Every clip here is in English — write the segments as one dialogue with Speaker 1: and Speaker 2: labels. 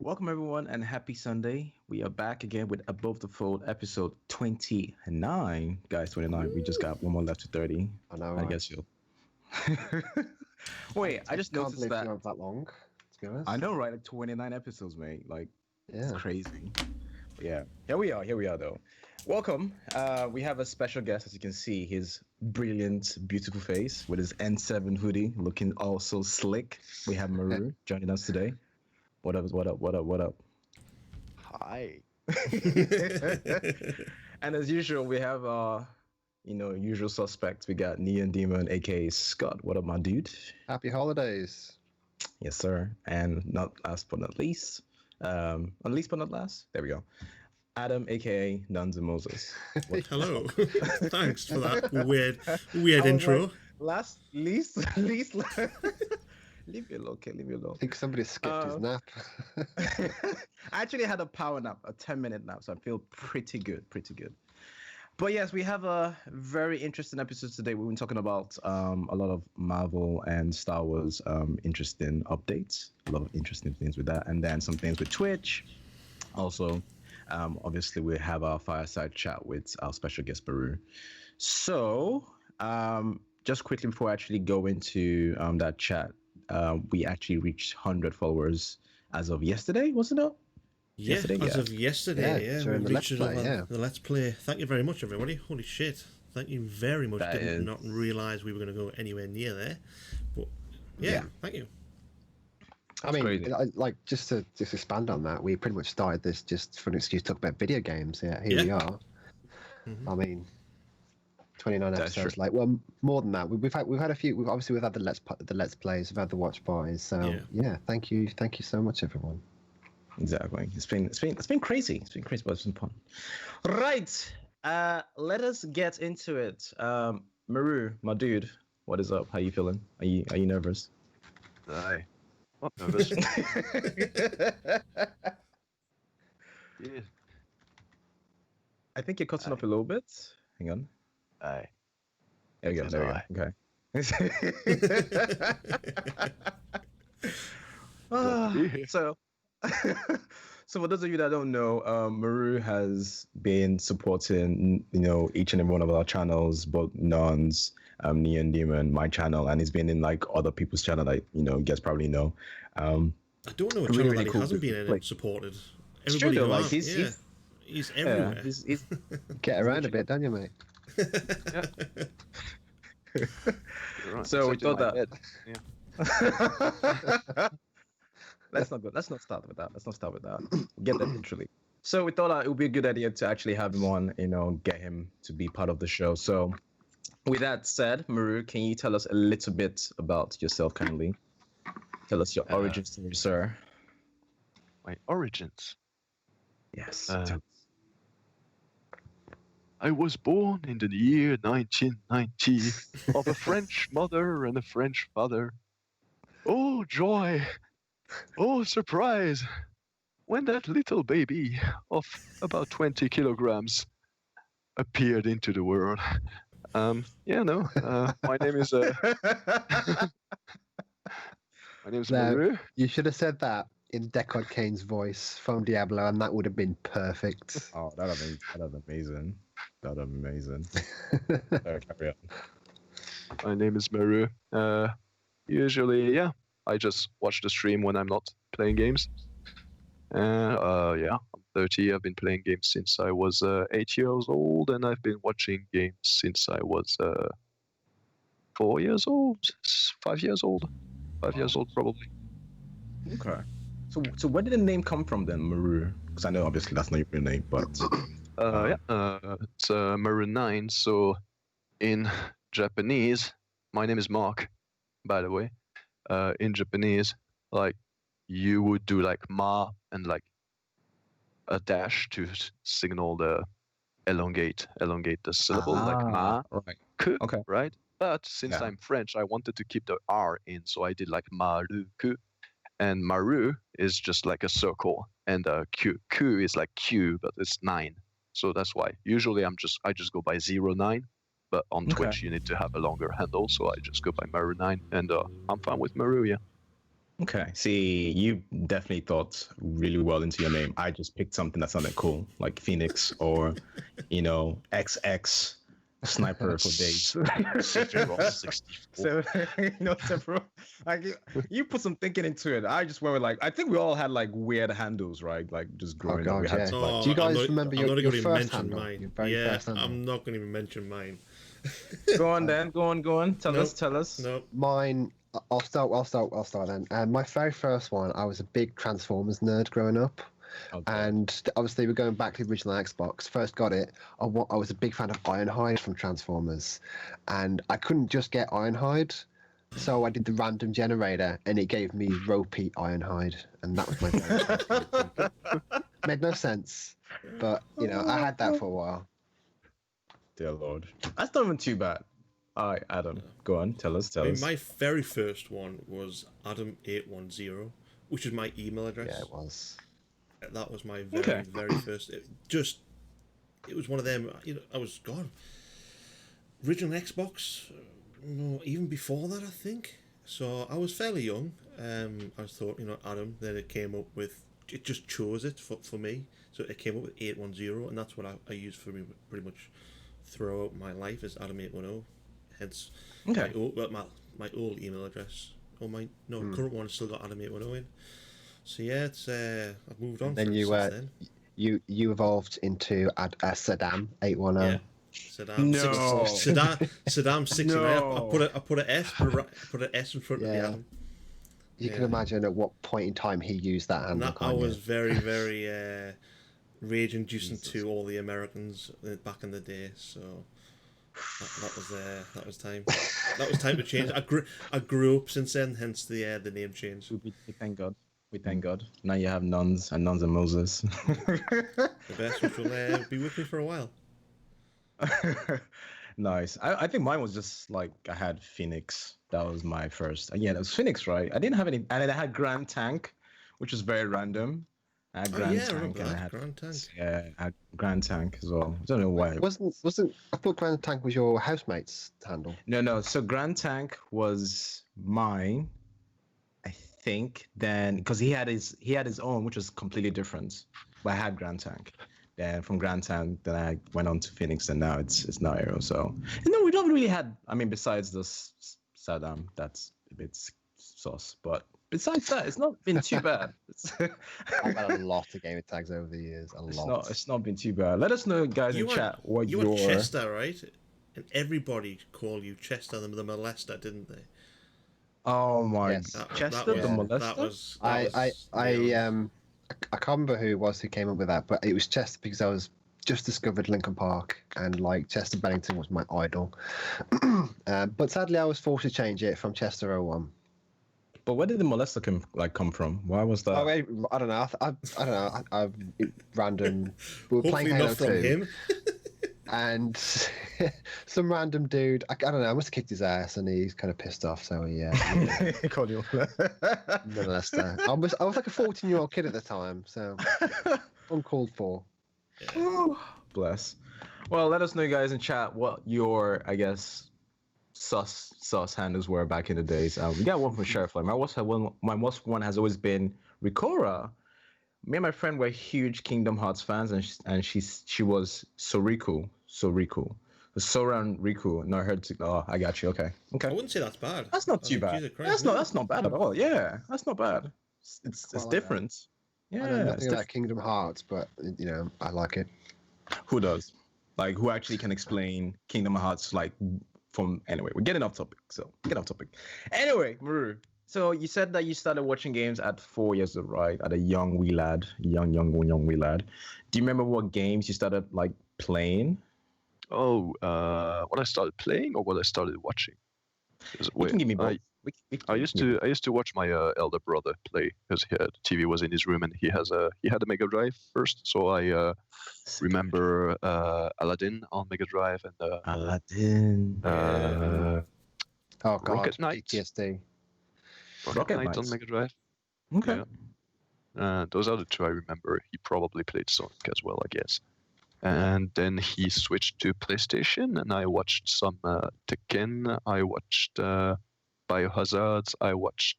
Speaker 1: Welcome everyone and happy Sunday. We are back again with Above the Fold episode 29. Guys, 29. We just got one more left to 30.
Speaker 2: I know,
Speaker 1: I
Speaker 2: right?
Speaker 1: guess you'll. Wait, I just
Speaker 2: can't
Speaker 1: noticed
Speaker 2: believe
Speaker 1: that.
Speaker 2: you went that long, to be honest.
Speaker 1: I know, right? Like 29 episodes, mate. Like, it's
Speaker 2: Yeah.
Speaker 1: crazy. But yeah, here we are. Here we are, though. Welcome. We have a special guest, as you can see, his brilliant, beautiful face with his N7 hoodie looking all so slick. We have Maru joining us today. What up? What up? What up? What up?
Speaker 3: Hi.
Speaker 1: And as usual, we have usual suspects. We got Neon Demon, aka Scott. What up, my dude?
Speaker 2: Happy holidays.
Speaker 1: Yes, sir. And not last but not least, least but not last, there we go. Adam, aka Nuns and Moses.
Speaker 4: Hello. Thanks for that weird intro.
Speaker 1: Like, least. Leave me alone, okay? Leave me alone.
Speaker 2: I think somebody skipped his nap.
Speaker 1: I actually had a power nap, a 10-minute nap, so I feel pretty good. But yes, we have a very interesting episode today. We've been talking about a lot of Marvel and Star Wars interesting updates, a lot of interesting things with that, and then some things with Twitch. Also, obviously, we have our fireside chat with our special guest, Baru. So, just quickly before I actually go into that chat, we actually reached 100 followers as of yesterday, wasn't it?
Speaker 4: Yeah, as of yesterday,
Speaker 2: during
Speaker 4: we
Speaker 2: the
Speaker 4: reached
Speaker 2: Let's Play,
Speaker 4: the Let's Play. Thank you very much, everybody. Holy shit. Thank you very much. Did not realise we were going to go anywhere near there. But yeah. Thank you.
Speaker 2: I mean, just to expand on that, we pretty much started this just for an excuse to talk about video games. Yeah, here we are. Mm-hmm. I mean, 29 episodes. True. Like, well, more than that. We've had a few. We've had the Let's Plays. We've had the Watch Parties. So yeah, thank you so much, everyone.
Speaker 1: Exactly. It's been crazy. It's been crazy, but it's been fun. Right. Let us get into it. Maru, my dude, what is up? How you feeling? Are you nervous?
Speaker 3: Aye. Not nervous. Yeah.
Speaker 1: I think you're cutting up a little bit. Hang on.
Speaker 3: Aye.
Speaker 1: There we go. Okay. So for those of you that don't know, Maru has been supporting, each and every one of our channels, both Nuns, Neon Demon, my channel, and he's been in like other people's channel that you guys probably know.
Speaker 4: I don't know a channel that he hasn't been in and supported. Everybody knows. He's everywhere.
Speaker 1: Yeah, he's
Speaker 2: get around a bit, don't you, mate?
Speaker 3: Right.
Speaker 1: So we thought that.
Speaker 3: Yeah.
Speaker 1: Let's not start with that. Get that literally. So we thought it would be a good idea to actually have him on, get him to be part of the show. So with that said, Maru, can you tell us a little bit about yourself kindly? Tell us your origin story, sir.
Speaker 3: My origins.
Speaker 1: Yes.
Speaker 3: I was born in the year 1990 of a French mother and a French father. Oh, joy! Oh, surprise! When that little baby of about 20 kilograms appeared into the world. My name is Maru.
Speaker 2: You should have said that in Deckard Kane's voice from Diablo, and that would have been perfect.
Speaker 1: Oh, that'd have been amazing. Carry on.
Speaker 3: My name is Maru. Usually, I just watch the stream when I'm not playing games. I'm 30. I've been playing games since I was 8 years old, and I've been watching games since I was 4 years old, 5 years old. 5 years old, probably.
Speaker 1: Okay. So where did the name come from then, Maru? Because I know obviously that's not your real name, but
Speaker 3: it's Maru9. So in Japanese, my name is Mark, by the way. In Japanese, like you would do like ma and like a dash to signal the elongate the syllable, like ma,
Speaker 1: right?
Speaker 3: Ku,
Speaker 1: okay,
Speaker 3: right? But since I'm French, I wanted to keep the R in, so I did like maru ku, and Maru is just like a circle, and Q is like Q, but it's 9. So that's why usually I just go by 09. But on Twitch, you need to have a longer handle, so I just go by Maru9, and I'm fine with Maru, yeah.
Speaker 1: Okay. See, you definitely thought really well into your name. I just picked something that sounded cool, like Phoenix or, XX Sniper for days.
Speaker 3: Sephiroth 64.
Speaker 1: So, Sephiroth. Like you put some thinking into it. I just went with I think we all had weird handles, right? Like just growing up, we had.
Speaker 2: Yeah. Do you guys remember your first handle?
Speaker 4: Mine.
Speaker 2: Your very first handle?
Speaker 4: I'm not going to even mention mine.
Speaker 1: Go on then. Go on. Tell us.
Speaker 4: No.
Speaker 2: Mine. I'll start then. My very first one, I was a big Transformers nerd growing up. Okay. And obviously we're going back to the original Xbox. First got it. I was a big fan of Ironhide from Transformers. And I couldn't just get Ironhide. So I did the random generator and it gave me ropey Ironhide. And that was my favorite. Made no sense. But, I had that for a while.
Speaker 1: Dear Lord. That's not even too bad. All right, Adam, go on. Tell us.
Speaker 4: My very first one was Adam810, which is my email address.
Speaker 2: Yeah, it was.
Speaker 4: That was my very first. It was one of them. I was gone. Original Xbox. No, even before that, I think. So I was fairly young. I thought, Adam. Then it came up with. It just chose it for me. So it came up with 810, and that's what I used for me pretty much throughout my life is Adam810. Hence, my old email address. Current one still got Adam810 in. So yeah, it's I've moved on.
Speaker 2: Then you evolved into Saddam 810.
Speaker 4: Yeah. Saddam 69. No. I put an S in front of the Adam.
Speaker 2: You can imagine at what point in time he used that handle.
Speaker 4: I was very, very rage-inducing to all the Americans back in the day. So. That was time. That was time to change. I grew up since then, hence the name change.
Speaker 1: We thank God. We thank God. Now you have nuns and Moses.
Speaker 4: The best, which will be with me for a while.
Speaker 1: Nice. I think mine was just I had Phoenix. That was my first. Yeah, that was Phoenix, right? I didn't have any, and then I had Grand Tank, which was very random. I had Grand Tank, and I had
Speaker 4: Grand Tank.
Speaker 1: Yeah, I had Grand Tank as well. I don't know why.
Speaker 2: Wasn't I thought Grand Tank was your housemate's handle?
Speaker 1: No. So Grand Tank was mine, I think. Then because he had his own, which was completely different. But I had Grand Tank. Then from Grand Tank, then I went on to Phoenix, and now it's now Aero. So we don't really had. I mean, besides this Saddam, that's a bit sauce, but. Besides that, it's not been too bad.
Speaker 2: I've had a lot of gamer tags over the years.
Speaker 1: It's not been too bad. Let us know, guys, in chat what
Speaker 4: you were Chester, right? And everybody called you Chester, the molester, didn't they?
Speaker 1: Oh my! Yes. Chester, the molester.
Speaker 2: I can't remember who it was who came up with that, but it was Chester because I was just discovered Linkin Park, and Chester Bennington was my idol. But sadly, I was forced to change it from Chester 01.
Speaker 1: But where did the molester come from? Why was that?
Speaker 2: Oh, I don't know. I don't know. I random. We were playing Halo 2,
Speaker 4: him.
Speaker 2: and some random dude. I don't know. I must have kicked his ass, and he's kind of pissed off. So
Speaker 1: he called you
Speaker 2: molester. I was like a 14-year-old kid at the time, so uncalled for.
Speaker 1: Yeah. Bless. Well, let us know, guys, in chat what your sus handles were back in the days. We got one from Sheriff. My worst one has always been Rikora. Me and my friend were huge Kingdom Hearts fans, and she was Soriku. Sora and Riku. No, I heard. Oh, I got you. Okay.
Speaker 4: I wouldn't say that's bad.
Speaker 1: That's not too bad. That's not bad at all. Yeah, that's not bad. It's different. Yeah,
Speaker 2: I know nothing about Kingdom Hearts, but I like it.
Speaker 1: Who does? Who actually can explain Kingdom Hearts anyway, we're getting off topic. So get off topic. Anyway, Maru. So you said that you started watching games at 4 years old, right? At a young wee lad, young wee lad. Do you remember what games you started playing?
Speaker 3: Oh, what I started playing or what I started watching?
Speaker 1: You can give me both.
Speaker 3: I used to watch my elder brother play because TV was in his room and he had a Mega Drive first, so I remember Aladdin on Mega Drive and
Speaker 1: Aladdin.
Speaker 2: Oh God,
Speaker 3: Rocket Knight.
Speaker 2: PTSD.
Speaker 3: Rocket Knight on Mega Drive.
Speaker 1: Okay.
Speaker 3: Yeah. Those are the two I remember. He probably played Sonic as well, I guess. And then he switched to PlayStation, and I watched some Tekken. I watched Biohazards. I watched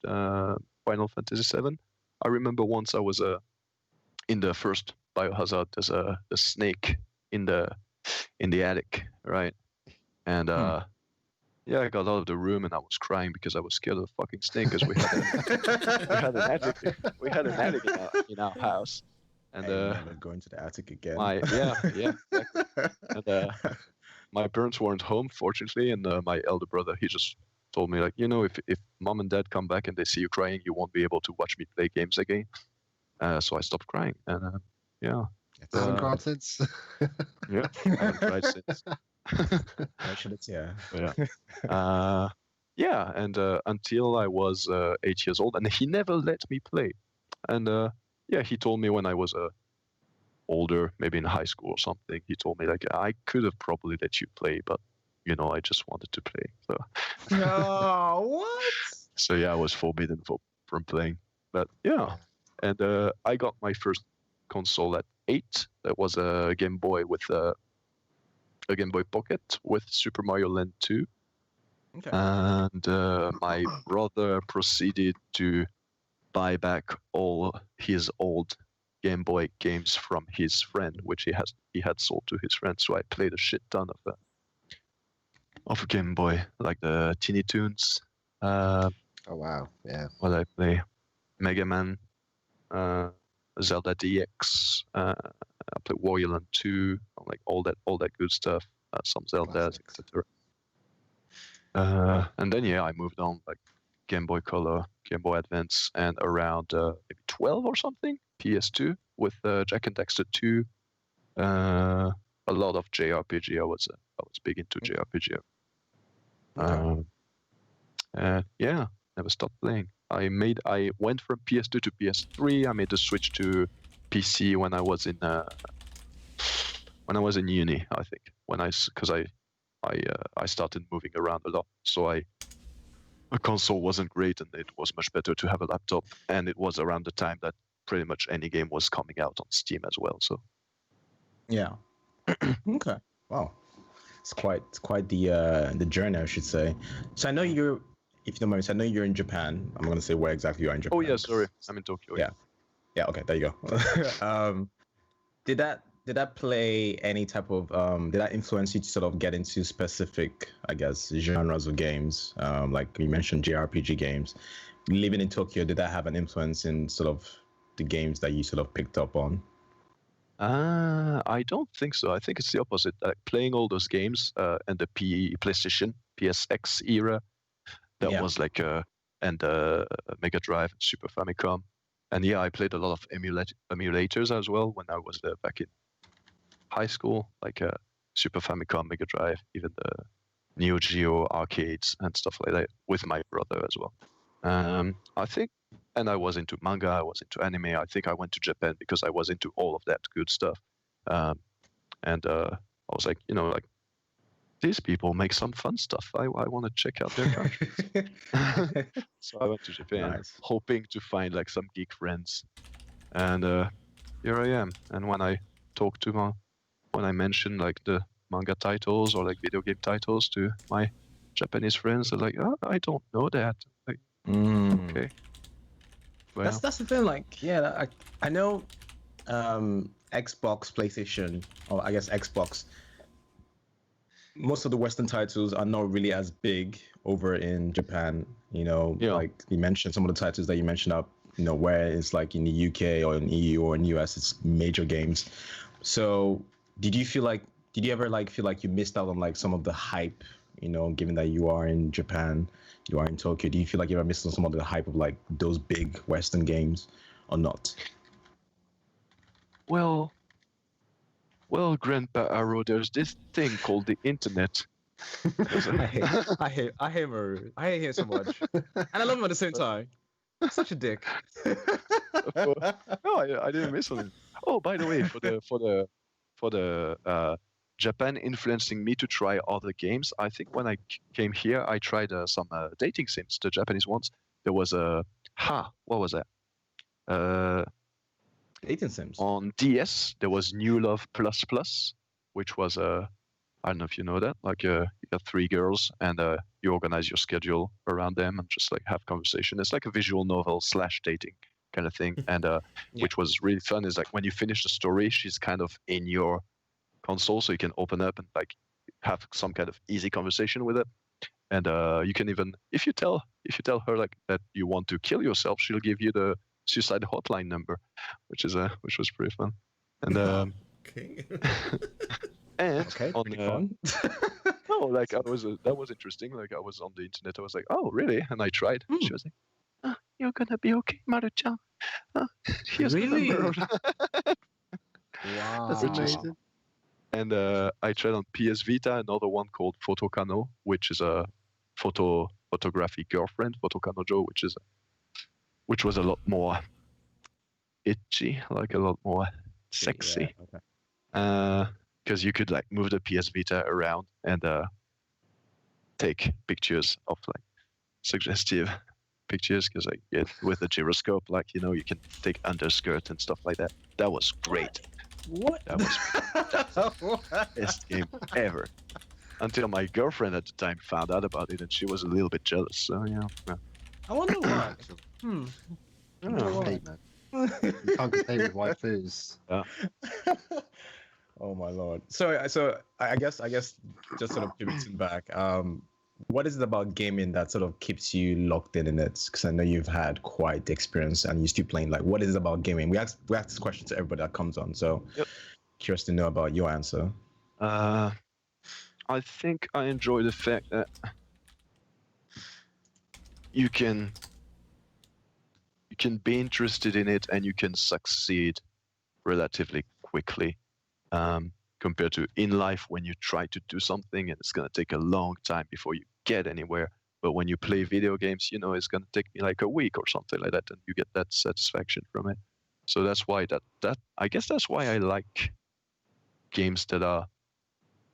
Speaker 3: Final Fantasy VII. I remember once I was in the first Biohazard. There's a snake in the attic, right? And yeah, I got out of the room and I was crying because I was scared of the fucking snake because we had an attic. We had an attic in our house. And
Speaker 1: never going to the attic again.
Speaker 3: Exactly. And my parents weren't home, fortunately, and my elder brother, he just told me, like, if mom and dad come back and they see you crying, you won't be able to watch me play games again. So I stopped crying, and yeah.
Speaker 2: I haven't cried since.
Speaker 3: Yeah, I haven't cried since. Yeah, and until I was 8 years old, and he never let me play. And yeah, he told me when I was older, maybe in high school or something, he told me, like, I could have probably let you play, but I just wanted to play. So.
Speaker 1: Oh, what?
Speaker 3: So yeah, I was forbidden from playing. But yeah, and I got my first console at 8. That was a Game Boy with a Game Boy Pocket with Super Mario Land 2.
Speaker 1: Okay.
Speaker 3: And my brother proceeded to buy back all his old Game Boy games from his friend, which he had sold to his friend. So I played a shit ton of Game Boy, like the Teeny Toons.
Speaker 2: Oh wow, yeah.
Speaker 3: What I play, Mega Man, Zelda DX. I played Wario Land 2, like all that good stuff. Some Zeldas, etc. And then I moved on, like Game Boy Color, Game Boy Advance, and around maybe 12 or something, PS2 with Jak and Daxter 2. A lot of JRPG. I was big into JRPG. Yeah, never stopped playing. I went from PS2 to PS3. I made the switch to PC when I was in uni, I think. Because I started moving around a lot, so a console wasn't great, and it was much better to have a laptop. And it was around the time that pretty much any game was coming out on Steam as well. So.
Speaker 1: Yeah. Okay. Wow. It's quite the journey, I should say. So I know you're, if you don't mind, I know you're in Japan. I'm gonna say where exactly you are in Japan.
Speaker 3: Oh yeah, sorry, I'm in Tokyo.
Speaker 1: Yeah. Yeah. Okay. There you go. Did that play any type of did that influence you to sort of get into specific, I guess, genres of games? Like you mentioned JRPG games. Living in Tokyo, did that have an influence in sort of the games that you sort of picked up on?
Speaker 3: I don't think so. I think it's the opposite. Playing all those games and the PlayStation, PSX era, that was like and Mega Drive, Super Famicom, and I played a lot of emulators as well when I was back in high school, like Super Famicom, Mega Drive, even the Neo Geo arcades and stuff like that with my brother as well. I think, and I was into manga, I was into anime. I think I went to Japan because I was into all of that good stuff. And I was like, like, these people make some fun stuff. I want to check out their country. So I went to Japan, hoping to find like some geek friends. And here I am. And when I talked to when I mentioned like the manga titles or like video game titles to my Japanese friends, they're like, oh, I don't know that. Like, okay. Well,
Speaker 1: that's the thing. Like, yeah, I know Xbox, PlayStation, or I guess Xbox. Most of the Western titles are not really as big over in Japan. Like you mentioned, some of the titles that you mentioned up, where it's like in the UK or in EU or in US, it's major games. So did you ever like feel like you missed out on like some of the hype, given that you are in Japan, you are in Tokyo? Do you feel like you ever missed on some of the hype of like those big Western games or not?
Speaker 3: Well, Grandpa Arrow, there's this thing called the internet.
Speaker 1: I hate Maru. I hate him so much, and I love him at the same time. Such a dick.
Speaker 3: No, I didn't miss on him. Oh, by the way, for the Japan influencing me to try other games, I think when I came here, I tried some dating sims, the Japanese ones. There was what was that?
Speaker 1: Dating sims.
Speaker 3: On DS, there was New Love Plus Plus, which was I don't know if you know that. Like you got 3 girls, and you organize your schedule around them and just like have conversation. It's like a visual novel / dating kind of thing. And which was really fun is like when you finish the story, she's kind of in your console, so you can open up and like have some kind of easy conversation with it. And you can even if you tell her like that you want to kill yourself, she'll give you the suicide hotline number, which was pretty fun. And
Speaker 4: okay.
Speaker 3: and
Speaker 1: Okay,
Speaker 3: on
Speaker 1: pretty fun.
Speaker 3: no, like that was interesting. Like I was on the internet, I was like, oh really? And I tried. She was like, oh, you're gonna be okay, Maru-chan. Here's the
Speaker 1: Really?
Speaker 3: number.
Speaker 2: Wow.
Speaker 3: That's amazing. And I tried on PS Vita another one called Photokano, which is a photography girlfriend, Photokanojo, which was a lot more itchy, like a lot more sexy.
Speaker 1: Yeah, okay.
Speaker 3: Because you could like move the PS Vita around and take pictures of like suggestive pictures. Because like with the gyroscope, like you can take underskirt and stuff like that. That was great.
Speaker 1: What?
Speaker 3: That was the best game ever. Until my girlfriend at the time found out about it, and she was a little bit jealous. So yeah.
Speaker 1: I wonder why.
Speaker 2: You can't compete, man. You can't compete with waifus.
Speaker 3: Yeah.
Speaker 1: Oh my lord. So I guess just sort of pivoting back. What is it about gaming that sort of keeps you locked in it? Because I know you've had quite the experience and you're still playing. Like, what is it about gaming? We ask this question to everybody that comes on. So, curious to know about your answer.
Speaker 3: I think I enjoy the fact that you can be interested in it and you can succeed relatively quickly, compared to in life when you try to do something and it's going to take a long time before you get anywhere. But when you play video games, it's going to take me like a week or something like that, and you get that satisfaction from it. So that's why I guess that's why I like games that are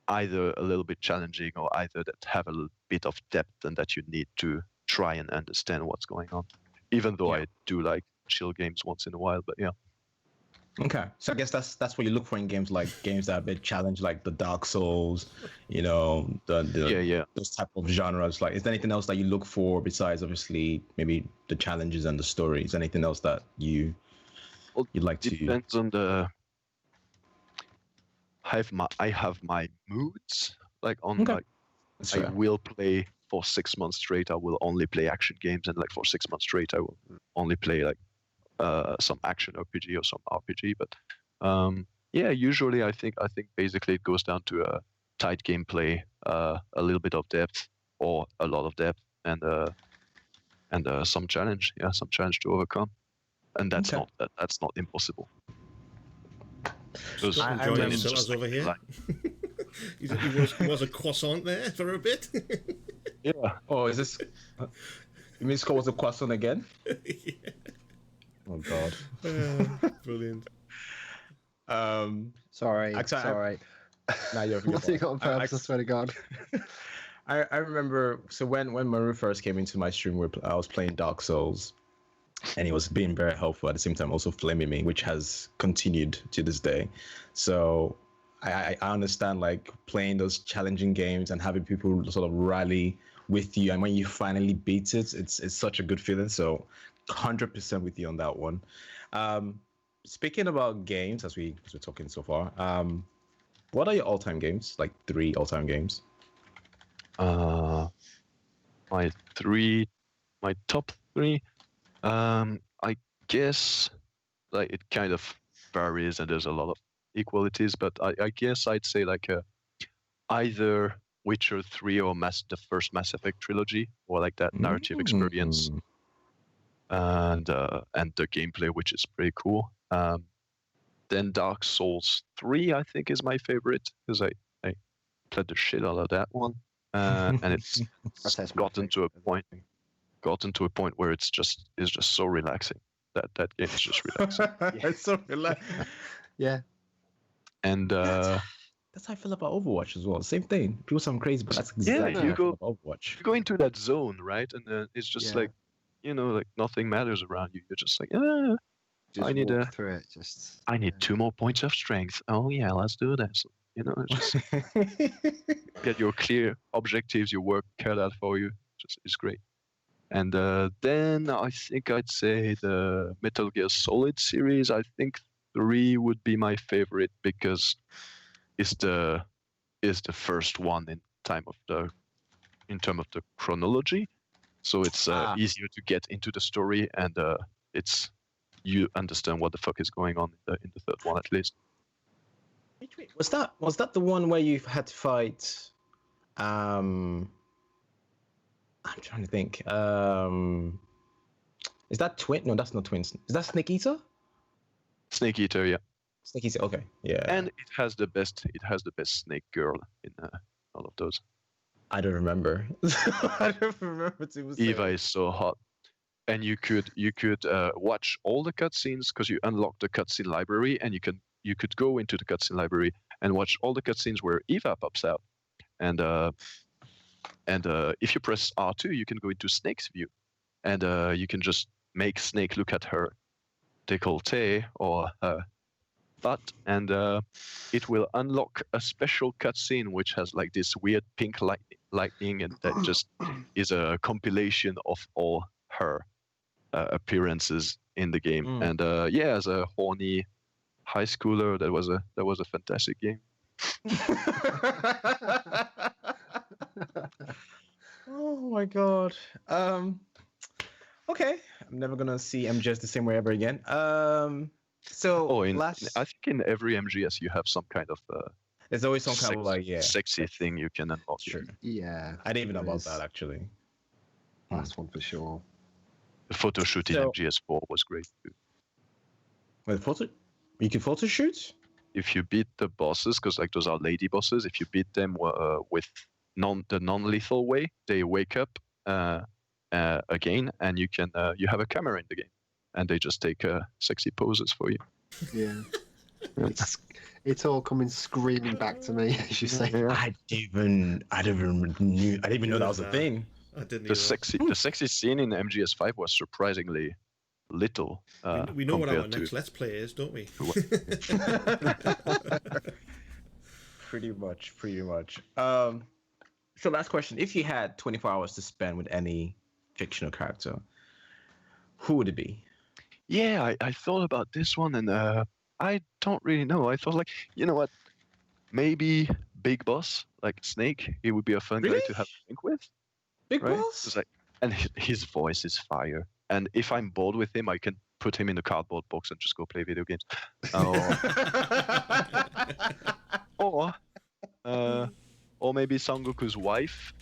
Speaker 3: either a little bit challenging or either that have a little bit of depth and that you need to try and understand what's going on. Even though I do like chill games once in a while, but yeah.
Speaker 1: Okay, so I guess that's what you look for in games, like games that are a bit challenged, like the Dark Souls, those type of genres. Like, is there anything else that you look for besides obviously maybe the challenges and the stories? Anything else that you'd like to?
Speaker 3: Depends on the. I have my moods. Like I will play for 6 months straight. I will only play action games, and like for 6 months straight, I will only play like some action RPG or some RPG. But usually I think basically it goes down to a tight gameplay, a little bit of depth or a lot of depth, and some challenge. Yeah, some challenge to overcome, and that's not impossible.
Speaker 4: I'm enjoying his over here. he was a croissant there for a bit.
Speaker 3: Yeah.
Speaker 1: Oh, is this? You mean Scott was a croissant again?
Speaker 4: Yeah.
Speaker 1: Oh God.
Speaker 4: Brilliant.
Speaker 2: Sorry.
Speaker 1: Sorry. Now you're
Speaker 2: nothing on purpose. I swear to God.
Speaker 1: I remember. So when Maru first came into my stream, I was playing Dark Souls, and he was being very helpful at the same time, also flaming me, which has continued to this day. So I understand like playing those challenging games and having people sort of rally with you, and when you finally beat it, it's such a good feeling. So 100% with you on that one. Speaking about games, as we're talking so far, what are your all-time games? Like 3 all-time games?
Speaker 3: My top 3. I guess like it kind of varies and there's a lot of equalities, but I guess I'd say like either Witcher 3 or the first Mass Effect trilogy, or like that narrative experience, and the gameplay, which is pretty cool. Then Dark Souls 3, I think, is my favorite because I played the shit out of that one, and it's gotten to a point where it's just so relaxing. That game is just relaxing.
Speaker 1: It's so relaxing.
Speaker 2: Yeah.
Speaker 3: And
Speaker 1: that's how I feel about Overwatch as well. Same thing. People sound crazy, but that's exactly how I feel about Overwatch.
Speaker 3: You go into that zone, right? And it's just like, like nothing matters around you. You're just like,
Speaker 2: I need through it.
Speaker 3: I need 2 more points of strength. Oh yeah, let's do this. You know, just get your clear objectives, your work carried out for you. It's great. And then I think I'd say the Metal Gear Solid series. I think 3 would be my favorite because it's the first one in terms of the chronology. So it's easier to get into the story, and it's you understand what the fuck is going on in the third one at least.
Speaker 1: Was that the one where you had to fight? I'm trying to think. Is that Twin? No, that's not Twins. Is that Snake Eater?
Speaker 3: Snake Eater, yeah.
Speaker 1: Snake Eater. Okay, yeah.
Speaker 3: And it has the best Snake Girl in all of those.
Speaker 1: I don't remember. I don't remember.
Speaker 3: Eva is so hot, and you could watch all the cutscenes because you unlock the cutscene library, and you could go into the cutscene library and watch all the cutscenes where Eva pops out, and if you press R2, you can go into Snake's view, and you can just make Snake look at her décolleté or her butt, and it will unlock a special cutscene which has like this weird pink lightning, and that just is a compilation of all her appearances in the game. And as a horny high schooler, that was a fantastic game.
Speaker 1: Oh my god. Okay, I'm never gonna see MGS the same way ever again.
Speaker 3: I think in every MGS you have some kind of
Speaker 1: there's always some kind of like
Speaker 3: sexy thing you can unlock.
Speaker 1: Sure.
Speaker 2: Yeah.
Speaker 1: I didn't even know about that actually.
Speaker 2: Last one for sure.
Speaker 3: The photo shoot in MGS4 was great too.
Speaker 1: Wait, you can photo shoot?
Speaker 3: If you beat the bosses, because like those are lady bosses, if you beat them with the non-lethal way, they wake up again, and you have a camera in the game, and they just take sexy poses for you.
Speaker 2: Yeah. It's all coming screaming back to me, as you say.
Speaker 1: I didn't even know that was a thing.
Speaker 4: I didn't.
Speaker 3: The sexy scene in MGS5 was surprisingly little.
Speaker 4: We know what our next Let's Play is, don't we?
Speaker 1: Pretty much. So last question: if you had 24 hours to spend with any fictional character, who would it be?
Speaker 3: Yeah, I thought about this one, and I don't really know. I thought, like, you know what? Maybe Big Boss, like Snake. He would be a fun guy to have a drink with.
Speaker 1: Big Boss?
Speaker 3: Like, and his voice is fire. And if I'm bored with him, I can put him in a cardboard box and just go play video games. Or maybe Son Goku's wife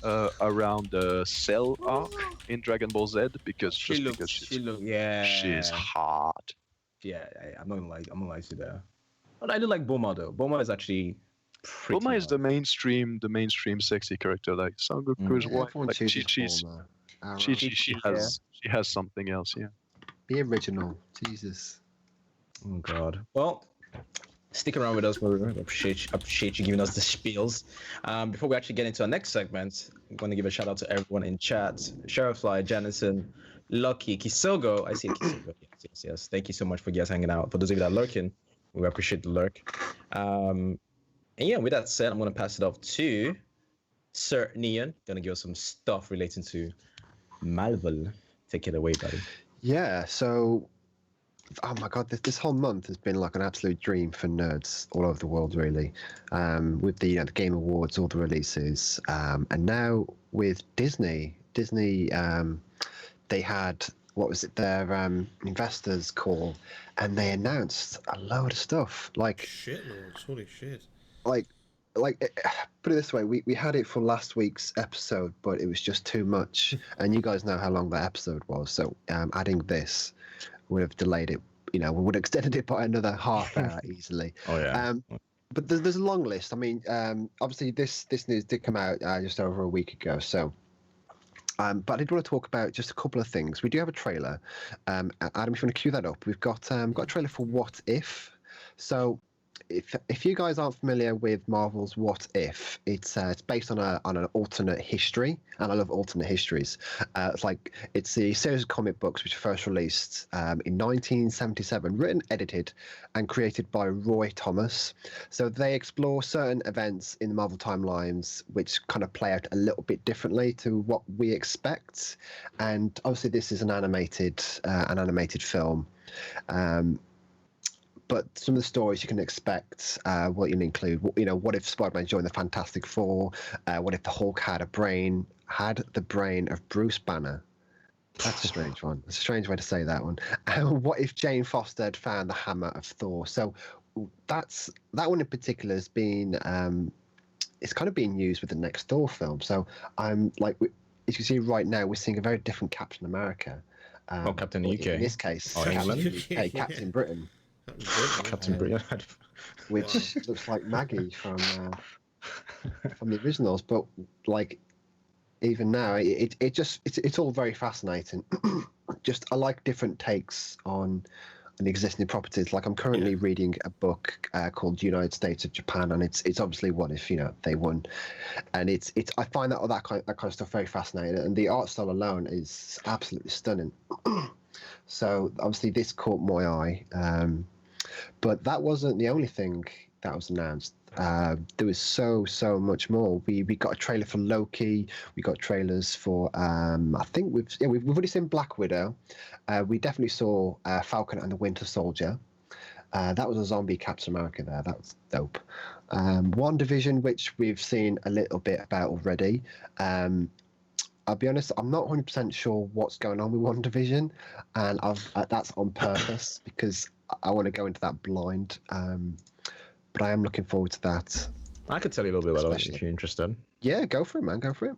Speaker 3: around the Cell arc in Dragon Ball Z, because she's hot.
Speaker 1: Yeah, I'm not gonna lie to you there. But I do like Bulma though. Bulma is actually pretty.
Speaker 3: Bulma is the mainstream sexy character. Like Son Goku's wife, like she has something else. Yeah.
Speaker 2: The original, Jesus.
Speaker 1: Oh God. Well, stick around with us, Maru. I appreciate you giving us the spiels. Before we actually get into our next segment, I'm going to give a shout out to everyone in chat. Sheriff Fly, Janison, Lucky, Kisogo. I see Kisogo. Yes. Thank you so much for guys hanging out. For those of you that are lurking, we appreciate the lurk. And yeah, with that said, I'm going to pass it off to Sir Neon. Going to give us some stuff relating to Marvel. Take it away, buddy.
Speaker 2: Yeah, so oh my God, this whole month has been like an absolute dream for nerds all over the world, really. With the Game Awards, all the releases, and now with Disney, they had, what was it, their investors call, and they announced a load of stuff. Like
Speaker 4: shitloads, holy shit!
Speaker 2: Like, put it this way, we had it for last week's episode, but it was just too much, and you guys know how long that episode was. So adding this would have delayed it. We would have extended it by another half hour easily.
Speaker 1: Oh yeah.
Speaker 2: But there's a long list. I mean, obviously this news did come out just over a week ago. So, but I did want to talk about just a couple of things. We do have a trailer. Adam, if you want to cue that up, we've got a trailer for What If. So, if you guys aren't familiar with Marvel's What If, it's based on an alternate history, and I love alternate histories. It's the series of comic books which were first released in 1977, written, edited, and created by Roy Thomas. So they explore certain events in the Marvel timelines which kind of play out a little bit differently to what we expect. And obviously, this is an animated film. But some of the stories you can expect what you'll include. What if Spider-Man joined the Fantastic Four? What if the Hulk had the brain of Bruce Banner? That's a strange one. It's a strange way to say that one. What if Jane Foster had found the hammer of Thor? So that one in particular has been it's kind of being used with the next Thor film. So I'm like, as you can see right now, we're seeing a very different Captain America.
Speaker 1: Captain UK.
Speaker 2: In this case, Captain Britain.
Speaker 1: Captain Britain,
Speaker 2: which looks like Maggie from the originals, but like even now, it's all very fascinating. I like different takes on existing properties. Like I'm currently reading a book called United States of Japan, and it's obviously what if they won, and it's I find that kind of stuff very fascinating, and the art style alone is absolutely stunning. So obviously this caught my eye, but that wasn't the only thing that was announced. There was so much more. We got a trailer for Loki. We got trailers for I think we've already seen Black Widow. We definitely saw Falcon and the Winter Soldier. That was a zombie Captain America there. That was dope. WandaVision, which we've seen a little bit about already. I'll be honest, I'm not 100% sure what's going on with WandaVision, and that's on purpose because I want to go into that blind. But I am looking forward to that.
Speaker 1: I could tell you a little bit about it if you're interested.
Speaker 2: Yeah, go for it, man. Go for it.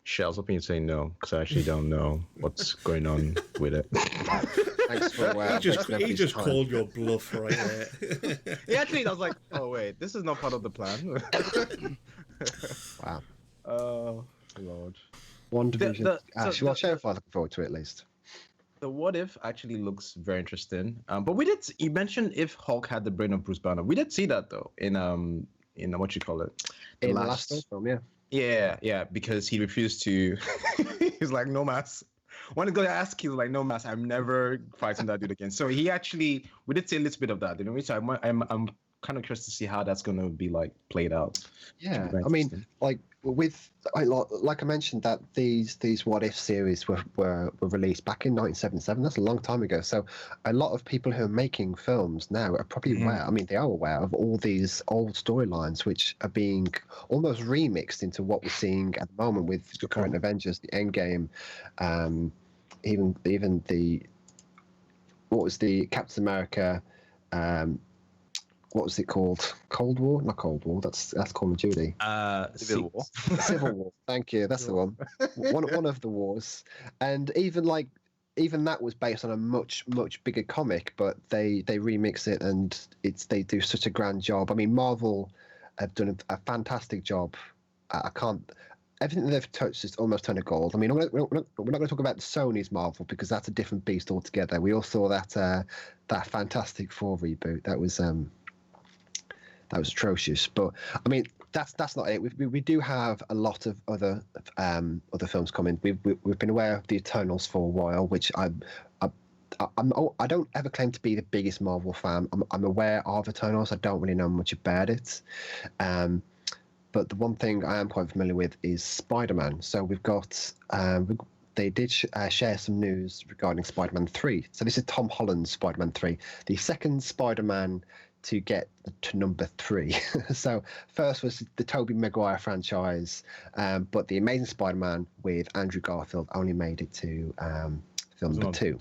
Speaker 1: Shells, hoping you'd say no, because I actually don't know what's going on with it.
Speaker 2: Thanks for
Speaker 4: he just called your bluff right there.
Speaker 1: Yeah, actually, I was like, oh wait, this is not part of the plan.
Speaker 2: Wow.
Speaker 1: Oh, Lord.
Speaker 2: WandaVision. Well, Sheriff, I'm looking forward to it at least.
Speaker 1: The What If actually looks very interesting. But you mentioned if Hulk had the brain of Bruce Banner. We did see that though in what you call it?
Speaker 2: In the last film, yeah.
Speaker 1: Yeah, because he refused to. He's like, no mask. When I go to ask, he was like, no mask. I'm never fighting that dude again. So we did see a little bit of that, didn't we? So I'm kind of curious to see how that's going to be like played out.
Speaker 2: Yeah, I mean, like I mentioned that these What If series were released back in 1977. That's a long time ago. So a lot of people who are making films now are probably aware. I mean, they are aware of all these old storylines which are being almost remixed into what we're seeing at the moment with the current Avengers, the Endgame, even the what was the Captain America. What was it called? Cold War? Not Cold War. That's Call of Duty.
Speaker 1: Civil War.
Speaker 2: Civil War. Thank you. That's the one. One of the wars, and even that was based on a much bigger comic, but they remix it and they do such a grand job. I mean, Marvel have done a fantastic job. Everything that they've touched is almost turned to gold. I mean, we're not going to talk about Sony's Marvel because that's a different beast altogether. We all saw that Fantastic Four reboot. That was atrocious. But I mean, that's not it. We do have a lot of other films coming. We've been aware of the Eternals for a while, which I don't ever claim to be the biggest Marvel fan. I'm aware of Eternals. I don't really know much about it. But the one thing I am quite familiar with is Spider-Man. So we've got they did share some news regarding Spider-Man 3. So this is Tom Holland's Spider-Man 3, the second Spider-Man to get to number 3. So first was the Tobey Maguire franchise, but the Amazing Spider-Man with Andrew Garfield only made it to film number 2.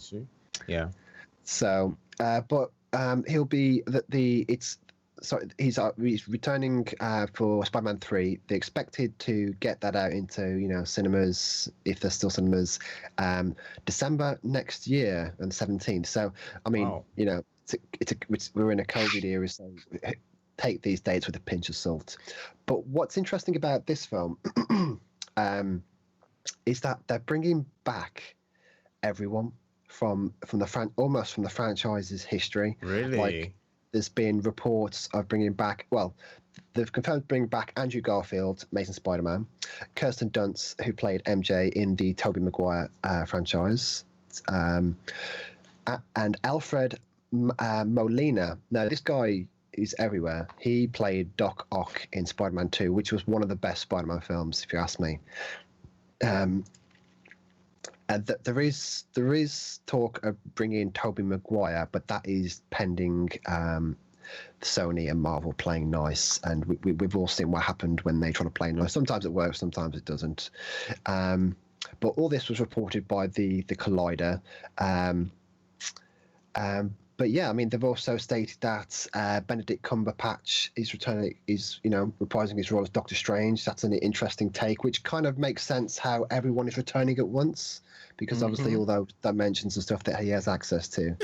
Speaker 1: Yeah.
Speaker 2: So, but he'll be he's returning for Spider-Man 3. They're expected to get that out into cinemas, if there's still cinemas, December next year and 17th. So I mean, wow. We're in a COVID era, so take these dates with a pinch of salt. But what's interesting about this film is that they're bringing back everyone from the franchise's history.
Speaker 1: Really?
Speaker 2: Like, there's been reports of bringing back. Well, they've confirmed bringing back Andrew Garfield, Amazing Spider-Man, Kirsten Dunst, who played MJ in the Tobey Maguire franchise, and Alfred Molina. Now, this guy is everywhere. He played Doc Ock in Spider-Man 2, which was one of the best Spider-Man films, if you ask me. And there is talk of bringing in Tobey Maguire, but that is pending Sony and Marvel playing nice. And we've all seen what happened when they try to play nice. Sometimes it works, sometimes it doesn't. But all this was reported by the Collider. But yeah, I mean, they've also stated that Benedict Cumberbatch is reprising his role as Doctor Strange. That's an interesting take, which kind of makes sense how everyone is returning at once, because obviously all those dimensions and stuff that he has access to.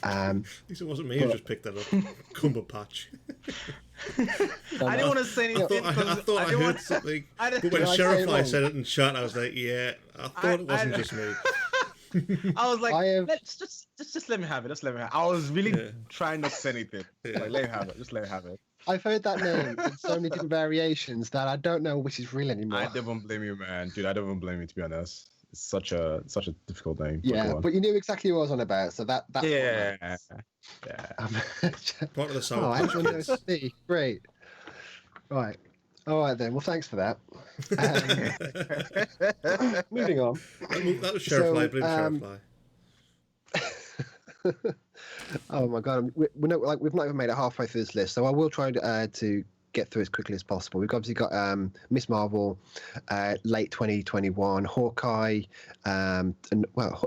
Speaker 4: At least it wasn't me who just picked that up. Cumberbatch.
Speaker 1: I didn't want to say anything.
Speaker 4: I thought I heard something. But when Sheriff said it in chat, I was like, yeah, I thought it wasn't just me.
Speaker 1: I was like, just let me have it. Just let me have it. I was really trying not to say anything. Like, let him have it. Just let him have it.
Speaker 2: I've heard that name in so many different variations that I don't know which is real anymore.
Speaker 1: I don't blame you, man. Dude, I don't even blame you, to be honest. It's such a difficult name.
Speaker 2: Yeah, but you knew exactly what I was on about, so that's
Speaker 1: yeah.
Speaker 4: Part of the song.
Speaker 2: Oh, everyone knows me. Great. Right. All right then. Well, thanks for that. Moving on.
Speaker 4: That was Sheriff Fly. Sheriff Fly.
Speaker 2: Oh my god, we've not even made it halfway through this list, so I will try to get through as quickly as possible. We've obviously got Miss Marvel, late 2021, Hawkeye, and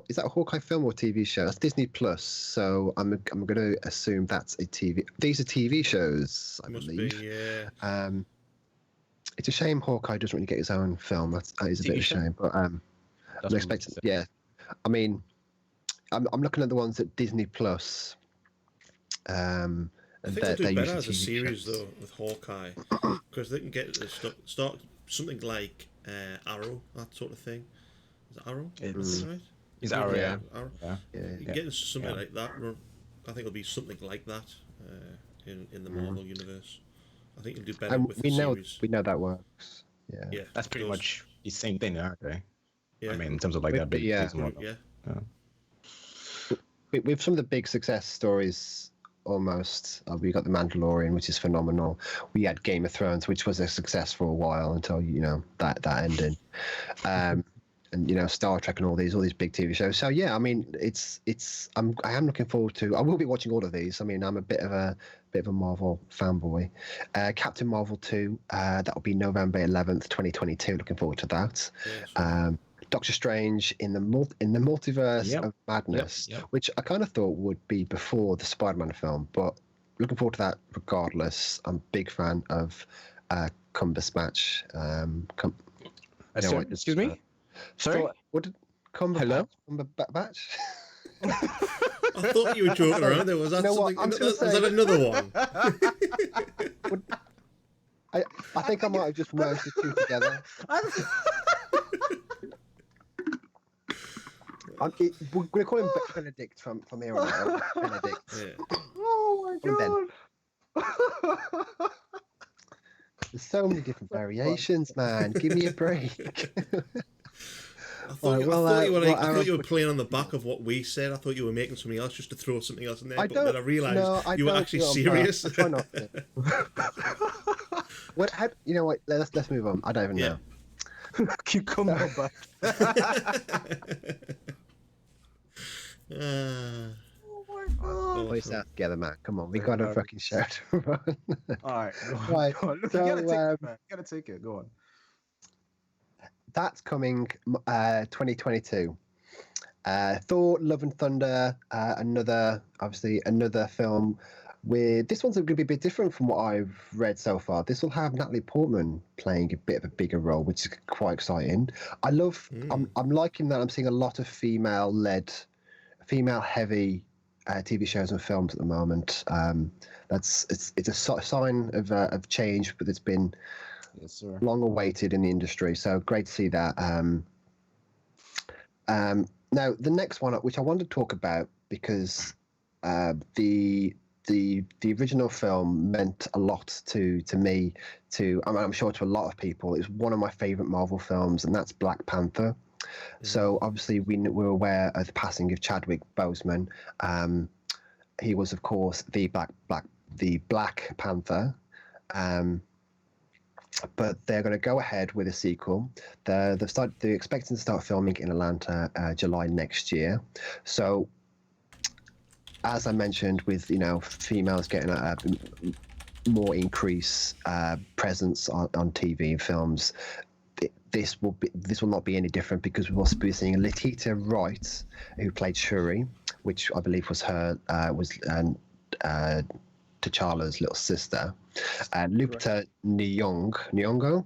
Speaker 2: is that a Hawkeye film or TV show? That's Disney Plus, so I'm going to assume that's a TV. These are TV shows, I believe.
Speaker 4: Be, yeah.
Speaker 2: It's a shame Hawkeye doesn't really get his own film. That is a bit of a shame, but I'm expecting. Yeah, I mean, I'm looking at the ones at Disney Plus.
Speaker 4: I think they'll do better as a series though with Hawkeye, because they can get start something like Arrow, that sort of thing. Is it Arrow?
Speaker 1: It's
Speaker 4: right.
Speaker 1: It's Arrow, yeah.
Speaker 4: Arrow.
Speaker 2: Yeah.
Speaker 4: Getting something like that. I think it'll be something like that in the Marvel universe. I think you'll do better with the series.
Speaker 2: We know that works.
Speaker 4: Yeah.
Speaker 1: That's pretty much the same thing, aren't they?
Speaker 4: Yeah.
Speaker 1: I mean, in terms of like that big season.
Speaker 2: With some of the big success stories, almost we got The Mandalorian, which is phenomenal. We had Game of Thrones, which was a success for a while until that ended. And Star Trek and all these big TV shows. So yeah, I mean, I am looking forward to. I will be watching all of these. I mean, I'm a bit of a Marvel fanboy. Captain Marvel 2, that will be November 11th, 2022. Looking forward to that. Yes. Doctor Strange in the multiverse of madness, which I kind of thought would be before the Spider-Man film, but looking forward to that regardless. I'm a big fan of Cumberbatch.
Speaker 1: Excuse me. Sorry.
Speaker 2: What did Cumberbatch? Cumberbatch?
Speaker 4: I thought you were joking around. There was that something. Was that another one?
Speaker 2: I think I might have just merged the two together. We're going to call him Benedict from here on out. Benedict.
Speaker 1: Yeah. Oh my god.
Speaker 2: There's so many different variations, man. Give me a break.
Speaker 4: I thought you were playing on the back of what we said. I thought you were making something else just to throw something else in there. But then I realised you were actually serious.
Speaker 2: I try not to. You know what? Let's move on. I don't even know.
Speaker 1: Cucumber butt.
Speaker 2: Oh my god. Voice out together, man. Come on, we got a fucking show to run.
Speaker 1: Alright,
Speaker 2: right.
Speaker 1: Look, you gotta take it, go on.
Speaker 2: That's coming 2022. Thor, Love and Thunder, another film. This one's going to be a bit different from what I've read so far. This will have Natalie Portman playing a bit of a bigger role, which is quite exciting. I'm liking that. I'm seeing a lot of female-heavy TV shows and films at the moment. It's a sign of change, but it's been long awaited in the industry. So great to see that. Now the next one, which I wanted to talk about, because the the original film meant a lot to me. I'm sure to a lot of people. It's one of my favorite Marvel films, and that's Black Panther. So obviously we're aware of the passing of Chadwick Boseman. He was, of course, the Black Panther. But they're going to go ahead with a sequel. They're expecting to start filming in Atlanta July next year. So, as I mentioned, with females getting a more increased presence on TV and films, this will not be any different, because we'll also be seeing Letitia Wright, who played Shuri, which I believe was T'Challa's little sister, and Lupita Nyong'o,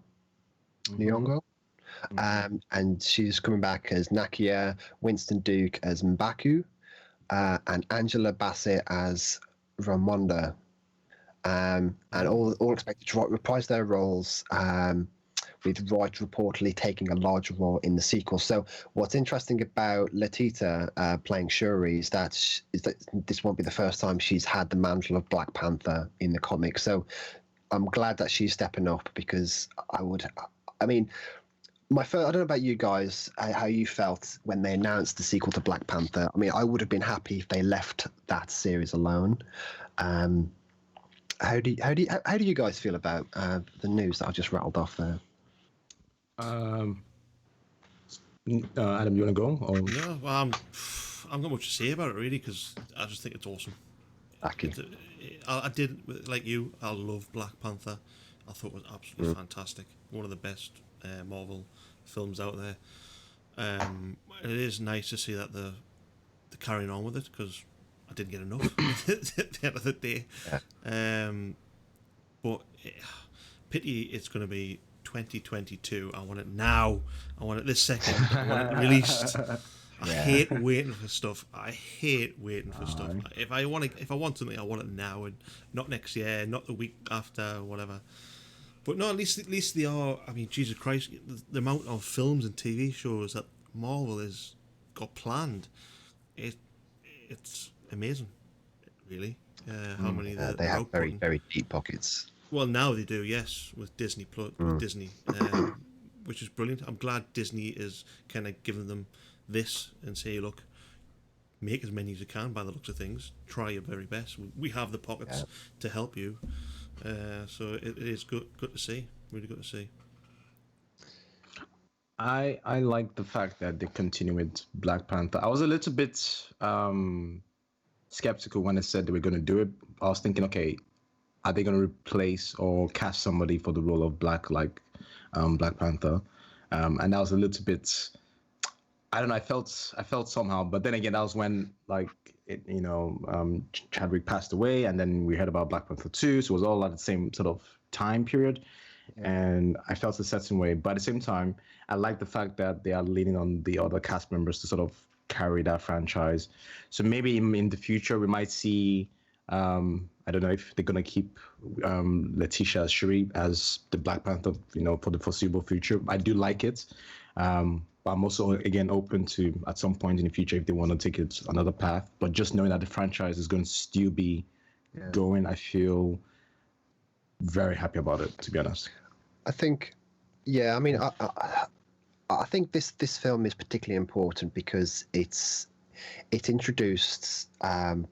Speaker 2: and she's coming back as Nakia, Winston Duke as M'Baku, and Angela Bassett as Ramonda, and all expected to reprise their roles. With Wright reportedly taking a larger role in the sequel. So what's interesting about Letitia playing Shuri is that this won't be the first time she's had the mantle of Black Panther in the comics. So I'm glad that she's stepping up, because I don't know about you guys, how you felt when they announced the sequel to Black Panther. I mean, I would have been happy if they left that series alone. How do you guys feel about the news that I just rattled off there?
Speaker 1: Adam, you want to go? Or?
Speaker 4: No, well, I'm not much to say about it really, because I just think it's awesome. I did, like you, I love Black Panther. I thought it was absolutely fantastic. One of the best Marvel films out there. It is nice to see that they're carrying on with it, because I didn't get enough at the end of the day. Yeah. But pity it's going to be 2022. I want it now. I want it this second. I want it released. I hate waiting for stuff. If I want something, I want it now, and not next year, not the week after, whatever. But no, at least they are. I mean, Jesus Christ, the amount of films and TV shows that Marvel has got planned, it's amazing, really. How many
Speaker 2: they have very, very deep pockets.
Speaker 4: Well, now they do, yes, with Disney Plus, Disney, which is brilliant. I'm glad Disney is kind of giving them this and say, look, make as many as you can by the looks of things. Try your very best. We have the pockets to help you. So it is good to see. Really good to see.
Speaker 1: I like the fact that they continue with Black Panther. I was a little bit skeptical when they said they were going to do it. I was thinking, okay, are they going to replace or cast somebody for the role of Black Panther? And that was a little bit, I don't know. I felt somehow, but then again, that was when Chadwick passed away, and then we heard about Black Panther 2, so it was all at the same sort of time period, and I felt a certain way. But at the same time, I like the fact that they are leaning on the other cast members to sort of carry that franchise. So maybe in the future we might see. I don't know if they're gonna keep Letitia Shuri as the Black Panther, for the foreseeable future. I do like it, but I'm also again open to at some point in the future if they want to take it another path. But just knowing that the franchise is going to still be going, I feel very happy about it. To be honest,
Speaker 2: I think, I mean, I think this film is particularly important because it introduced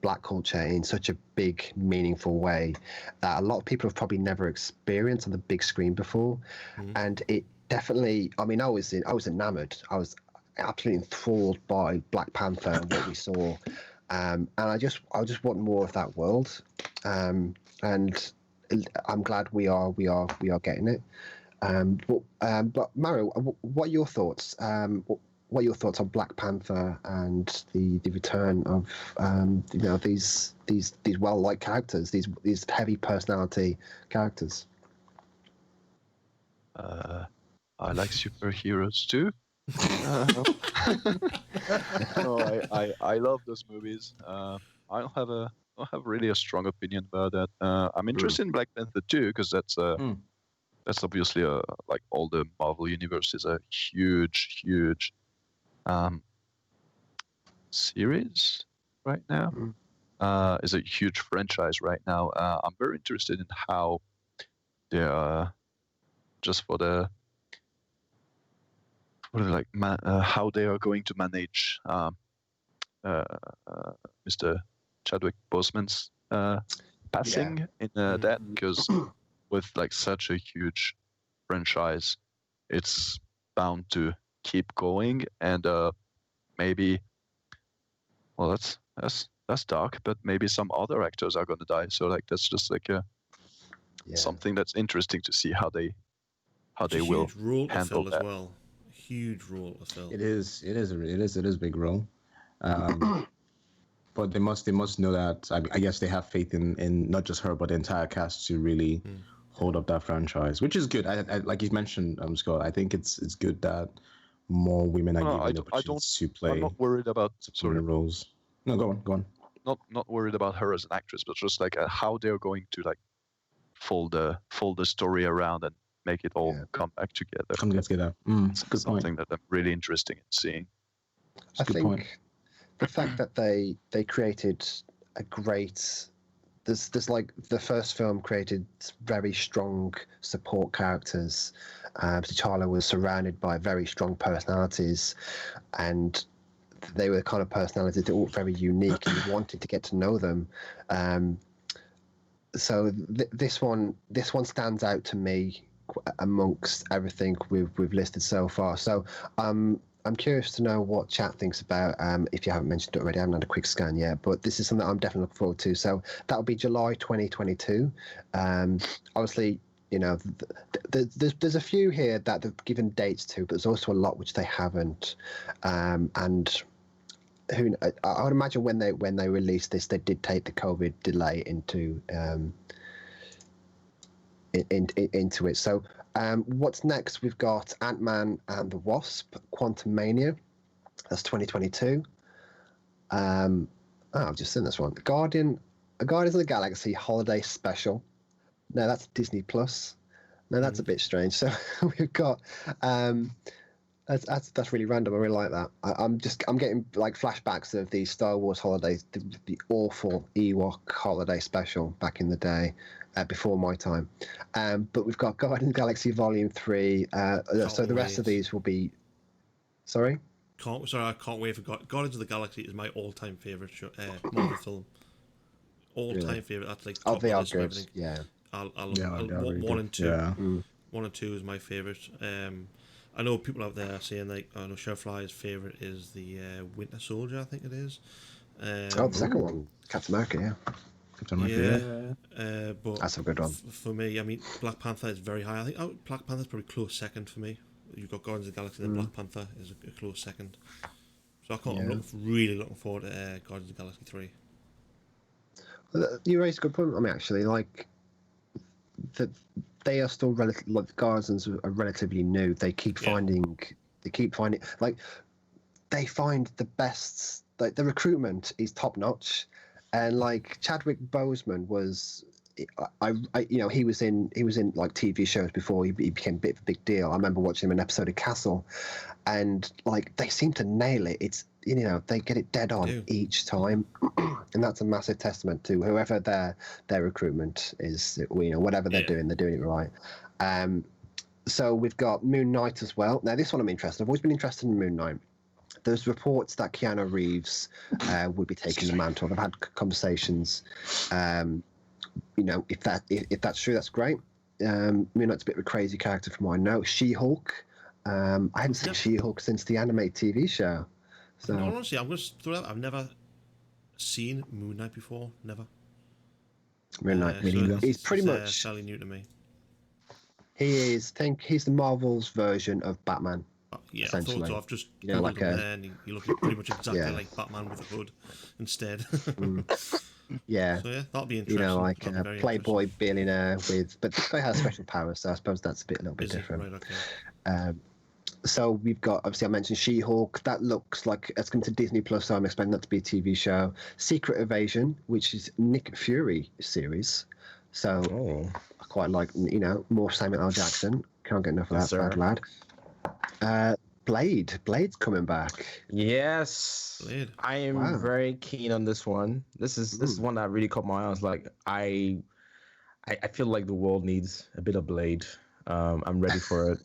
Speaker 2: Black culture in such a big, meaningful way that a lot of people have probably never experienced on the big screen before, and it definitely. I mean, I was enamored. I was absolutely enthralled by Black Panther and what we saw, and I just want more of that world, and I'm glad we are getting it. But Maru, what are your thoughts? What are your thoughts on Black Panther and the return of these well-liked characters, these heavy personality characters?
Speaker 3: I like superheroes too. No, I love those movies. I don't have really a strong opinion about that. I'm interested in Black Panther too, because that's obviously like all the Marvel universe is a huge series right now. is a huge franchise right now. I'm very interested in how they are, just for the how they are going to manage Mr. Chadwick Boseman's passing in that, because with like such a huge franchise, it's bound to keep going, and maybe, well, that's dark, but maybe some other actors are going to die. So like that's just like something that's interesting to see how they will handle that.
Speaker 4: As well. Huge role to fill.
Speaker 1: It is a big role. But they must know that. I guess they have faith in not just her, but the entire cast to really hold up that franchise, which is good. I like you mentioned, Scott. I think it's good that more women are given the opportunity to play.
Speaker 3: I'm not worried about
Speaker 1: roles. No, go on.
Speaker 3: Not worried about her as an actress, but just like how they're going to like fold the story around and make it all come back together.
Speaker 1: It's
Speaker 3: something that I'm really interested in seeing.
Speaker 2: I think the fact that they created a great, there's like the first film created very strong support characters. T'Challa was surrounded by very strong personalities, and they were the kind of personalities that were very unique, and you wanted to get to know them. So this one stands out to me amongst everything we've listed so far. So I'm curious to know what chat thinks about. If you haven't mentioned it already, I haven't had a quick scan yet, but this is something that I'm definitely looking forward to. So that'll be July 2022. Obviously, you know, there's a few here that they've given dates to, but there's also a lot which they haven't. And I would imagine when they released this, they did take the COVID delay into it. So what's next? We've got Ant-Man and the Wasp: Quantumania. That's 2022. I've just seen this one. Guardians of the Galaxy Holiday Special. No, that's Disney Plus. No, that's a bit strange. So we've got that's really random. I really like that. I'm getting like flashbacks of the Star Wars holidays, the awful Ewok holiday special back in the day, before my time. But we've got Guardians of the Galaxy Volume 3. So the rest of these will be. Sorry.
Speaker 4: I can't wait for Guardians of the Galaxy is my all-time favorite Marvel film. All-time favorite. That's like top
Speaker 2: they are
Speaker 4: list
Speaker 2: good.
Speaker 4: Everything.
Speaker 2: Yeah.
Speaker 4: I'll 1 and 2.
Speaker 1: Yeah.
Speaker 4: 1 and 2 is my favorite. I know people out there are saying like, I know Sherfly's favorite is the Winter Soldier. I think it is.
Speaker 2: The second one, Captain America. Yeah.
Speaker 1: Captain America.
Speaker 4: Yeah. But
Speaker 2: that's a good one.
Speaker 4: For me, I mean, Black Panther is very high. I think Black Panther's probably close second for me. You've got Guardians of the Galaxy, then Black Panther is a close second. So I'm really looking forward to Guardians of the Galaxy 3.
Speaker 2: You raised a good point. I mean, actually, like they are still Guardians are relatively new. They keep finding, like they find the best. Like the recruitment is top notch, and like Chadwick Boseman was. He was in like TV shows before he became a bit of a big deal. I remember watching him in an episode of Castle, and like they seem to nail it. It's they get it dead on each time, and that's a massive testament to whoever their recruitment is. Whatever they're doing it right. So we've got Moon Knight as well. Now this one I'm interested. I've always been interested in Moon Knight. There's reports that Keanu Reeves would be taking the mantle. I've had conversations. If that's true, that's great. Moon Knight's a bit of a crazy character from what I know. She-Hulk. I haven't seen She-Hulk since the animated TV show. So
Speaker 4: honestly, I'm going to throw that. I've never seen Moon Knight before. Never.
Speaker 2: Moon Knight. He's pretty much
Speaker 4: fairly new to me.
Speaker 2: He is. He's the Marvel's version of Batman.
Speaker 4: Yeah, I thought so. I've just googled him there, and you look pretty much exactly like Batman with a hood instead.
Speaker 2: Yeah.
Speaker 4: So that'll be interesting.
Speaker 2: Like a playboy billionaire but this guy has special powers, so I suppose that's a little bit different.
Speaker 4: Right, okay.
Speaker 2: So we've got, obviously I mentioned She-Hulk. That looks like it's coming to Disney Plus, so I'm expecting that to be a TV show. Secret Invasion, which is Nick Fury series. So I quite like, more Samuel L. Jackson. Can't get enough of that bad lad. Blade's coming back.
Speaker 1: Yes,
Speaker 4: Blade.
Speaker 1: I am very keen on this one. This is one that really caught my eye. I was like, I feel like the world needs a bit of Blade. I'm ready for it.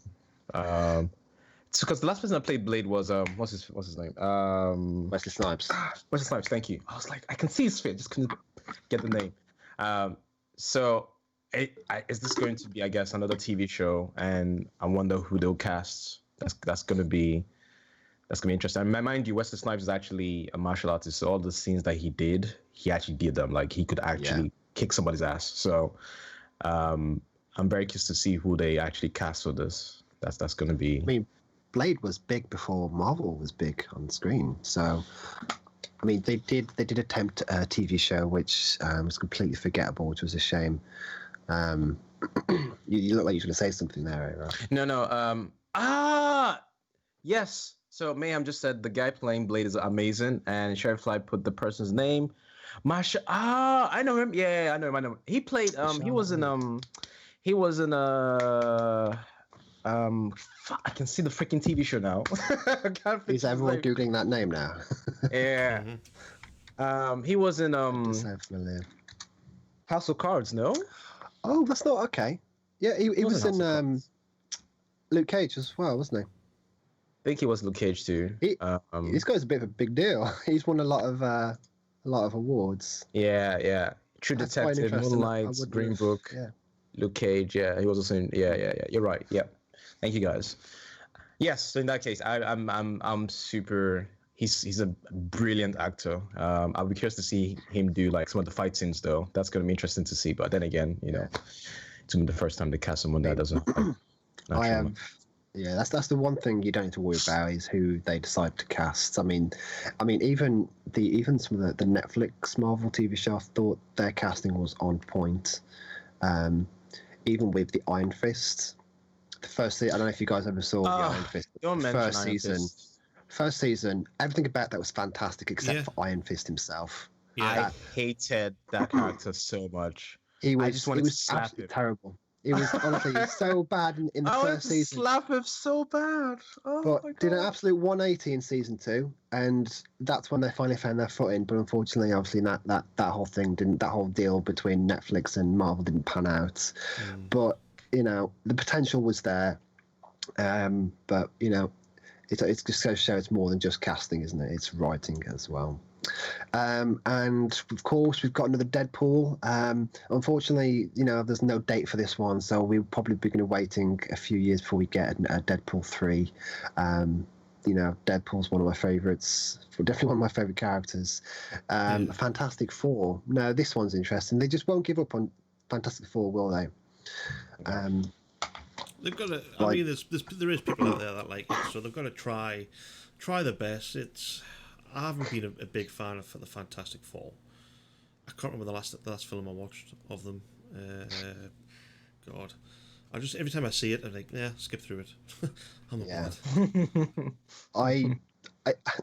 Speaker 1: It's because the last person I played Blade was what's his name?
Speaker 2: Wesley Snipes.
Speaker 1: Wesley Snipes. Thank you. I was like, I can see his face, just couldn't get the name. So is this going to be, I guess, another TV show? And I wonder who they'll cast. That's gonna be interesting. And mind you, Wesley Snipes is actually a martial artist, so all the scenes that he actually did them. Like he could actually kick somebody's ass. So I'm very curious to see who they actually cast for this. That's gonna be.
Speaker 2: I mean, Blade was big before Marvel was big on screen. So, I mean, they did attempt a TV show which was completely forgettable, which was a shame. You look like you were going to say something there, right?
Speaker 1: No. Yes. So Mayhem just said the guy playing Blade is amazing, and Sheriff Fly put the person's name. Masha. I know him. Yeah, I know him. He played. He was in. I can see the freaking TV show now.
Speaker 2: Is everyone googling that name now?
Speaker 1: Yeah. He was in House of Cards. No.
Speaker 2: Oh, that's not okay. Yeah, he was in Luke Cage as well, wasn't he?
Speaker 1: I think he was Luke Cage too.
Speaker 2: This guy's a bit of a big deal. He's won a lot of awards.
Speaker 1: Yeah. True
Speaker 2: That's
Speaker 1: Detective, Moonlight, Green Book, Luke Cage. Yeah, he was also in. Yeah. You're right. Yeah. Thank you guys. Yes. So in that case, I'm super. He's a brilliant actor. I'll be curious to see him do like some of the fight scenes though. That's going to be interesting to see. But then again, it's the first time they cast someone that doesn't.
Speaker 2: Yeah, that's the one thing you don't need to worry about is who they decide to cast. I mean, even some of the Netflix Marvel TV show, I thought their casting was on point. Even with the Iron Fist, the first season. I don't know if you guys ever saw the Iron Fist. First season, everything about that was fantastic except for Iron Fist himself.
Speaker 1: Yeah. I hated that character so much.
Speaker 2: I just wanted to slap him. Terrible. It was honestly so bad in the first season.
Speaker 1: Slap him so bad.
Speaker 2: But did an absolute 180 in season 2, and that's when they finally found their footing. But unfortunately, obviously, that whole thing didn't. That whole deal between Netflix and Marvel didn't pan out. But the potential was there. But it just goes to show it's more than just casting, isn't it? It's writing as well. And of course, we've got another Deadpool. Unfortunately, there's no date for this one, so we'll probably be waiting a few years before we get a Deadpool 3. Deadpool's one of my favourites, definitely one of my favourite characters. Fantastic Four. No, this one's interesting. They just won't give up on Fantastic Four, will they?
Speaker 4: They've got to. I mean, there is people out there that like it, so they've got to try their best. I haven't been a big fan of the Fantastic Four. I can't remember the last film I watched of them. God, every time I see it, I'm like, skip through it. I'm not bad.
Speaker 2: I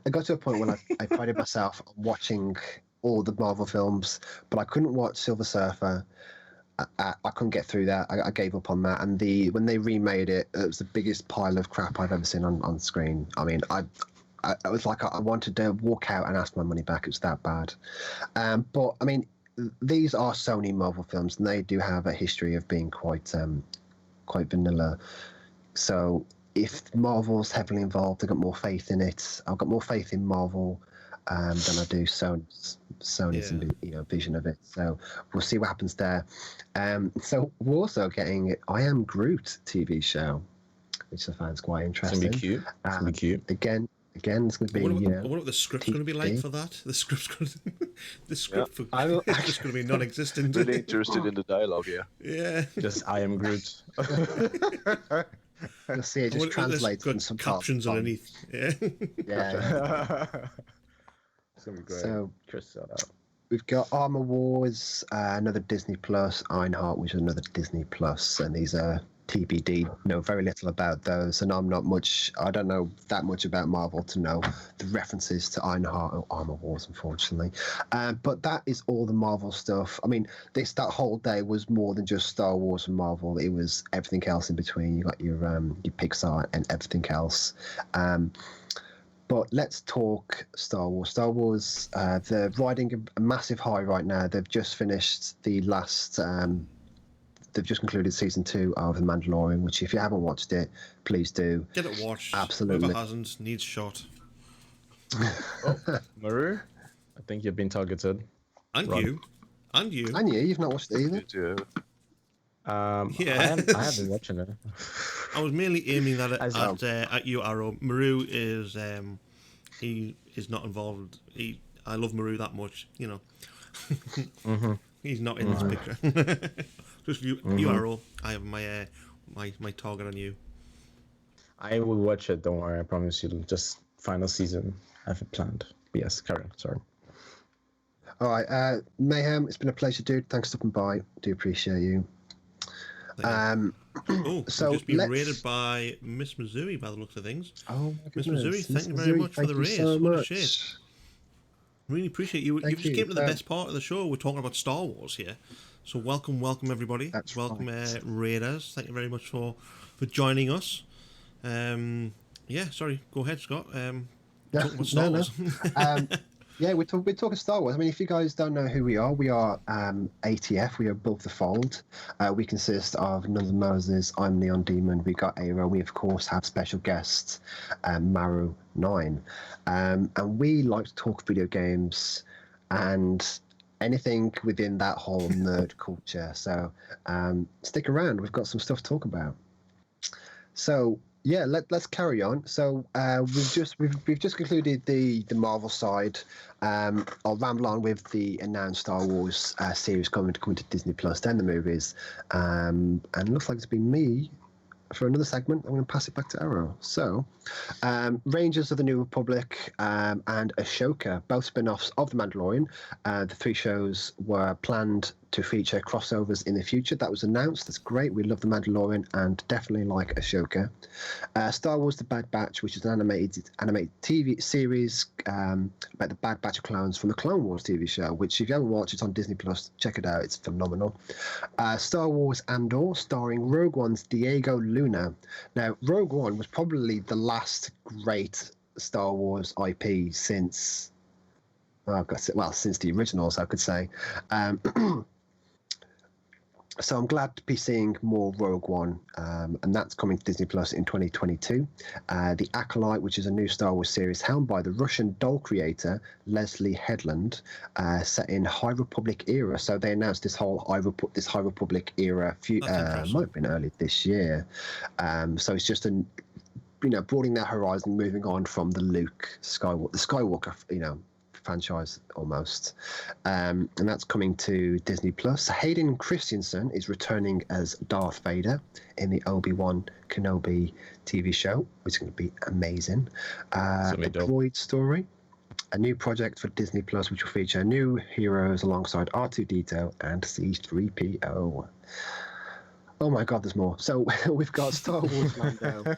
Speaker 2: got to a point when I prided myself on watching all the Marvel films, but I couldn't watch Silver Surfer. I couldn't get through that. I gave up on that. And when they remade it, it was the biggest pile of crap I've ever seen on screen. I mean, I was like, I wanted to walk out and ask my money back. It was that bad. But I mean, these are Sony Marvel films, and they do have a history of being quite vanilla. So if Marvel's heavily involved, I've got more faith in it. I've got more faith in Marvel than I do Sony's vision of it. So we'll see what happens there. So we're also getting I Am Groot TV show, which I find quite interesting.
Speaker 1: It's gonna be cute.
Speaker 2: Again, it's going to be.
Speaker 4: I wonder what the script's going to be like for that. The script for it's just going to be non-existent.
Speaker 3: Really interested in the dialogue,
Speaker 4: Yeah.
Speaker 1: Just I Am Groot.
Speaker 2: You'll see it just translates in some
Speaker 4: captions underneath. Yeah.
Speaker 1: It's gonna be great.
Speaker 2: So
Speaker 1: Chris saw that.
Speaker 2: We've got Armor Wars, another Disney Plus, Ironheart, which is another Disney Plus, and these are TBD. Know very little about those, and I don't know that much about Marvel to know the references to Ironheart or Armor Wars, unfortunately. But that is all the Marvel stuff. I mean, that whole day was more than just Star Wars and Marvel. It was everything else in between. You got your Pixar and everything else. But let's talk Star Wars. Star Wars, they're riding a massive high right now. They've just finished the last. They've just concluded season 2 of The Mandalorian, which if you haven't watched it, please do.
Speaker 4: Get it watched.
Speaker 2: Absolutely.
Speaker 4: Whoever hasn't needs shot.
Speaker 1: Maru, I think you've been targeted.
Speaker 4: And you. And you.
Speaker 2: And you've not watched it either.
Speaker 1: Yeah. I have been watching it.
Speaker 4: I was merely aiming that at you, Arrow. Maru is he is not involved. I love Maru that much, you know. He's not in this picture. Just you, Arrow. I have my my target on you.
Speaker 1: I will watch it. Don't worry. I promise you. Just final season. I have it planned. Yes, Karen. Sorry.
Speaker 2: All right, Mayhem. It's been a pleasure, dude. Thanks for stopping by. Do appreciate you.
Speaker 4: So just been raided by Miss Missouri by the looks of things.
Speaker 2: Oh, my goodness.
Speaker 4: Miss Missouri, thank you very much for the raid.
Speaker 2: So
Speaker 4: what a
Speaker 2: much.
Speaker 4: shit. Really appreciate you. You've just came to the best part of the show. We're talking about Star Wars here. So welcome everybody.
Speaker 2: That's
Speaker 4: welcome
Speaker 2: right.
Speaker 4: Raiders. Thank you very much for joining us. Yeah, sorry. Go ahead, Scott. Talking about Star Wars.
Speaker 2: Yeah, we're talking Star Wars. I mean, if you guys don't know who we are ATF. We are Above the Fold. We consist of None of the Moses. I'm Neon Demon. We got Aero. We, of course, have special guests, Maru9. And we like to talk video games and anything within that whole nerd culture. So stick around. I've got some stuff to talk about. So yeah, let's carry on. So we've just concluded the Marvel side. I'll ramble on with the announced Star Wars series coming to Disney Plus, then the movies, and it looks like it's been me for another segment. I'm going to pass it back to Arrow. So, Rangers of the New Republic and Ashoka, both spin-offs of The Mandalorian. The 3 shows were planned to feature crossovers in the future. That was announced. That's great. We love The Mandalorian and definitely like Ashoka. Star Wars: The Bad Batch, which is an animated TV series about the Bad Batch of clones from the Clone Wars TV show, which if you haven't watched, it's on Disney Plus. Check it out. It's phenomenal. Star Wars Andor, starring Rogue One's Diego Luna. Now, Rogue One was probably the last great Star Wars IP since the originals, I could say. So I'm glad to be seeing more Rogue One, and that's coming to Disney Plus in 2022. The Acolyte, which is a new Star Wars series helmed by the Russian doll creator Leslie Headland, set in High Republic era. So they announced this High Republic era might have been early this year. So it's just broadening their horizon, moving on from the Skywalker, franchise almost, and that's coming to Disney Plus. Hayden Christensen is returning as Darth Vader in the Obi-Wan Kenobi TV show, which is going to be amazing. The Droid Story, a new project for Disney Plus, which will feature new heroes alongside R2-D2 and C-3PO. Oh my God, there's more. So we've got Star Wars Lando,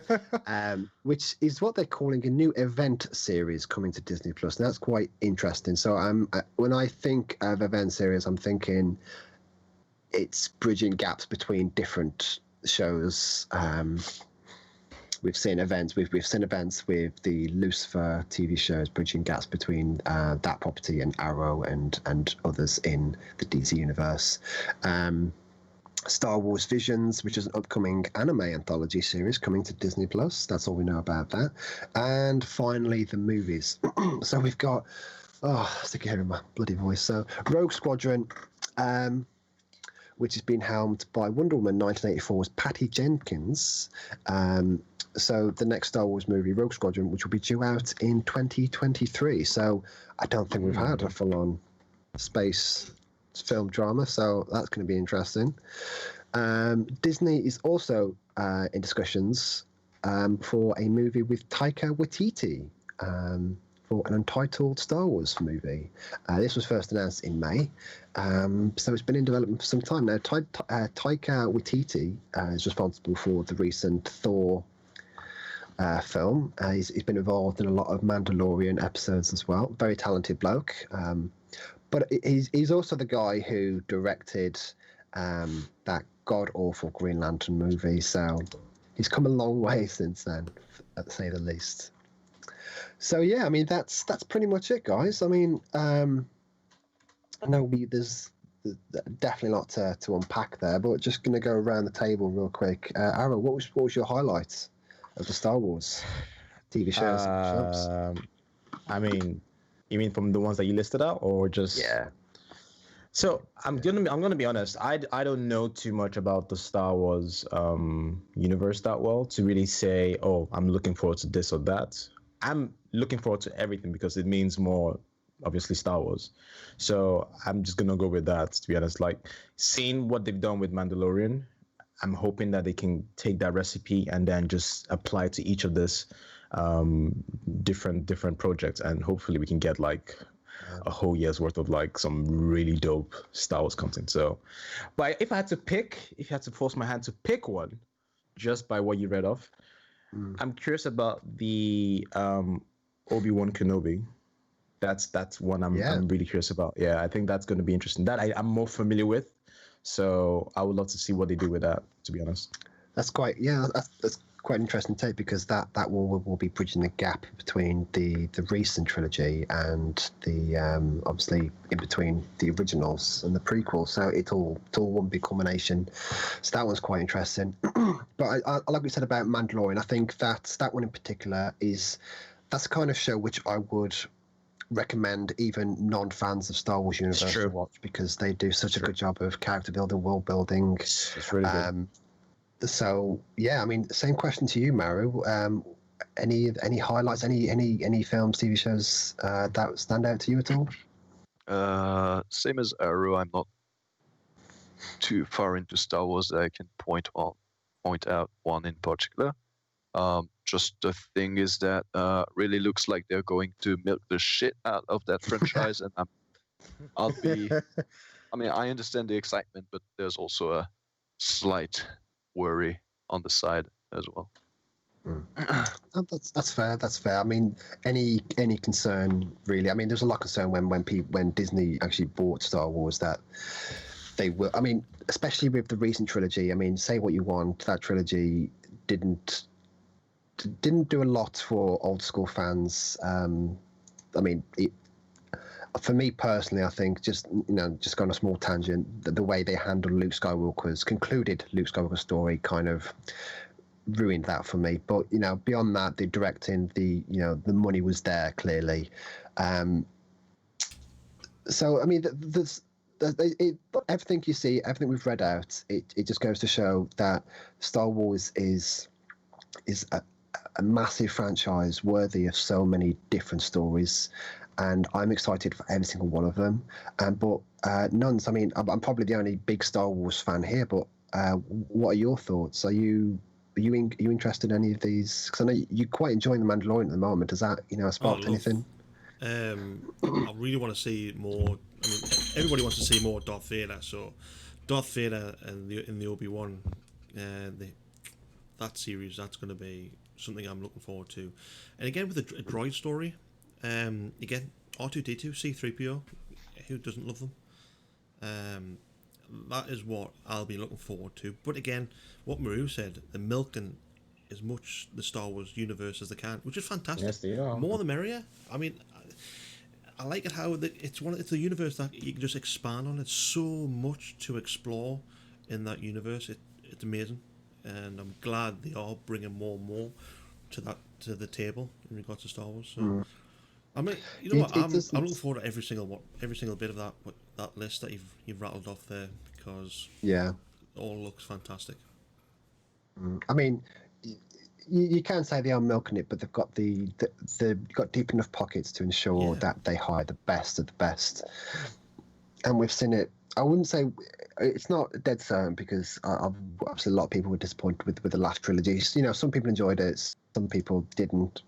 Speaker 2: which is what they're calling a new event series coming to Disney Plus. And that's quite interesting. So when I think of event series, I'm thinking it's bridging gaps between different shows. We've seen events. We've seen events with the Lucifer TV shows, bridging gaps between that property and Arrow and others in the DC universe. Star Wars Visions, which is an upcoming anime anthology series coming to Disney Plus. That's all we know about that. And finally, the movies. So we've got, stick your head in my bloody voice. So Rogue Squadron, which has been helmed by Wonder Woman 1984's Patty Jenkins. So the next Star Wars movie, Rogue Squadron, which will be due out in 2023. So I don't think we've had a full-on space film drama, so that's going to be interesting. Disney is also in discussions for a movie with Taika Waititi, for an untitled Star Wars movie. This was first announced in May, so it's been in development for some time now. Taika Waititi is responsible for the recent Thor film. He's been involved in a lot of Mandalorian episodes as well. Very talented bloke. But he's also the guy who directed that god-awful Green Lantern movie. So he's come a long way since then, to say the least. So yeah, I mean that's pretty much it, guys. I mean, I know there's definitely a lot to unpack there, but just going to go around the table real quick. Aaron, what was your highlights of the Star Wars TV shows?
Speaker 1: I mean, you mean from the ones that you listed out, or just?
Speaker 2: Yeah.
Speaker 1: So I'm gonna be honest. I don't know too much about the Star Wars universe that well to really say, oh, I'm looking forward to this or that. I'm looking forward to everything because it means more, obviously, Star Wars. So I'm just gonna go with that, to be honest. Like, seeing what they've done with Mandalorian, I'm hoping that they can take that recipe and then just apply it to each of this different projects, and hopefully we can get like a whole year's worth of like some really dope Star Wars content. So, but if you had to force my hand to pick one, just by what you read off, I'm curious about the Obi-Wan Kenobi. That's one I'm really curious about. Yeah, I think that's going to be interesting. That I'm more familiar with, so I would love to see what they do with that, to be honest.
Speaker 2: That's quite quite an interesting take, because that will be bridging the gap between the recent trilogy and the obviously in between the originals and the prequels. So it's all one big combination. So that one's quite interesting. But I like we said about Mandalorian, I think that one in particular that's the kind of show which I would recommend even non-fans of Star Wars universe to watch, because they do such a good job of character building, world building.
Speaker 1: It's really good.
Speaker 2: So yeah, I mean, same question to you, Maru. Any highlights, any films, TV shows that stand out to you at all?
Speaker 3: Same as Aru, I'm not too far into Star Wars that I can point out one in particular. Just the thing is that really looks like they're going to milk the shit out of that franchise, and I'll be. I mean, I understand the excitement, but there's also a slight worry on the side as well.
Speaker 2: That's fair. That's fair. I mean, any concern really? I mean, there's a lot of concern when Disney actually bought Star Wars that they will. I mean, especially with the recent trilogy. I mean, say what you want, that trilogy didn't do a lot for old school fans. I mean, for me personally, I think just going on a small tangent, the way they handled concluded Luke Skywalker's story kind of ruined that for me. But beyond that, the directing, the money was there clearly. So I mean, everything you see, everything we've read out, it just goes to show that Star Wars is a massive franchise worthy of so many different stories, and I'm excited for every single one of them. But Nuns, I mean, I'm probably the only big Star Wars fan here, but what are your thoughts? Are you interested in any of these? Because I know you're quite enjoying The Mandalorian at the moment. Does that sparked anything?
Speaker 4: I really want to see more. I mean, everybody wants to see more Darth Vader. So Darth Vader and in the Obi-Wan, that series, that's going to be something I'm looking forward to. And again, with a droid story, again, R2-D2, C-3PO, who doesn't love them? That is what I'll be looking forward to. But again, what Maru said, they're milking as much the Star Wars universe as they can, which is fantastic.
Speaker 1: Yes, they are.
Speaker 4: More the merrier. I mean, I like it how it's a universe that you can just expand on. It's so much to explore in that universe. It's amazing, and I'm glad they are bringing more and more to the table in regards to Star Wars. So, I mean, you know what? I'm looking forward to every single bit of that list that you've rattled off there, because it all looks fantastic.
Speaker 2: I mean, you can say they are milking it, but they've got they've got deep enough pockets to ensure that they hire the best of the best. And we've seen it. I wouldn't say it's not dead certain, because obviously a lot of people were disappointed with the last trilogy. Some people enjoyed it, some people didn't.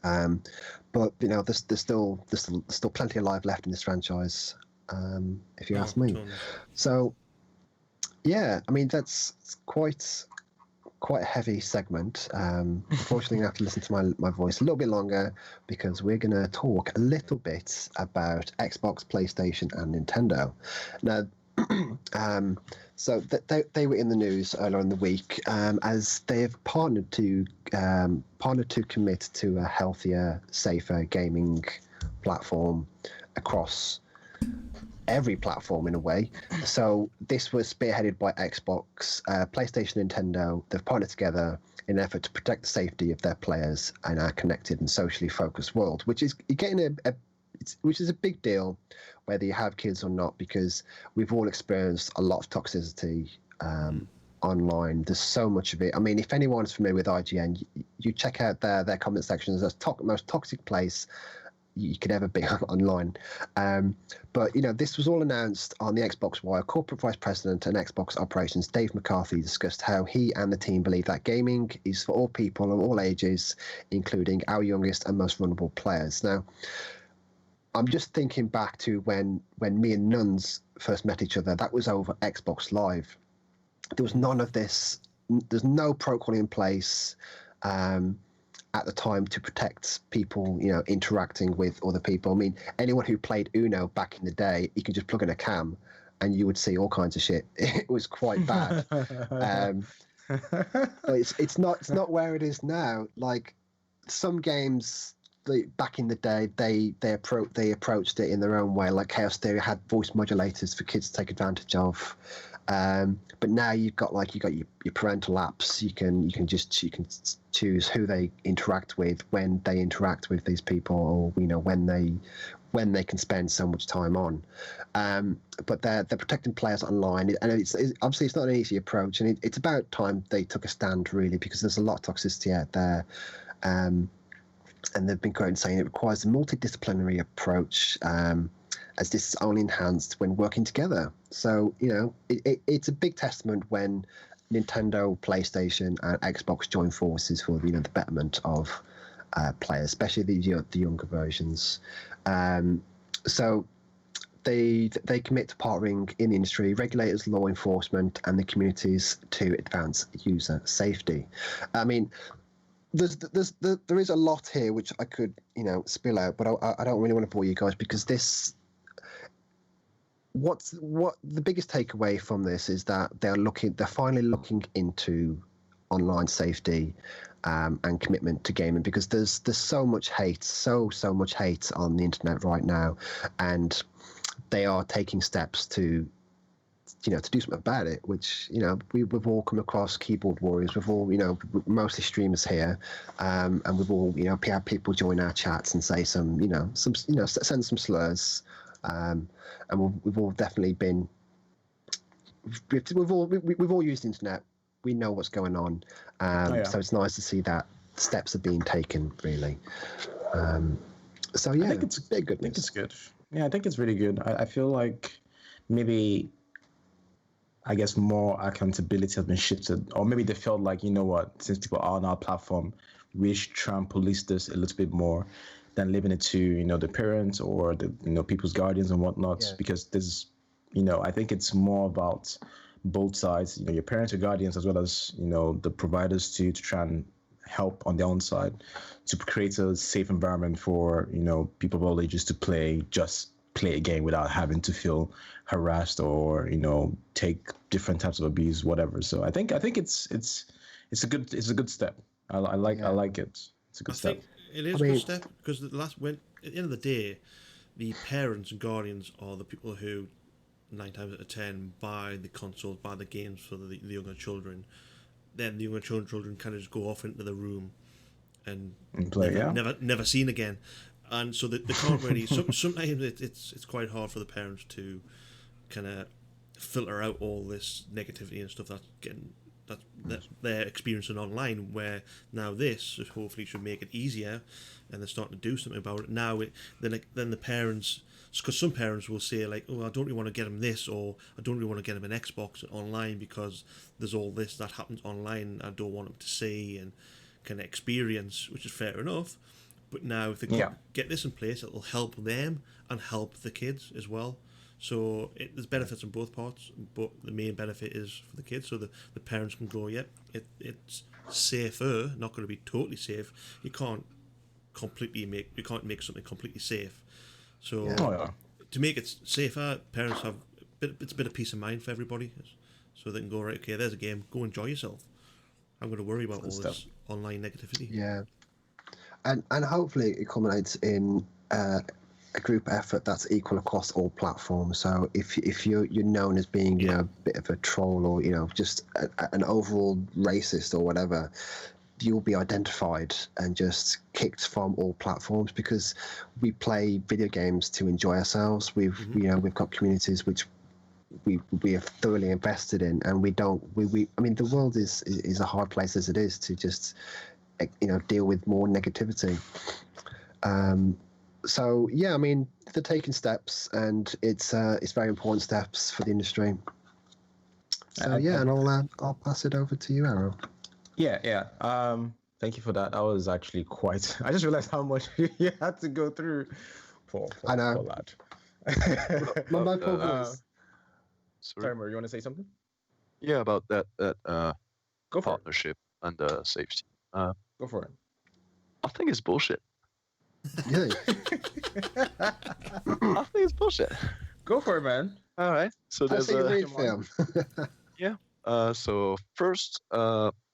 Speaker 2: But there's still plenty of life left in this franchise, if you ask me.
Speaker 4: Tons.
Speaker 2: So yeah, I mean that's quite a heavy segment. Unfortunately, you have to listen to my voice a little bit longer because we're going to talk a little bit about Xbox, PlayStation, and Nintendo. Now, so they were in the news earlier in the week as they have partnered to commit to a healthier, safer gaming platform across every platform in a way. So this was spearheaded by Xbox, PlayStation, Nintendo. They've partnered together in an effort to protect the safety of their players in our connected and socially focused world, which is getting which is a big deal, whether you have kids or not, because we've all experienced a lot of toxicity online. There's so much of it. I mean, if anyone's familiar with IGN, you check out their comment sections. It's the most toxic place you could ever be online. But this was all announced on the Xbox Wire. Corporate Vice President and Xbox Operations Dave McCarthy discussed how he and the team believe that gaming is for all people of all ages, including our youngest and most vulnerable players. Now, I'm just thinking back to when me and Nuns first met each other. That was over Xbox Live. There was none of this. There's no protocol in place at the time to protect people, interacting with other people. I mean, anyone who played Uno back in the day, you could just plug in a cam and you would see all kinds of shit. It was quite bad. But it's not where it is now. Like some games back in the day, they approached it in their own way. Like Chaos Theory had voice modulators for kids to take advantage of. But now you've got your parental apps. You can choose who they interact with, when they interact with these people, or when they can spend so much time on. But they're protecting players online, and it's obviously it's not an easy approach, and it's about time they took a stand really, because there's a lot of toxicity out there. And they've been quoted saying it requires a multidisciplinary approach, as this is only enhanced when working together. So, it's a big testament when Nintendo, PlayStation, and Xbox join forces for, the betterment of players, especially the younger versions. So they commit to partnering in the industry, regulators, law enforcement, and the communities to advance user safety. I mean, there is a lot here which I could spill out, but I don't really want to bore you guys, because what the biggest takeaway from this is that they're finally looking into online safety and commitment to gaming, because there's so much hate, so much hate on the internet right now, and they are taking steps to do something about it, which we've all come across keyboard warriors. We've all mostly streamers here, and we've all had people join our chats and say some send some slurs, and we've all definitely been we've all used the internet. We know what's going on, so it's nice to see that steps are being taken really. So yeah,
Speaker 1: I think it's
Speaker 2: good.
Speaker 1: I think it's good. Yeah, I think it's really good. I feel like maybe, I guess, more accountability has been shifted, or maybe they felt like, since people are on our platform, we should try and police this a little bit more than leaving it to, the parents or the, people's guardians and whatnot. Yeah. Because there's, I think it's more about both sides, your parents or guardians, as well as, the providers to try and help on their own side to create a safe environment for, people of all ages to play a game without having to feel harassed or take different types of abuse, whatever. So I think it's a good step. I like it. It's a good step.
Speaker 4: It is a good step, because at the end of the day, the parents and guardians are the people who 9 times out of 10 buy the consoles, buy the games for the younger children. Then the younger children kind of just go off into the room and play, never seen again. And so they can't really. Sometimes it's quite hard for the parents to kind of filter out all this negativity and stuff that they're experiencing online. Where now this hopefully should make it easier, and they're starting to do something about it. Now then the parents, because some parents will say like, oh, I don't really want to get him this, or I don't really want to get him an Xbox online because there's all this that happens online I don't want him to see and kind of experience, which is fair enough. But now, if they get this in place, it'll help them and help the kids as well. So there's benefits on both parts, but the main benefit is for the kids, so the parents can go, it's safer, not going to be totally safe. You can't make something completely safe. So to make it safer, parents have it's a bit of peace of mind for everybody, so they can go, right, okay, there's a game, go enjoy yourself. I'm going to worry about all this online negativity.
Speaker 2: Yeah, and hopefully it culminates in a group effort that's equal across all platforms. So if you're known as being a bit of a troll or just an overall racist or whatever, you'll be identified and just kicked from all platforms, because we play video games to enjoy ourselves. We've got communities which we are thoroughly invested in, and we I mean, the world is a hard place as it is to just deal with more negativity. So yeah, I mean, they're taking steps, and it's very important steps for the industry. So and I'll pass it over to you, Arrow.
Speaker 1: Yeah. Thank you for that. That was actually quite. I just realized how much you had to go through.
Speaker 2: I know.
Speaker 1: Poor lad.
Speaker 2: My problem is.
Speaker 1: Sorry, Maru, you want to say something?
Speaker 3: Yeah, about that
Speaker 1: Go for
Speaker 3: partnership and safety.
Speaker 1: Go for it.
Speaker 3: I think it's bullshit.
Speaker 2: Yeah.
Speaker 3: I think it's bullshit.
Speaker 1: Go for it, man.
Speaker 3: All right. So there's
Speaker 2: a great film.
Speaker 3: Yeah. So first,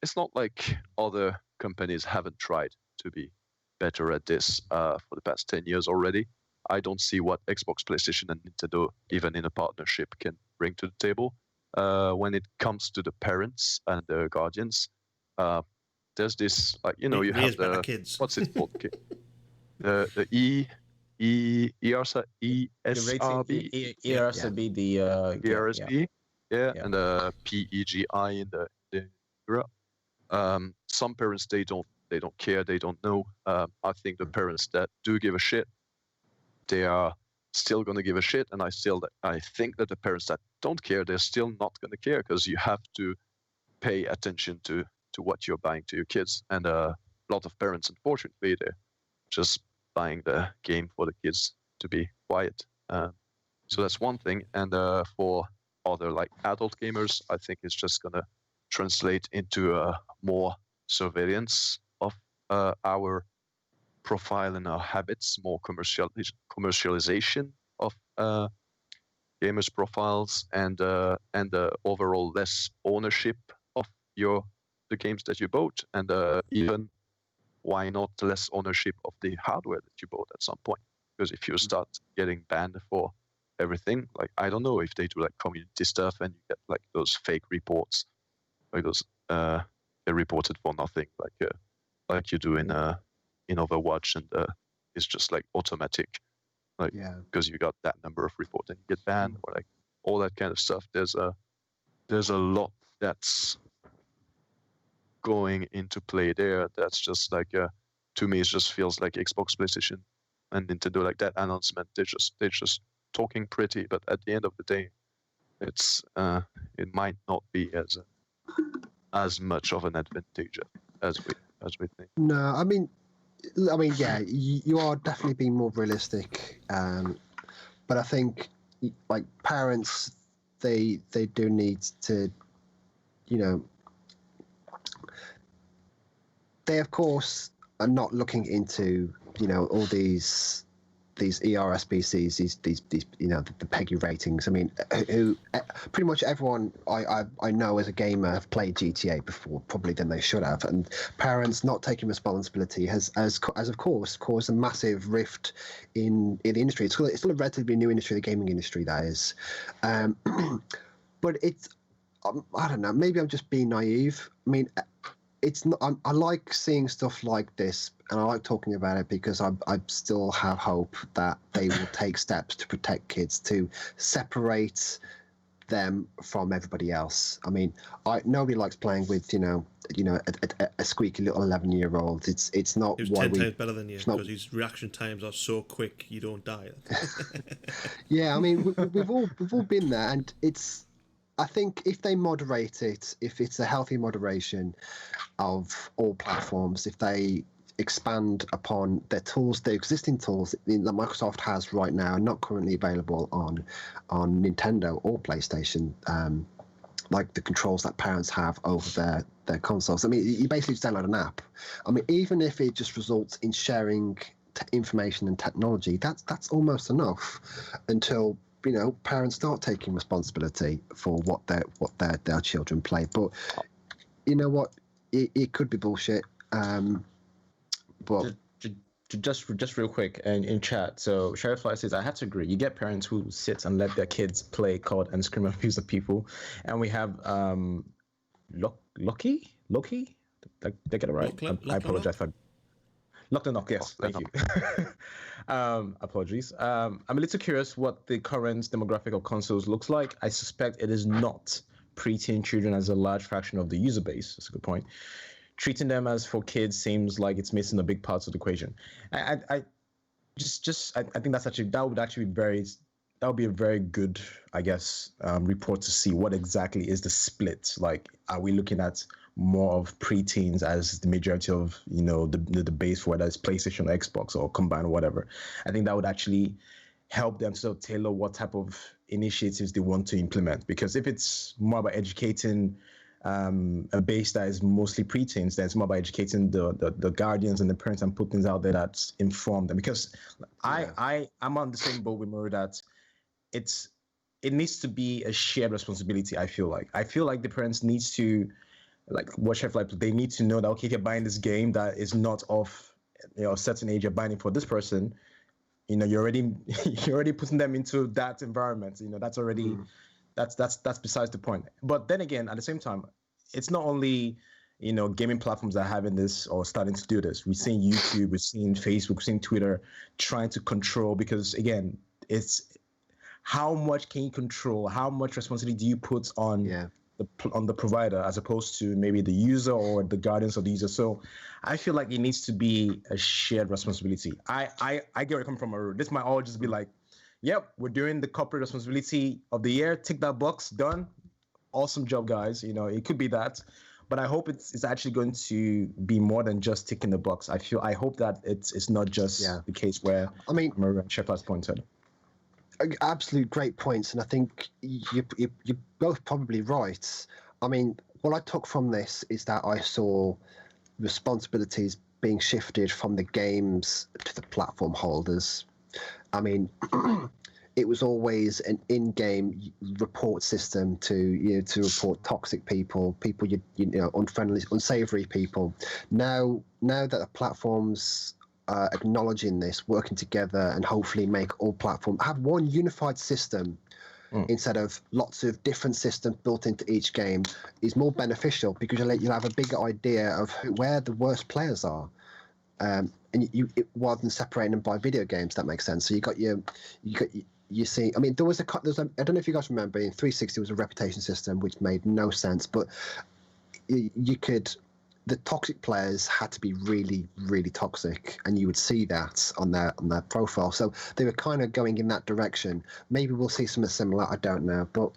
Speaker 3: it's not like other companies haven't tried to be better at this for the past 10 years already. I don't see what Xbox, PlayStation, and Nintendo, even in a partnership, can bring to the table. When it comes to the parents and the guardians, there's this, you have the
Speaker 4: kids.
Speaker 3: What's it called? The ESRB, ERSB, and the PEGI in the era. Some parents they don't care, they don't know. I think the parents that do give a shit, they are still going to give a shit, and I think that the parents that don't care, they're still not going to care, because you have to pay attention to what you're buying to your kids, and a lot of parents, unfortunately, they're just buying the game for the kids to be quiet. So that's one thing, and for other adult gamers, I think it's just going to translate into more surveillance of our profile and our habits, more commercialization of gamers' profiles, and overall less ownership of the games that you bought, and even why not less ownership of the hardware that you bought at some point? Because if you start getting banned for everything, I don't know if they do community stuff and you get those fake reports, those they're reported for nothing, like you do in Overwatch, and it's just automatic, because you got that number of reports and you get banned, or all that kind of stuff. There's a lot that's going into play there. That's just to me, it just feels like Xbox, PlayStation, and Nintendo, that announcement. They're just talking pretty, but at the end of the day, it's it might not be as much of an advantage as we think.
Speaker 2: No, I mean, yeah, you are definitely being more realistic, but I think parents, they do need to, they of course are not looking into all these ERSBCs, these the PEGI ratings. I mean, who pretty much everyone I know as a gamer have played GTA before, probably than they should have, and parents not taking responsibility has of course caused a massive rift in the industry. It's still a relatively new industry, the gaming industry, that is, but it's I don't know. Maybe I'm just being naive. I mean, it's not. I like seeing stuff like this, and I like talking about it because I still have hope that they will take steps to protect kids, to separate them from everybody else. I mean, nobody likes playing with a squeaky little 11-year-old. It's not.
Speaker 4: He was 10 times better than you, because his reaction times are so quick you don't die.
Speaker 2: Yeah, I mean, we've all been there, and it's. I think if they moderate it, if it's a healthy moderation of all platforms, if they expand upon their tools, their existing tools that Microsoft has right now, not currently available on Nintendo or PlayStation, like the controls that parents have over their consoles. I mean, you basically just download an app. I mean, even if it just results in sharing information and technology, that's almost enough until parents start taking responsibility for what their children play. But you know what, it could be bullshit. But
Speaker 1: just real quick, and in chat, so Sheriff Fly says, I have to agree. You get parents who sit and let their kids play COD and scream and abuse at people, and we have Loki. Did I get it right? I apologize for Lock the Knock. Yes, thank you. Apologies. I'm a little curious what the current demographic of consoles looks like. I suspect it is not preteen children as a large fraction of the user base. That's a good point. Treating them as for kids seems like it's missing a big part of the equation. I think that would be a very good, I guess, report to see what exactly is the split. Like, are we looking at more of preteens as the majority of the base, whether it's PlayStation or Xbox or combined or whatever? I think that would actually help them sort of tailor what type of initiatives they want to implement. Because if it's more about educating a base that is mostly preteens, then it's more about educating the guardians and the parents and put things out there that inform them. Because I'm on the same boat with Maru that it needs to be a shared responsibility. I feel like the parents needs to, like what Chef like, they need to know that, okay, if you're buying this game that is not of a certain age, you're buying it for this person, you're already putting them into that environment. That's already that's besides the point. But then again, at the same time, it's not only gaming platforms that are having this or starting to do this. We've seen YouTube, we've seen Facebook, we've seen Twitter trying to control, because again, it's how much can you control? How much responsibility do you put on the provider as opposed to maybe the user or the guardians of the user? So I feel like it needs to be a shared responsibility. I get where you're coming from. This might all just be like, yep, we're doing the corporate responsibility of the year. Tick that box, done. Awesome job, guys. It could be that, but I hope it's actually going to be more than just ticking the box. I hope that it's not just the case where Maru and Chef has pointed.
Speaker 2: Absolute great points, and I think you're both probably right. I mean, what I took from this is that I saw responsibilities being shifted from the games to the platform holders. I mean, it was always an in-game report system to report toxic people, unfriendly, unsavory people. Now that the platforms acknowledging this, working together, and hopefully make all platforms have one unified system instead of lots of different systems built into each game, is more beneficial, because you'll have a bigger idea of where the worst players are, and rather than separating them by video games. That makes sense. So you see. I mean, there was I don't know if you guys remember, in 360 was a reputation system which made no sense, but the toxic players had to be really, really toxic, and you would see that on their profile. So they were kind of going in that direction. Maybe we'll see something similar. I don't know, but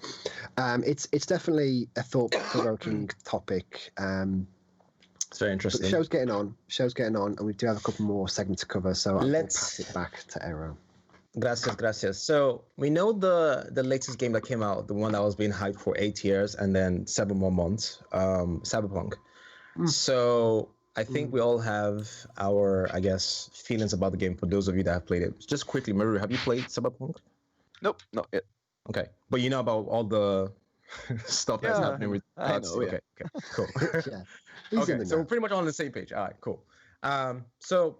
Speaker 2: it's definitely a thought-provoking topic.
Speaker 1: It's very interesting.
Speaker 2: But the show's getting on, and we do have a couple more segments to cover. So I'll pass it back to Aero.
Speaker 1: Gracias. So we know the latest game that came out, the one that was being hyped for 8 years and then 7 more months, Cyberpunk. So I think we all have our, I guess, feelings about the game for those of you that have played it. Just quickly, Maru, have you played Cyberpunk?
Speaker 3: Nope, not yet.
Speaker 1: Okay. But you know about all the stuff that's happening with cards? Okay, cool. Okay, so we're pretty much all on the same page. All right, cool. So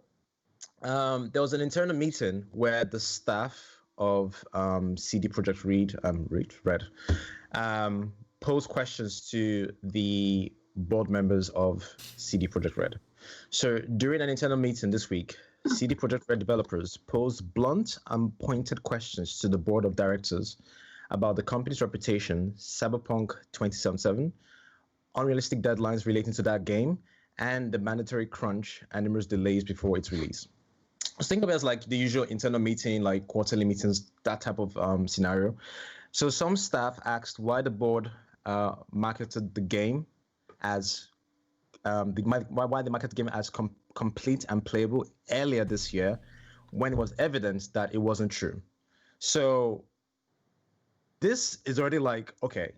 Speaker 1: there was an internal meeting where the staff of CD Projekt Red posed questions to the board members of CD Projekt Red. So during an internal meeting this week, CD Projekt Red developers posed blunt and pointed questions to the board of directors about the company's reputation, Cyberpunk 2077, unrealistic deadlines relating to that game, and the mandatory crunch and numerous delays before its release. I was thinking of it as like the usual internal meeting, like quarterly meetings, that type of scenario. So some staff asked why the board marketed the game as why they marketed the game as complete and playable earlier this year, when it was evident that it wasn't true. So this is already like, okay,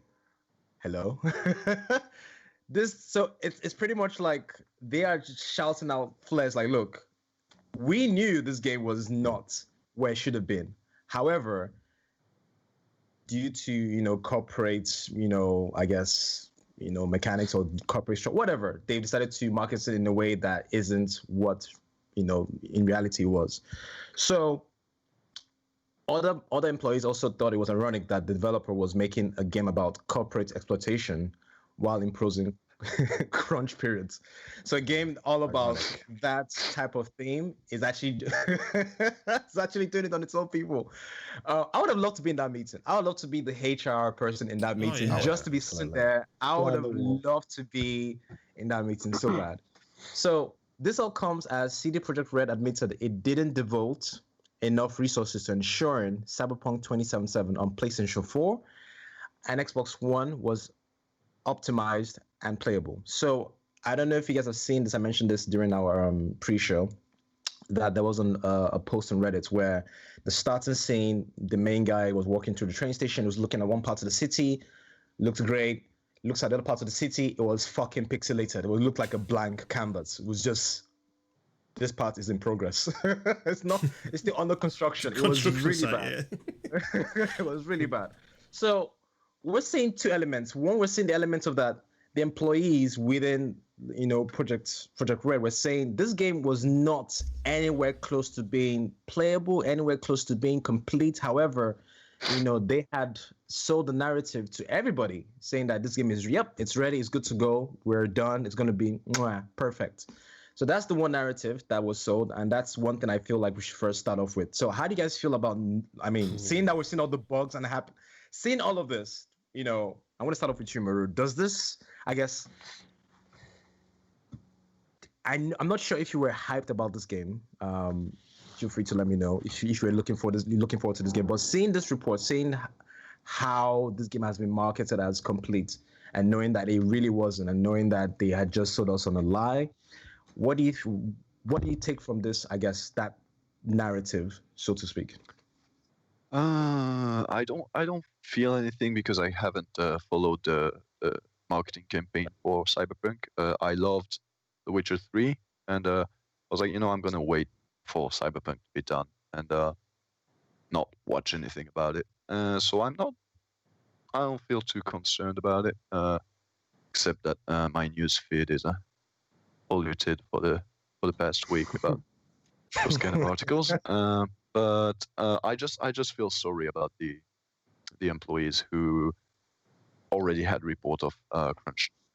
Speaker 1: hello. It's pretty much like they are just shouting out flares like, look, we knew this game was not where it should have been. However, due to corporate, I guess, mechanics or corporate structure, whatever, they've decided to market it in a way that isn't what in reality was. So other employees also thought it was ironic that the developer was making a game about corporate exploitation while imposing crunch periods. So a game all about that type of theme is actually it's actually doing it on its own people. I would have loved to be in that meeting. I would love to be the HR person in that meeting, just to be sitting there. I would have loved to be in that meeting so bad. So this all comes as CD Projekt Red admitted it didn't devote enough resources to ensuring Cyberpunk 2077 on PlayStation 4 and Xbox One was optimized and playable. So I don't know if you guys have seen this. I mentioned this during our pre-show, that there was a post on Reddit where the starting scene, the main guy was walking through the train station, was looking at one part of the city, looked great, looks at the other parts of the city, it was fucking pixelated. It would look like a blank canvas. It was just, this part is in progress. It's still under construction. It was really bad. Yeah. It was really bad. So we're seeing two elements. One, we're seeing the elements of that the employees within Project Red were saying this game was not anywhere close to being playable, anywhere close to being complete. However, they had sold the narrative to everybody, saying that this game is it's ready, it's good to go, we're done, it's going to be perfect. So that's the one narrative that was sold, and that's one thing I feel like we should first start off with. So how do you guys feel about, seeing that we're seeing all the bugs and seeing all of this, I want to start off with you, Maru. Does this, I guess, I'm not sure if you were hyped about this game. Feel free to let me know if you're looking forward to this game. But seeing this report, seeing how this game has been marketed as complete, and knowing that it really wasn't, and knowing that they had just sold us on a lie, what do you take from this? I guess that narrative, so to speak.
Speaker 3: I don't feel anything because I haven't followed the marketing campaign for Cyberpunk. I loved The Witcher 3, and I was like, I'm gonna wait for Cyberpunk to be done and not watch anything about it. So I don't feel too concerned about it, except that my news feed is polluted for the past week about those kind of articles. But I just feel sorry about the employees who already had report of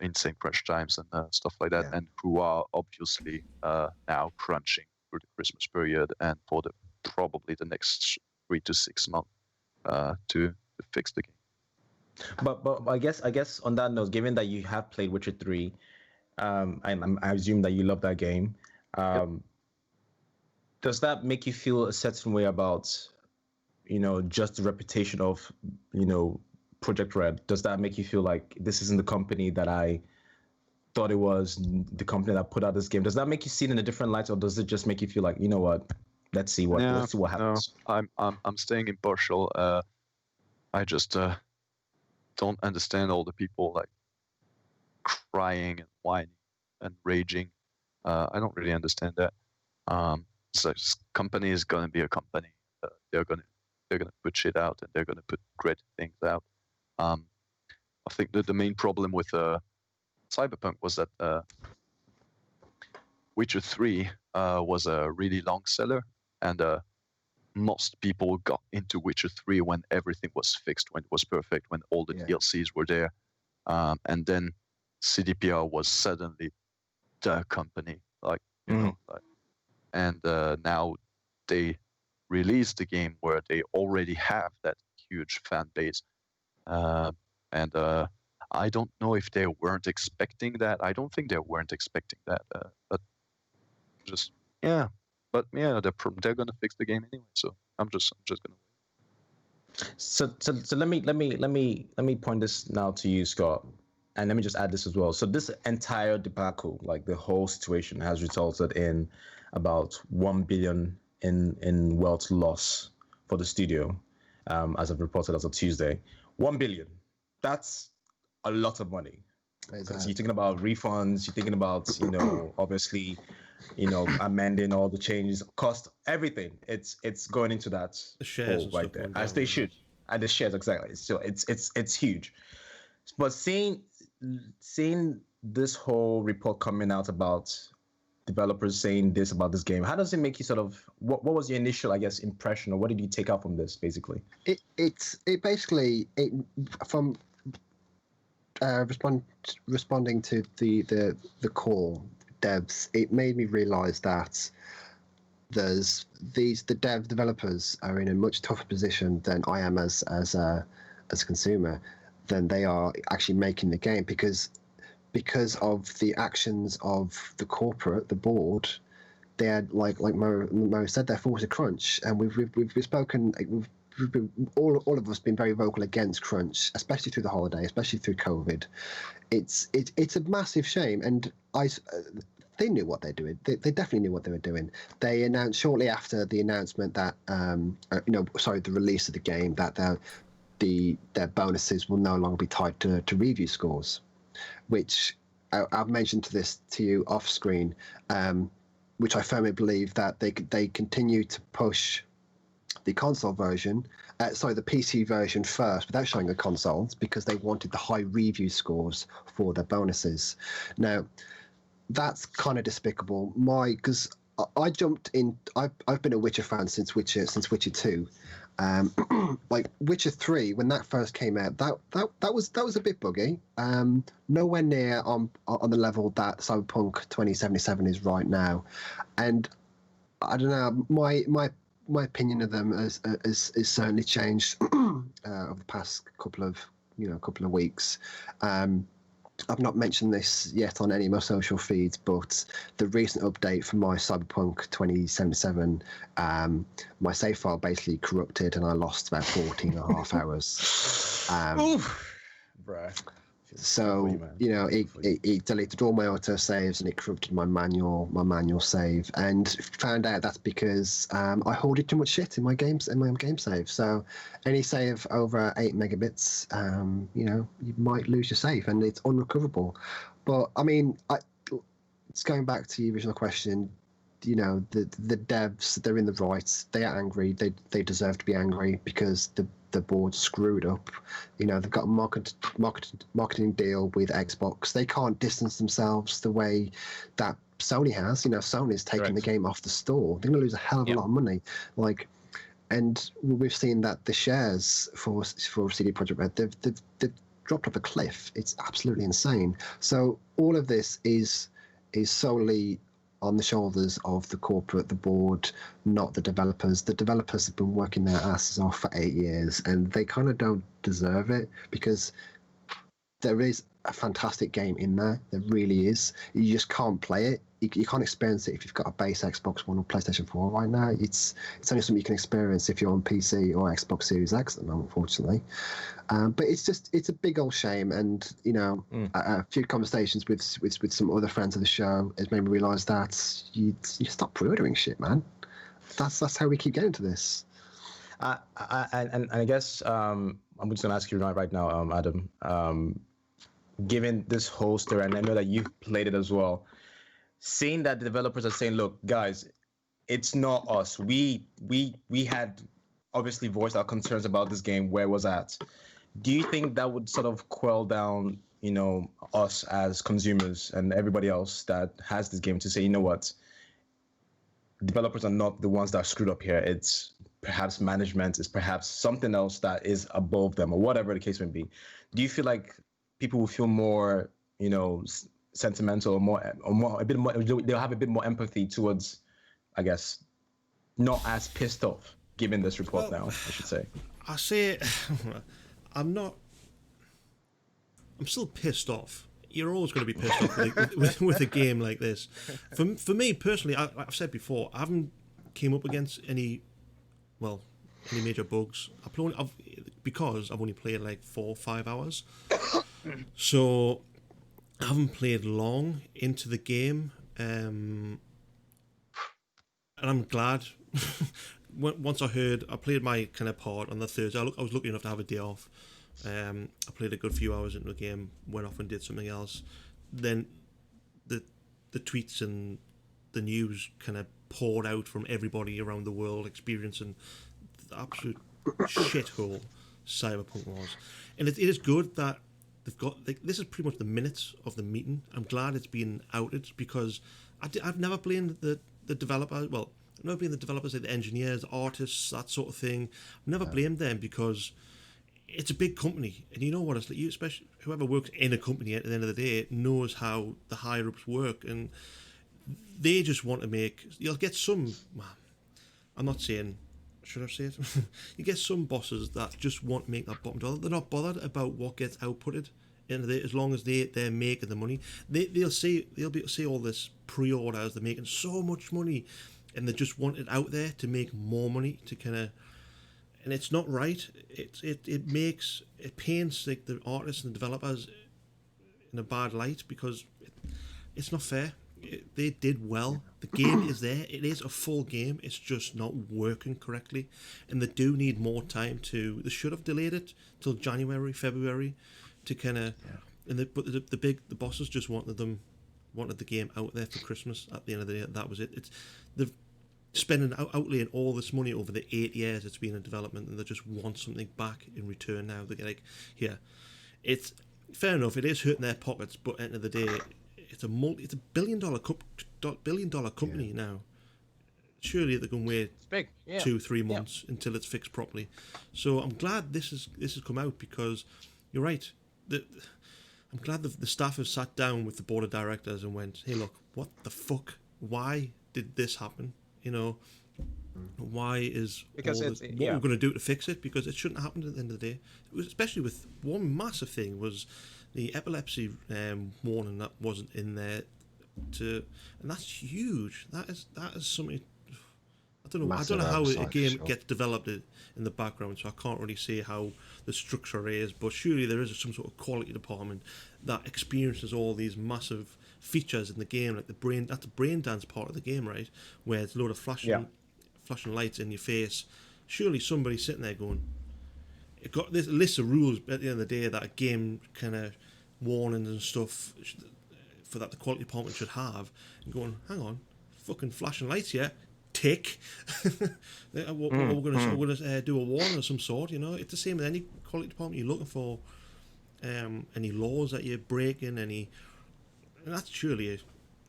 Speaker 3: insane crunch times and stuff like that, and who are obviously now crunching through the Christmas period and for probably the next 3 to 6 months to fix the game.
Speaker 1: But I guess on that note, given that you have played Witcher 3, I assume that you love that game. Does that make you feel a certain way about, just the reputation of, Project Red? Does that make you feel like this isn't the company that I thought it was, the company that put out this game? Does that make you see it in a different light, or does it just make you feel like, what, let's see what happens?
Speaker 3: No, I'm staying impartial. I just don't understand all the people like crying and whining and raging. I don't really understand that. So this company is gonna be a company. They're gonna put shit out, and they're gonna put great things out. I think that the main problem with Cyberpunk was that Witcher 3 was a really long seller, and most people got into Witcher 3 when everything was fixed, when it was perfect, when all the DLCs were there, and then CDPR was suddenly the company, and now they released the game where they already have that huge fan base, and I don't know if they weren't expecting that. I don't think they weren't expecting that, but just but they're gonna fix the game anyway. So I'm just gonna wait.
Speaker 1: So let me point this now to you, Scott. and let me just add this as well. So this entire debacle, like the whole situation, has resulted in about 1 billion in wealth loss for the studio, as I've reported as of Tuesday. 1 billion. That's a lot of money. Because you're thinking about refunds, you're thinking about, obviously, amending all the changes, cost, everything. It's going into that hole right there, as they should. And the shares, exactly. So it's huge. But seeing this whole report coming out about developers saying this about this game, how does it make you sort of, what was your initial, I guess, impression, or what did you take out from this, basically?
Speaker 2: Responding to the call devs, it made me realize that the developers are in a much tougher position than I am as a consumer, than they are actually making the game, because of the actions of the corporate, the board. They had, like Mo said, they're forced to crunch, and we've spoken. We've been, all of us been very vocal against crunch, especially through the holiday, especially through COVID. It's a massive shame, and they knew what they're doing. They definitely knew what they were doing. They announced shortly after the announcement that the release of the game, that their bonuses will no longer be tied to review scores, which I've mentioned to you off screen, which I firmly believe that they continue to push the console version, the PC version first, without showing the consoles, because they wanted the high review scores for their bonuses. Now, that's kind of despicable. Because I jumped in. I've been a Witcher fan since Witcher 2. Like Witcher 3, when that first came out, that was a bit buggy. Nowhere near on the level that Cyberpunk 2077 is right now, and I don't know. My opinion of them has certainly changed over the past couple of weeks. I've not mentioned this yet on any of my social feeds, but the recent update for my Cyberpunk 2077, my save file basically corrupted and I lost about 14 and a half hours.
Speaker 1: Oof, bruh.
Speaker 2: So it deleted all my auto saves and it corrupted my manual save, and found out that's because I hoarded too much shit in my game save. So any save over 8 megabits, you might lose your save and it's unrecoverable. But I mean, it's going back to the original question. The devs, they're in the right. They are angry. They deserve to be angry because the board screwed up. They've got a marketing deal with Xbox. They can't distance themselves the way that Sony has. Sony's taking the game off the store. They're going to lose a hell of a lot of money. And we've seen that the shares for CD Projekt Red, they've dropped off a cliff. It's absolutely insane. So all of this is solely on the shoulders of the corporate, the board, not the developers. The developers have been working their asses off for 8 years, and they kind of don't deserve it, because there is a fantastic game in there. There really is. You just can't play it. You can't experience it if you've got a base Xbox One or PlayStation 4 right now. It's only something you can experience if you're on PC or Xbox Series X at the moment, unfortunately. But it's a big old shame, and a few conversations with some other friends of the show has made me realise that you stop pre-ordering shit, man. That's how we keep getting to this.
Speaker 1: And I guess I'm just gonna ask you right now, Adam. Given this whole story, and I know that you've played it as well, seeing that the developers are saying, "Look, guys, it's not us. We had obviously voiced our concerns about this game. Where was that?" Do you think that would sort of quell down, us as consumers and everybody else that has this game to say, you know what, developers are not the ones that are screwed up here. It's perhaps management, it's perhaps something else that is above them, or whatever the case may be. Do you feel like people will feel more, sentimental, or a bit more? They'll have a bit more empathy towards, I guess, not as pissed off given this report now, I should say.
Speaker 4: I say, I'm still pissed off. You're always going to be pissed off with a game like this. For me personally, I've said before, I haven't came up against any major bugs. Because I've only played like 4 or 5 hours. So I haven't played long into the game, and I'm glad. Once I played my kind of part on the Thursday. I was lucky enough to have a day off. I played a good few hours into the game, went off and did something else. Then the tweets and the news kind of poured out from everybody around the world experiencing the absolute shithole Cyberpunk was. And it is good that they've got, this is pretty much the minutes of the meeting. I'm glad it's been outed because I've never blamed the developers. Well, I've never blamed the developers, like the engineers, the artists, that sort of thing. I've never blamed them because it's a big company, and you know what it's like. You, especially whoever works in a company at the end of the day, knows how the higher ups work, and they just want to make. You'll get some. I'm not saying. Should I say it? You get some bosses that just want to make that bottom dollar. They're not bothered about what gets outputted. As long as they're making the money, they'll be able to see all this pre-orders. They're making so much money, and they just want it out there to make more money to kind of. And it's not right. It paints like the artists and the developers in a bad light because it's not fair. They did well. The game is there. It is a full game. It's just not working correctly, and they do need more time to. They should have delayed it till January, February, to kind of. And the bosses just wanted the game out there for Christmas. At the end of the day, that was it. They've outlaying all this money over the 8 years it's been in development, and they just want something back in return now. They're like, here, it's fair enough. It is hurting their pockets, but at the end of the day, it's a billion-dollar company now. Surely they can wait 2-3 months until it's fixed properly. So I'm glad this has come out because you're right. I'm glad the staff have sat down with the board of directors and went, hey, look, what the fuck? Why did this happen? You know, why is what we're going to do to fix it? Because it shouldn't have happened at the end of the day. It was, especially with one massive thing was the epilepsy warning that wasn't in there, and that's huge. That is something. I don't know how a game gets developed in the background, so I can't really say how the structure is. But surely there is some sort of quality department that experiences all these massive features in the game, like that's the brain dance part of the game, right? Where it's a load of flashing lights in your face. Surely somebody's sitting there going, it got this list of rules at the end of the day that a game kind of warnings and stuff for that the quality department should have, and going, hang on, fucking flashing lights here. Tick. We're going to do a warning of some sort. You know, it's the same with any quality department. You're looking for any laws that you're breaking, and that's surely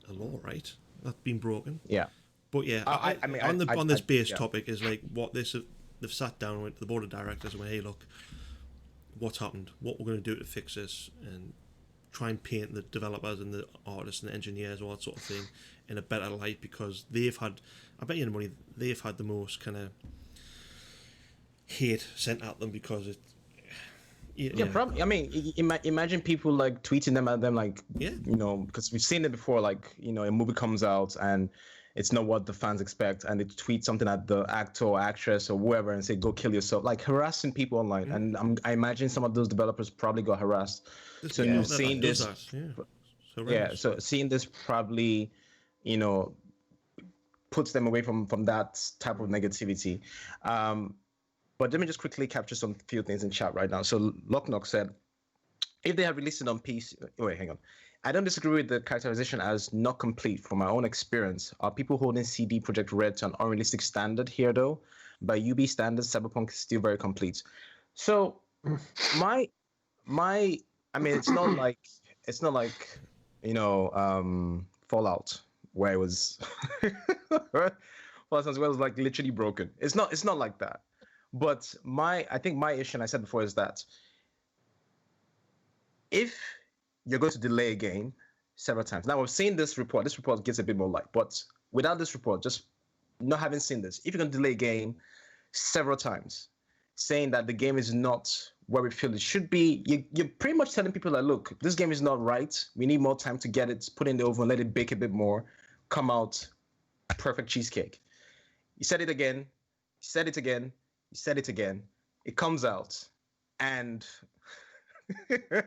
Speaker 4: a law, right? That's been broken.
Speaker 1: Yeah.
Speaker 4: But yeah, on this base topic is like what they've sat down with the board of directors and went, hey, look, what's happened? What we're going to do to fix this, and try and paint the developers and the artists and the engineers, all that sort of thing, in a better light, because they've had, I bet you the money, they've had the most kind of hate sent at them because it.
Speaker 1: Probably. I mean, imagine people like tweeting them at them, like, you know, because we've seen it before. Like, you know, a movie comes out and it's not what the fans expect, and they tweet something at the actor or actress or whoever and say, "Go kill yourself," like harassing people online. And I imagine some of those developers probably got harassed. So you've seen this. So seeing this probably, you know, puts them away from that type of negativity. But let me just quickly capture some few things in chat right now. So Locknock said, if they have released it on PC, wait, hang on. I don't disagree with the characterization as not complete. From my own experience, are people holding CD Projekt Red to an unrealistic standard here, though? By UB standards, Cyberpunk is still very complete. So I mean, it's not like you know, Fallout, where it was Fallout as well, was like literally broken. It's not like that. But I think my issue, and I said before, is that if you're going to delay a game several times. Now, we've seen this report. This report gives a bit more light. But without this report, just not having seen this, if you're going to delay a game several times, saying that the game is not where we feel it should be, you're pretty much telling people that, look, this game is not right. We need more time to get it, put it in the oven, let it bake a bit more, come out perfect cheesecake. You said it again. You said it again. You said it again. It comes out, and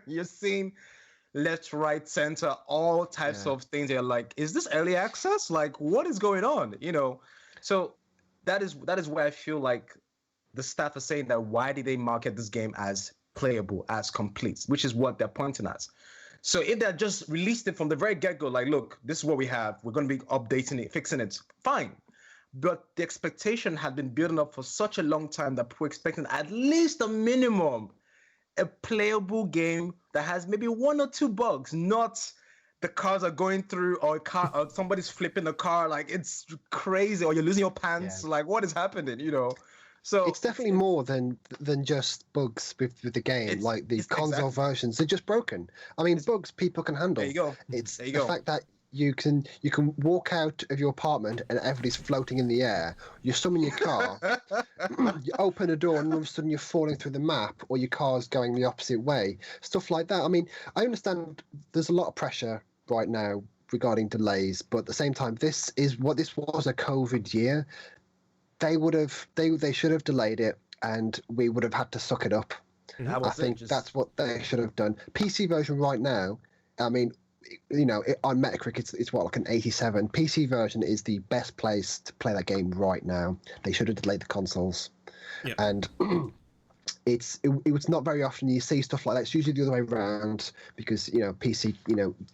Speaker 1: You're seeing left, right, center, all types of things. You're like, is this early access? Like, what is going on? So that is where I feel like the staff are saying that why did they market this game as playable, as complete, which is what they're pointing at. So if they just released it from the very get-go, like, look, this is what we have, we're going to be updating it, fixing it, fine. But the expectation had been building up for such a long time that we're expecting at least a minimum, a playable game that has maybe 1 or 2 bugs, not the cars are going through or somebody's flipping the car, like it's crazy, or you're losing your pants, like what is happening, So
Speaker 2: it's definitely more than just bugs with the game. Like the console versions, they're just broken. I mean, bugs people can handle.
Speaker 1: There you go.
Speaker 2: It's the fact that you can walk out of your apartment and everybody's floating in the air. You summon your car, you open a door, and all of a sudden you're falling through the map, or your car's going the opposite way. Stuff like that. I mean, I understand there's a lot of pressure right now regarding delays, but at the same time, this was a COVID year. They should have delayed it, and we would have had to suck it up. I think that's what they should have done. PC version right now, I mean, on Metacritic it's what, like an 87. PC version is the best place to play that game right now. They should have delayed the consoles.
Speaker 4: Yeah.
Speaker 2: And it's not very often you see stuff like that. It's usually the other way around, because PC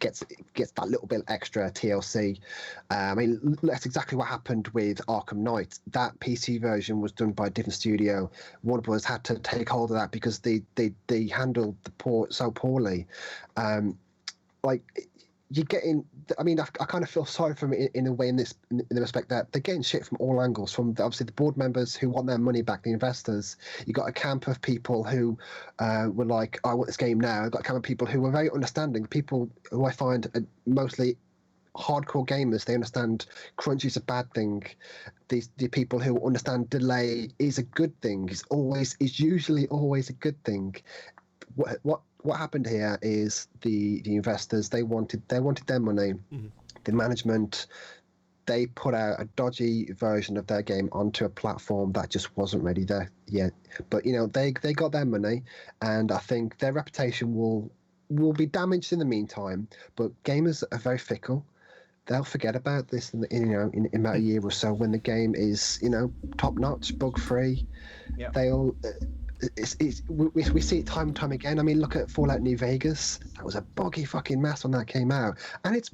Speaker 2: gets that little bit extra TLC. I mean, that's exactly what happened with Arkham Knight. That PC version was done by a different studio. Warner Bros. Had to take hold of that because they handled the port so poorly. Like, you're getting, I mean, I kind of feel sorry for them in a way, in the respect that they're getting shit from all angles, from obviously the board members who want their money back, the investors. You got a camp of people who were like, I want this game now. You've got a camp of people who were very understanding, people who I find are mostly hardcore gamers. They understand crunch is a bad thing. The people who understand delay is a good thing. Is usually always a good thing. What happened here is the investors, they wanted their money. Mm-hmm. The management, they put out a dodgy version of their game onto a platform that just wasn't ready there yet. But they got their money, and I think their reputation will be damaged in the meantime. But gamers are very fickle. They'll forget about this in about a year or so, when the game is top notch, bug free. Yeah. They'll. We see it time and time again. I mean, look at Fallout New Vegas. That was a boggy fucking mess when that came out, and it's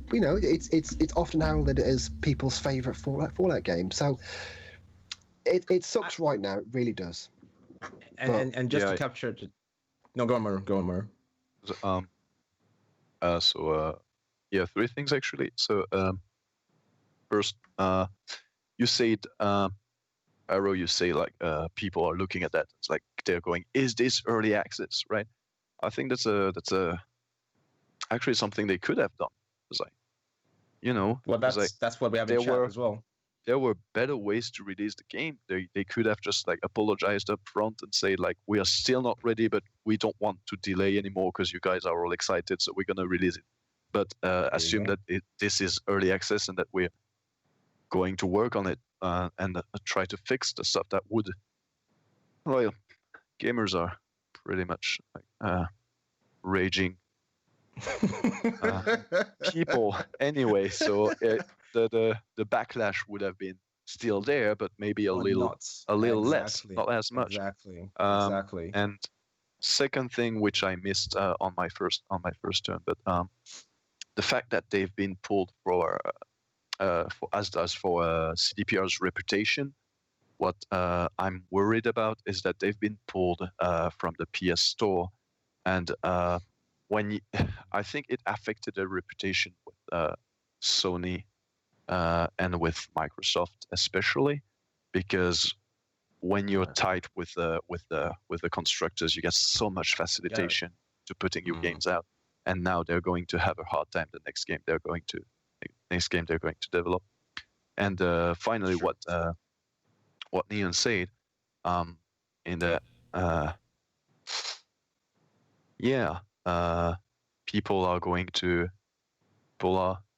Speaker 2: often heralded as people's favorite Fallout game. So it sucks right now. It really does.
Speaker 1: And just to capture, no, go on, Maru.
Speaker 3: So 3 things actually. So first, you said. Arrow, you say like people are looking at that. It's like they're going, "Is this early access?" Right? I think that's actually something they could have done. It's like,
Speaker 1: well, that's what we have in chat as well.
Speaker 3: There were better ways to release the game. They could have just like apologized up front and say like, "We are still not ready, but we don't want to delay anymore because you guys are all excited, so we're gonna release it." But assume that this is early access and that we're going to work on it. And try to fix the stuff that would. Well, gamers are pretty much like raging people anyway, so the backlash would have been still there, but maybe a little less, not as much.
Speaker 1: Exactly.
Speaker 3: And second thing, which I missed on my first turn, but the fact that they've been pulled for CDPR's reputation. What I'm worried about is that they've been pulled from the PS Store, and I think it affected their reputation with Sony and with Microsoft especially, because when you're tight with the constructors, you get so much facilitation to putting your games out, and now they're going to have a hard time the next game they're going to develop. And finally, what Neon said, in that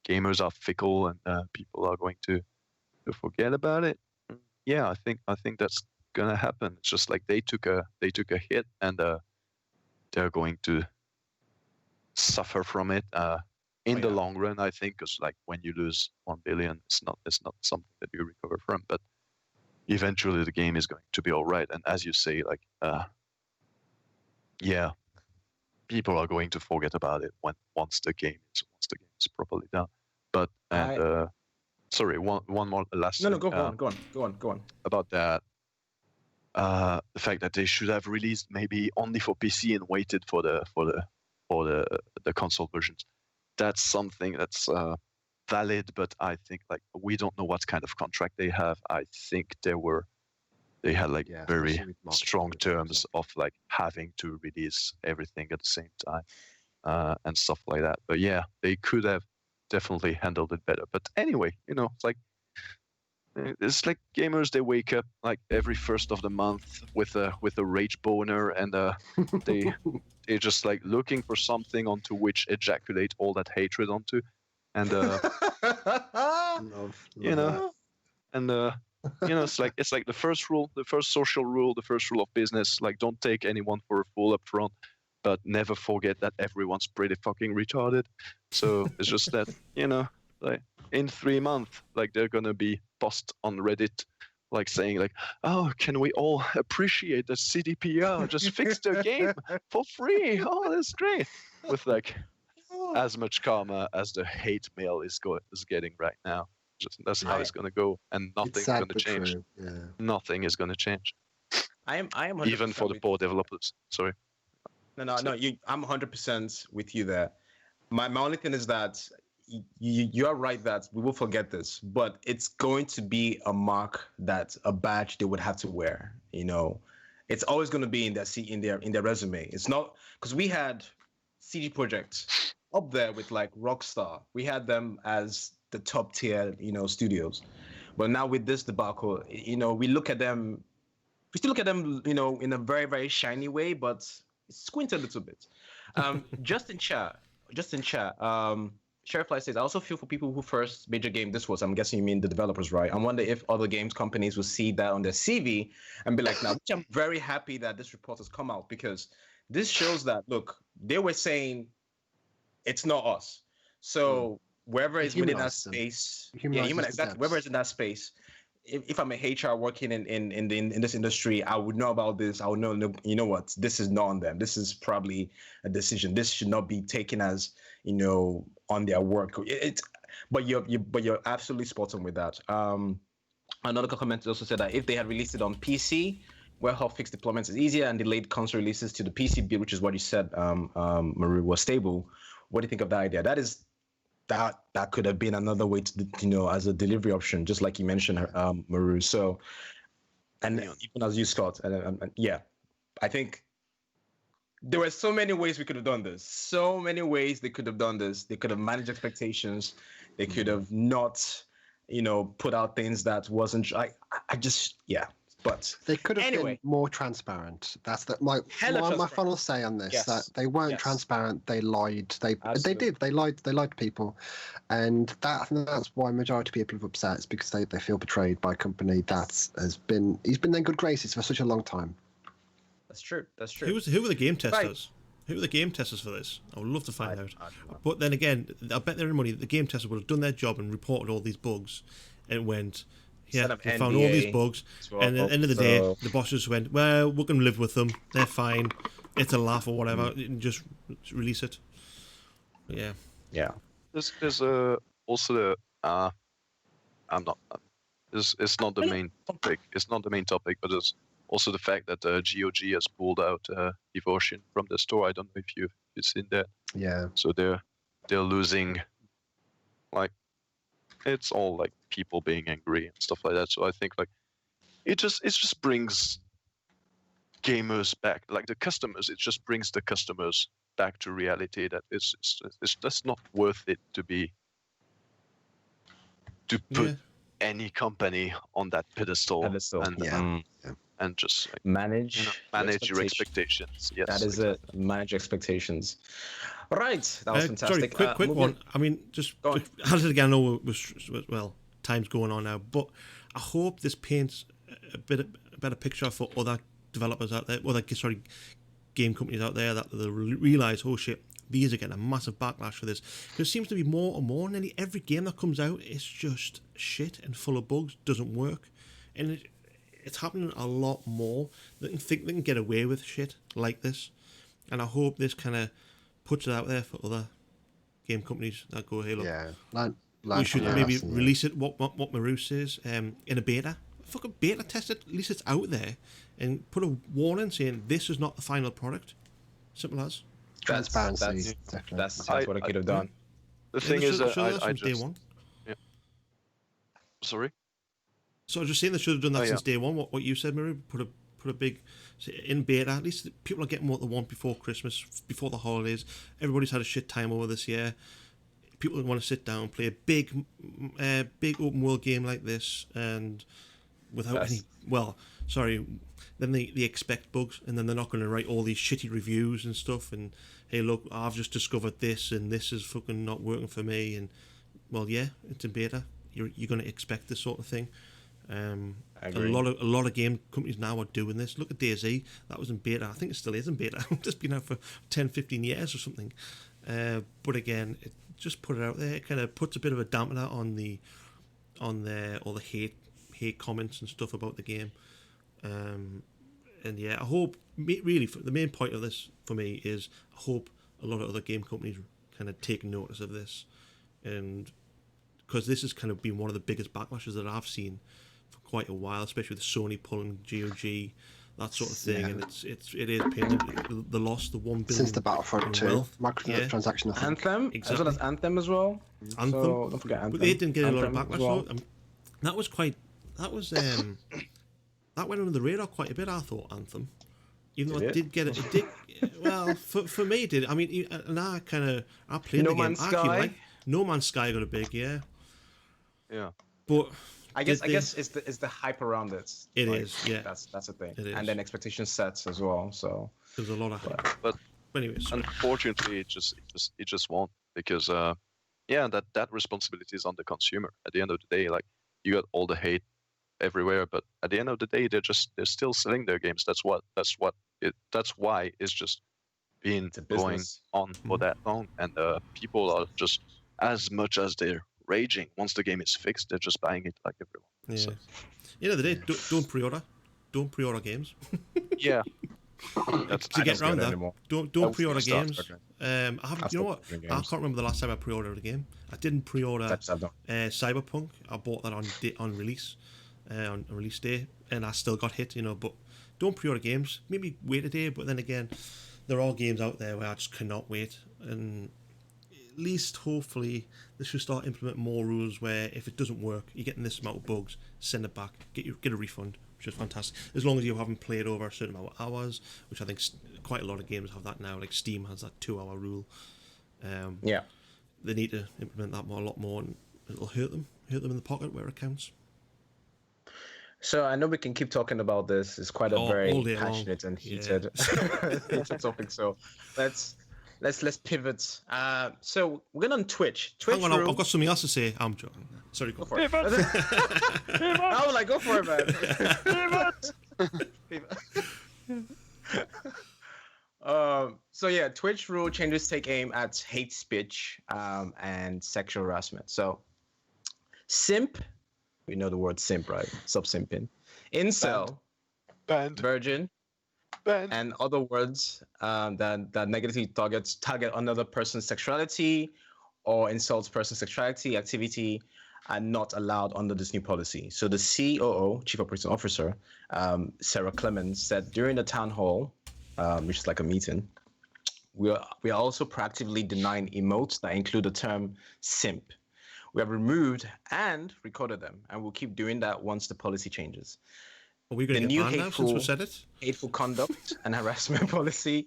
Speaker 3: gamers are fickle, and people are going to forget about it. Yeah, I think that's gonna happen. It's just like they took a hit, and they're going to suffer from it in the long run, I think, because like when you lose 1 billion, it's not something that you recover from, but eventually the game is going to be all right. And as you say, like people are going to forget about it once the game is properly done. But sorry, one more last
Speaker 1: no
Speaker 3: thing.
Speaker 1: Go on
Speaker 3: about that. The fact that they should have released maybe only for PC and waited for the console versions. That's something that's valid, but I think like we don't know what kind of contract they have. I think they had like very strong terms of like having to release everything at the same time and stuff like that. But yeah, they could have definitely handled it better. But anyway, it's like gamers, they wake up like every first of the month with a rage boner, and they're just like looking for something onto which ejaculate all that hatred onto, and it's like the first rule, the first social rule, the first rule of business, like don't take anyone for a fool up front, but never forget that everyone's pretty fucking retarded. So it's just that, like in 3 months, like they're gonna be post on Reddit like saying like, oh, can we all appreciate the CDPR just fixed their game for free? Oh, that's great. With like as much karma as the hate mail is getting right now. That's how it's gonna go, and nothing's gonna change.
Speaker 2: Yeah.
Speaker 3: Nothing is gonna change.
Speaker 1: I am
Speaker 3: even for the poor developers. Sorry.
Speaker 1: No. I'm 100% with you there. My only thing is that you are right that we will forget this, but it's going to be a mark, that a badge they would have to wear. It's always going to be in their resume. It's not, because we had CD Projekt up there with like Rockstar. We had them as the top tier, studios. But now with this debacle, we look at them. We still look at them, in a very, very shiny way, but squint a little bit. Just in chat. Sheriff Fly says, I also feel for people who first major game this was. I'm guessing you mean the developers, right? I wonder if other games companies will see that on their CV and be like, now, which I'm very happy that this report has come out, because this shows that, look, they were saying it's not us. So wherever it's within that space, exactly. Wherever it's in that space, if I'm a HR working in this industry, I would know about this. I would know, you know what, this is not on them. This is probably a decision. This should not be taken as, on their work. But you're absolutely spot on with that. Another comment also said that if they had released it on PC, where hotfix deployments is easier and delayed console releases to the PC build, which is what you said, Maru, was stable. What do you think of that idea? That could have been another way to, as a delivery option, just like you mentioned, Maru. So, and even as you, Scott, and I think there were so many ways we could have done this. So many ways they could have done this. They could have managed expectations. They could have not, put out things that wasn't. I just. But
Speaker 2: they could have been more transparent. That's my final say on this. Yes. That they weren't transparent. They lied. They did. They lied to people, and that's why majority of people are upset. It's because they feel betrayed by a company that he's been in their good graces for such a long time.
Speaker 1: That's true.
Speaker 4: Who were the game testers? Right. Who were the game testers for this? I would love to find out. But then again, I bet there money the game testers would have done their job and reported all these bugs, and went. Yeah, they found all these bugs, and at the end of the day, the bosses went, well, we can live with them. They're fine. It's a laugh or whatever. And just release it. Yeah.
Speaker 3: There's also the it's not the main topic. It's not the main topic, but there's also the fact that GOG has pulled out Devotion from the store. I don't know if you've seen that.
Speaker 2: Yeah.
Speaker 3: So they're losing, like, it's all like people being angry and stuff like that. So I think like it just brings gamers back, like the customers. It just brings the customers back to reality that it's just not worth it to put any company on that pedestal. And just like,
Speaker 1: manage
Speaker 3: your expectations. Yes,
Speaker 1: that is it. Manage expectations. Right, that was fantastic.
Speaker 4: Sorry, quick one. I mean, just as again, I know time's going on now, but I hope this paints a better picture for other developers out there, game companies out there that they'll realise, oh shit, these are getting a massive backlash for this. Because it seems to be more and more, nearly every game that comes out is just shit and full of bugs, doesn't work. And it's happening a lot more. They can think they can get away with shit like this. And I hope this kind of puts it out there for other game companies that go, hey, look, we should maybe release it, what Maru says, in a beta. Fucking beta test it, at least it's out there. And put a warning saying this is not the final product. Simple as.
Speaker 2: Transparency.
Speaker 1: That's what I could have done.
Speaker 3: The thing is that I
Speaker 4: just day one.
Speaker 3: Yeah. Sorry.
Speaker 4: So I was just saying they should have done that since day one. What you said, Maru, put a big in beta. At least people are getting what they want before Christmas, before the holidays. Everybody's had a shit time over this year. People want to sit down, play a big open world game like this, and without any. Well, sorry. Then they expect bugs, and then they're not going to write all these shitty reviews and stuff. And hey, look, I've just discovered this, and this is fucking not working for me. And well, yeah, it's in beta. You're going to expect this sort of thing. A lot of game companies now are doing this. Look at DayZ, that was in beta. I think it still is in beta. It's just been out for 10-15 years or something. But again, it just put it out there. It kind of puts a bit of a dampener on all the hate comments and stuff about the game. And yeah, I hope, really, the main point of this for me is I hope a lot of other game companies kind of take notice of this, and because this has kind of been one of the biggest backlashes that I've seen for quite a while, especially with Sony pulling GOG, that sort of thing, and it is painful. The loss, the 1 billion
Speaker 2: since the Battlefront 2 microtransaction,
Speaker 1: Anthem,
Speaker 4: exactly.
Speaker 1: as well as Anthem as well.
Speaker 4: Anthem,
Speaker 1: so don't forget Anthem.
Speaker 4: But they didn't get
Speaker 1: Anthem
Speaker 4: a lot of backlash.
Speaker 1: well.
Speaker 4: That went under the radar quite a bit, I thought, Anthem. Even though I did get it. It did. Well, for me, it did. I mean, and I played the game. No Man's Sky got a big, yeah. But
Speaker 1: I guess it's the hype around it.
Speaker 4: It is, yeah.
Speaker 1: That's the thing.
Speaker 4: It is.
Speaker 1: And then expectation sets as well. So
Speaker 4: there's a lot of hype.
Speaker 3: But
Speaker 4: anyways,
Speaker 3: unfortunately, it just won't, because that responsibility is on the consumer. At the end of the day, like, you got all the hate everywhere, but at the end of the day, they're still selling their games. That's why it's just been going on for that long, and people are just, as much as they're raging, once the game is fixed, they're just buying it like everyone.
Speaker 4: Yeah.
Speaker 3: So.
Speaker 4: You know, the day, don't pre-order games.
Speaker 3: Yeah.
Speaker 4: To get around that, don't pre-order games. I haven't. You know what? I can't remember the last time I pre-ordered a game. I didn't pre-order Cyberpunk. I bought that on release, on release day, and I still got hit. You know, but don't pre-order games. Maybe wait a day. But then again, there are games out there where I just cannot wait, and at least hopefully they should start implementing more rules where if it doesn't work, you're getting this amount of bugs, send it back, get a refund. Which is fantastic, as long as you haven't played over a certain amount of hours, which I think quite a lot of games have that now. Like Steam has that 2-hour rule. They need to implement that a lot more, and it'll hurt them in the pocket where it counts.
Speaker 1: So I know we can keep talking about this. It's quite a very passionate and heated topic. So let's pivot. So we're going on Twitch.
Speaker 4: Hang on, I've got something else to say. I'm joking. Sorry, go for it.
Speaker 1: I was like, go for it, man. So yeah, Twitch rule changes take aim at hate speech and sexual harassment. So simp, we know the word simp, right? Sub-simping. Incel,
Speaker 3: Banned.
Speaker 1: virgin,
Speaker 3: Banned.
Speaker 1: and other words that negatively target another person's sexuality or insults person's sexuality, activity, are not allowed under this new policy. So the COO, Chief Operating Officer, Sarah Clemens, said during the town hall, which is like a meeting, we are also proactively denying emotes that include the term simp. We have removed and recorded them, and we'll keep doing that once the policy changes.
Speaker 4: Are we going to get banned now since we said it?
Speaker 1: Hateful conduct and harassment policy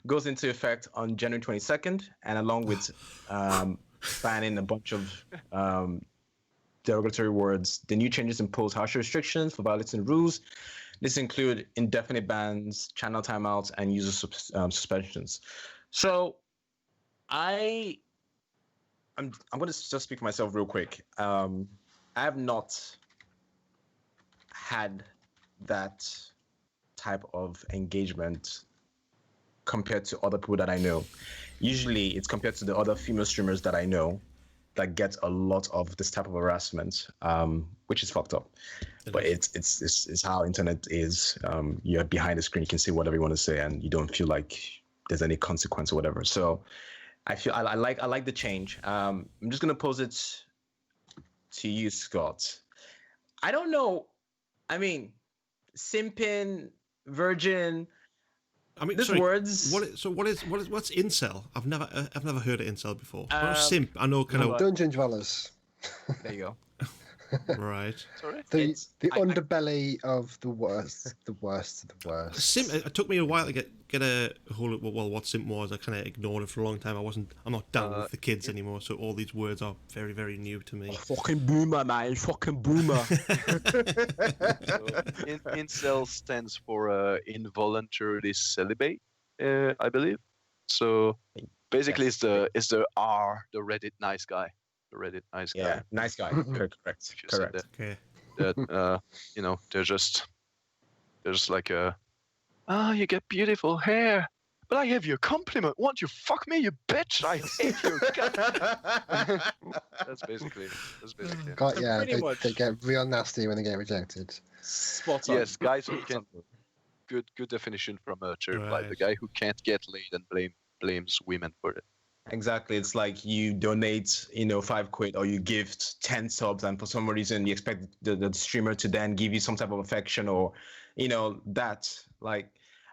Speaker 1: goes into effect on January 22nd, and along with banning a bunch of derogatory words, the new changes impose harsher restrictions for violating rules. This include indefinite bans, channel timeouts, and user suspensions. So, I'm going to just speak for myself real quick. I have not had that type of engagement compared to other people that I know. Usually, it's compared to the other female streamers that I know that get a lot of this type of harassment, which is fucked up. But it's how internet is. You're behind the screen, you can say whatever you want to say, and you don't feel like there's any consequence or whatever. So I feel I like the change. I'm just gonna pose it to you, Scott. I don't know. I mean, simping, virgin.
Speaker 4: I mean,
Speaker 1: these words.
Speaker 4: What's incel? I've never heard of incel before. Simp, I know kind of
Speaker 2: dungeon dwellers.
Speaker 1: There you go.
Speaker 4: Right.
Speaker 3: Sorry.
Speaker 2: The underbelly of the worst of the worst.
Speaker 4: Simp. It took me a while to get a hold of what simp was. I kind of ignored it for a long time. I'm not down with the kids anymore, so all these words are very, very new to me.
Speaker 1: Fucking boomer, man! Fucking boomer.
Speaker 3: Incel stands for involuntarily celibate, I believe. So basically, it's the Reddit nice guy. The Reddit nice guy.
Speaker 1: Yeah, nice guy. Correct.
Speaker 4: Okay.
Speaker 3: That they're just like you get beautiful hair, but I give you a compliment. Won't you fuck me, you bitch? I hate you. That's basically it.
Speaker 2: God, yeah, they get real nasty when they get rejected.
Speaker 1: Spot on.
Speaker 3: Yes, guys who can. Good definition from Chirp Life. The guy who can't get laid and blames women for it.
Speaker 1: Exactly. It's like you donate, £5 or you gift 10 subs, and for some reason you expect the streamer to then give you some type of affection or, that. Like,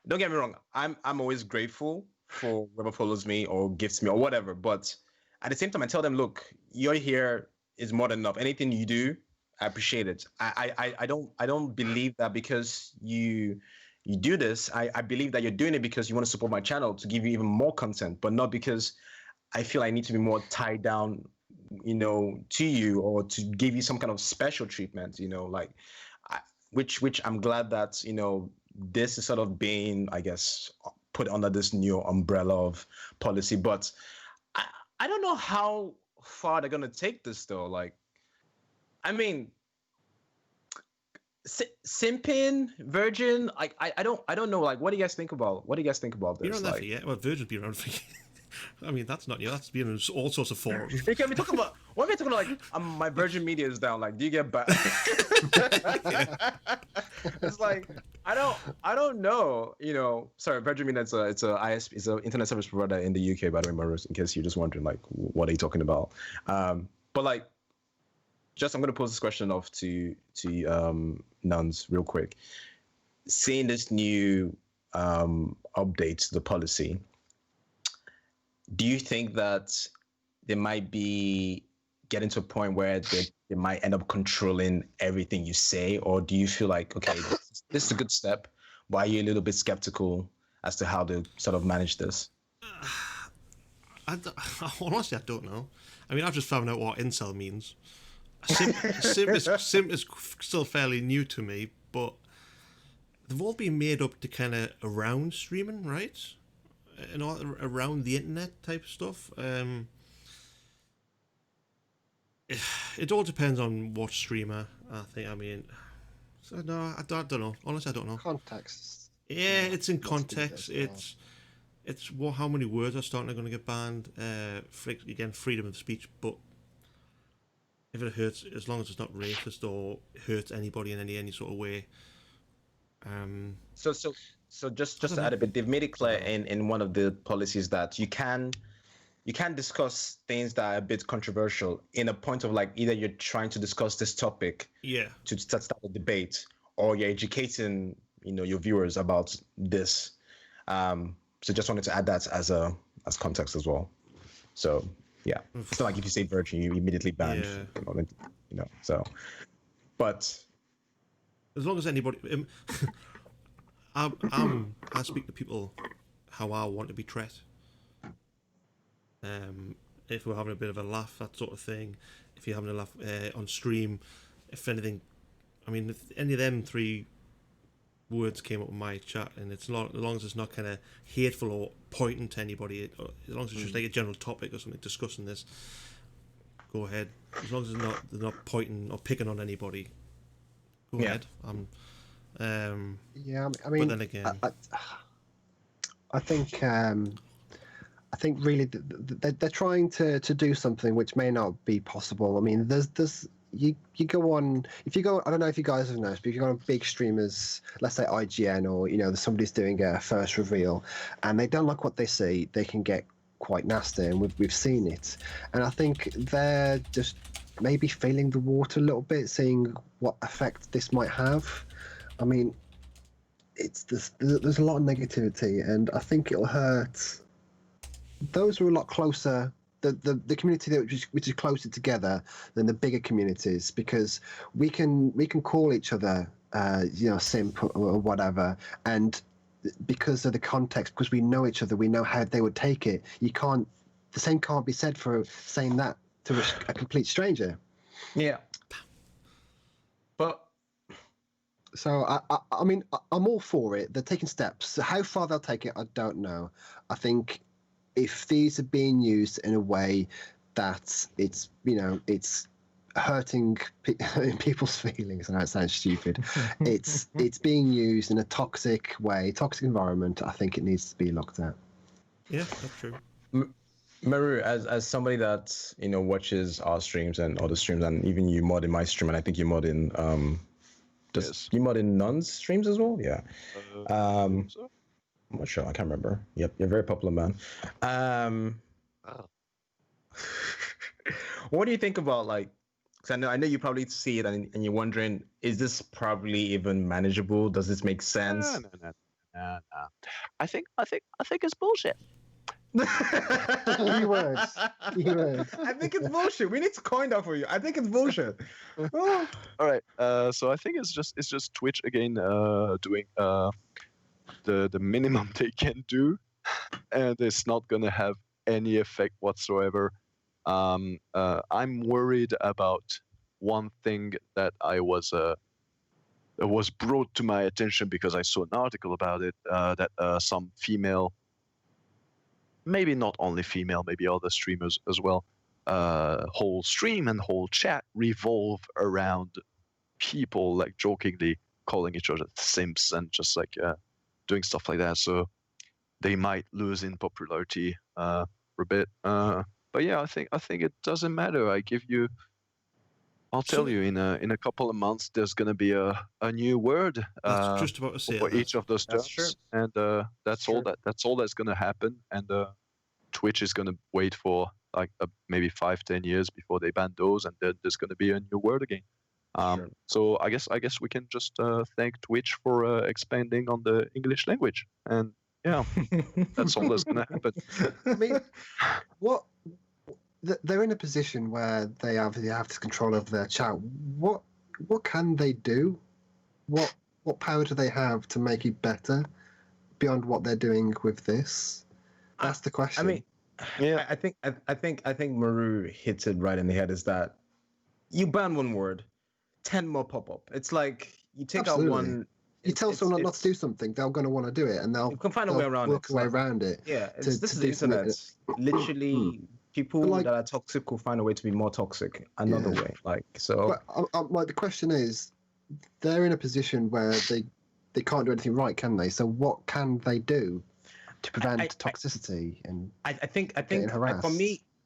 Speaker 1: don't get me wrong. I'm always grateful for whoever follows me or gifts me or whatever. But at the same time, I tell them, look, you're here is more than enough. Anything you do, I appreciate it. I don't believe that because you do this. I believe that you're doing it because you want to support my channel to give you even more content, but not because I feel I need to be more tied down, to you or to give you some kind of special treatment, which I'm glad that, this is sort of being, I guess, put under this new umbrella of policy. But I don't know how far they're going to take this, though. Like, I mean, simping, virgin, like, I don't know. Like, what do you guys think about this?
Speaker 4: You're on that for, yeah. Well, virgin's been around for I mean, that's not new. That's been in all sorts of forms.
Speaker 1: What are we talking about? Like, my virgin media is down. Like, do you get back? It's like I don't know. Sorry, virgin media. It's a ISP. It's an internet service provider in the UK. By the way, Maru, in case you're just wondering, like, what are you talking about? But like, I'm gonna pose this question off to Nuns real quick. Seeing this new update to the policy, do you think that they might be getting to a point where they might end up controlling everything you say? Or do you feel like, okay, this is a good step, but are you a little bit skeptical as to how they sort of manage this?
Speaker 4: Honestly, I don't know. I mean, I've just found out what incel means. Simp is still fairly new to me, but they've all been made up to kind of around streaming, right? And all around the internet type stuff. It all depends on what streamer, I think. I mean, so no, I don't know. Honestly, I don't know.
Speaker 2: Context.
Speaker 4: Yeah, it's in context. It's how many words are starting to get banned. Again, freedom of speech, but if it hurts, as long as it's not racist or hurts anybody in any sort of way.
Speaker 1: So just to add a bit, they've made it clear in one of the policies that you can discuss things that are a bit controversial in a point of like either you're trying to discuss this topic to start a debate, or you're educating your viewers about this. So just wanted to add that as context as well. So yeah, it's not like if you say virgin, you immediately banned. So, but
Speaker 4: as long as anybody. I speak to people how I want to be treated. If we're having a bit of a laugh, that sort of thing. If you're having a laugh on stream, if anything, I mean, if any of them 3 words came up in my chat, and it's not, as long as it's not kind of hateful or pointing to anybody, or as long as it's just like a general topic or something discussing this, go ahead. As long as they're not pointing or picking on anybody, go ahead.
Speaker 2: Yeah, I mean,
Speaker 4: but then again,
Speaker 2: I think really they're trying to do something which may not be possible. I mean, there's you go on, if you go, I don't know if you guys have noticed, but if you go on big streamers, let's say IGN, or somebody's doing a first reveal and they don't like what they see, they can get quite nasty, and we've seen it. And I think they're just maybe feeling the water a little bit, seeing what effect this might have. I mean, there's a lot of negativity, and I think it'll hurt those who are a lot closer, the community which is closer together than the bigger communities, because we can call each other simp or whatever, and because of the context, because we know each other, we know how they would take it. The same can't be said for saying that to a complete stranger.
Speaker 1: Yeah. But
Speaker 2: so I mean, I'm all for it. They're taking steps. How far they'll take it, I don't know. I think if these are being used in a way that it's hurting people's feelings, I know it sounds stupid, it's being used in a toxic way, toxic environment, I think it needs to be looked at.
Speaker 4: Yeah, that's true.
Speaker 1: Maru, as somebody that watches our streams and other streams, and even you mod in my stream, and I think you mod in
Speaker 3: yes.
Speaker 1: You mod in Nun's streams as well, yeah.
Speaker 3: So?
Speaker 1: I'm not sure. I can't remember. Yep, you're a very popular man. What do you think about, like? Because I know you probably see it and you're wondering, is this probably even manageable? Does this make sense?
Speaker 3: No. I think it's bullshit.
Speaker 2: Keywords.
Speaker 1: I think it's bullshit. We need to coin that for you. I think it's bullshit.
Speaker 3: All right. So I think it's just Twitch again doing the minimum they can do, and it's not gonna have any effect whatsoever. I'm worried about one thing that was brought to my attention because I saw an article about it, that some female, maybe not only female, maybe other streamers as well, whole stream and whole chat revolve around people like jokingly calling each other simps and just like doing stuff like that. So they might lose in popularity for a bit. But yeah, I think it doesn't matter. I'll tell you in a couple of months there's gonna be a new word
Speaker 4: just about to say
Speaker 3: for each of those terms,
Speaker 1: true.
Speaker 3: and that's all that's gonna happen. And Twitch is gonna wait for like maybe 5-10 years before they ban those, and then there's gonna be a new word again.
Speaker 1: Sure.
Speaker 3: So I guess we can just thank Twitch for expanding on the English language, and yeah, that's all that's gonna happen.
Speaker 2: I mean, they're in a position where they have this control over their chat. What can they do? What power do they have to make it better beyond what they're doing with this? That's the question.
Speaker 1: I mean, yeah, I think Maru hits it right in the head. Is that you ban one word, 10 more pop up. It's like you take out one.
Speaker 2: You tell someone not to do something, they're going to want to do it, and they'll
Speaker 1: find a way around it.
Speaker 2: Around it.
Speaker 1: Yeah, this is the internet. Literally, people that are toxic will find a way to be more toxic another way. Like so.
Speaker 2: But the question is, they're in a position where they can't do anything right, can they? So what can they do to prevent toxicity?
Speaker 1: I think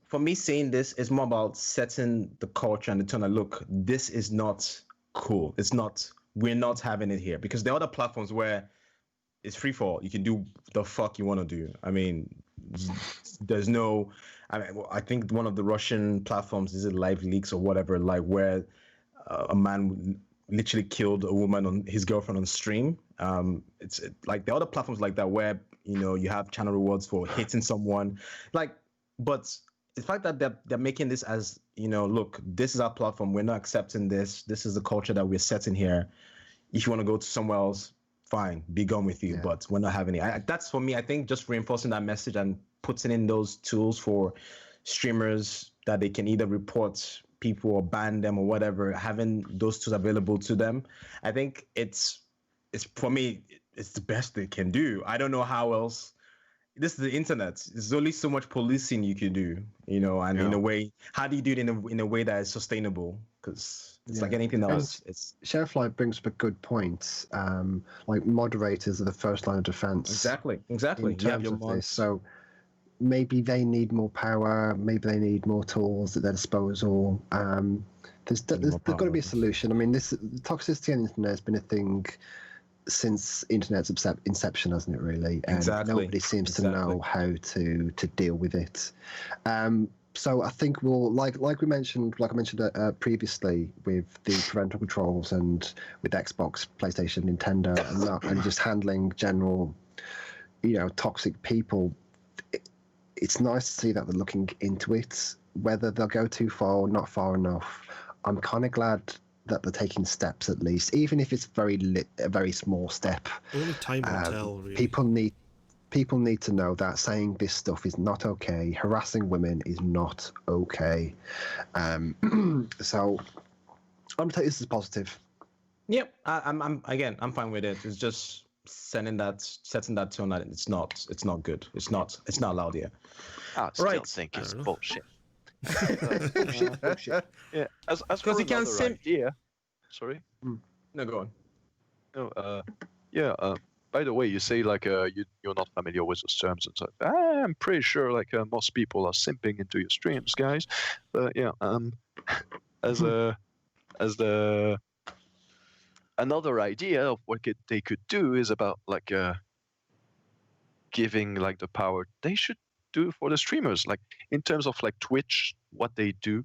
Speaker 1: for me saying this is more about setting the culture and the tone. Look, this is not cool. It's not. We're not having it here, because there are other platforms where it's free for all. You can do the fuck you want to do. I mean, there's no. I think one of the Russian platforms, is it Live Leaks or whatever, like where a man literally killed a woman on his girlfriend on stream. It's like the other platforms like that where you have channel rewards for hitting someone, but the fact that they're making this as look, this is our platform, we're not accepting this. This is the culture that we're setting here. If you want to go to somewhere else, fine, be gone with you. Yeah. But we're not having it. That's for me. I think just reinforcing that message and putting in those tools for streamers that they can either report people or ban them or whatever. Having those tools available to them, I think it's for me, it's the best they can do. I don't know how else. This is the internet. There's only so much policing you can do, and in a way, how do you do it in a way that is sustainable? because it's like anything else. It's
Speaker 2: Sharefly brings up a good point. Like moderators are the first line of defense.
Speaker 1: Exactly.
Speaker 2: In terms of this, so maybe they need more power. Maybe they need more tools at their disposal. There's got to be a solution. I mean, the toxicity on the internet has been a thing since internet's inception, hasn't it? Really, and nobody seems to know how to deal with it. So I think we'll like I mentioned previously with the parental controls and with Xbox, PlayStation, Nintendo, and just handling general, toxic people. It's nice to see that they're looking into it. Whether they'll go too far or not far enough, I'm kind of glad that they're taking steps at least, even if it's a very small step.
Speaker 4: Only time will tell. Really.
Speaker 2: People need to know that saying this stuff is not okay. Harassing women is not okay. So I'm gonna take this as positive.
Speaker 1: Yep, I'm fine with it. It's just setting that tone that it's not good. It's not allowed here.
Speaker 3: I still think it's bullshit.
Speaker 2: Bullshit.
Speaker 3: Yeah, as for another idea. Sorry.
Speaker 1: No, go on.
Speaker 3: No, by the way, you say like you're not familiar with those terms and stuff. I'm pretty sure like most people are simping into your streams, guys. But yeah, another idea of what they could do is about like giving like the power they should do for the streamers, like in terms of like Twitch, what they do.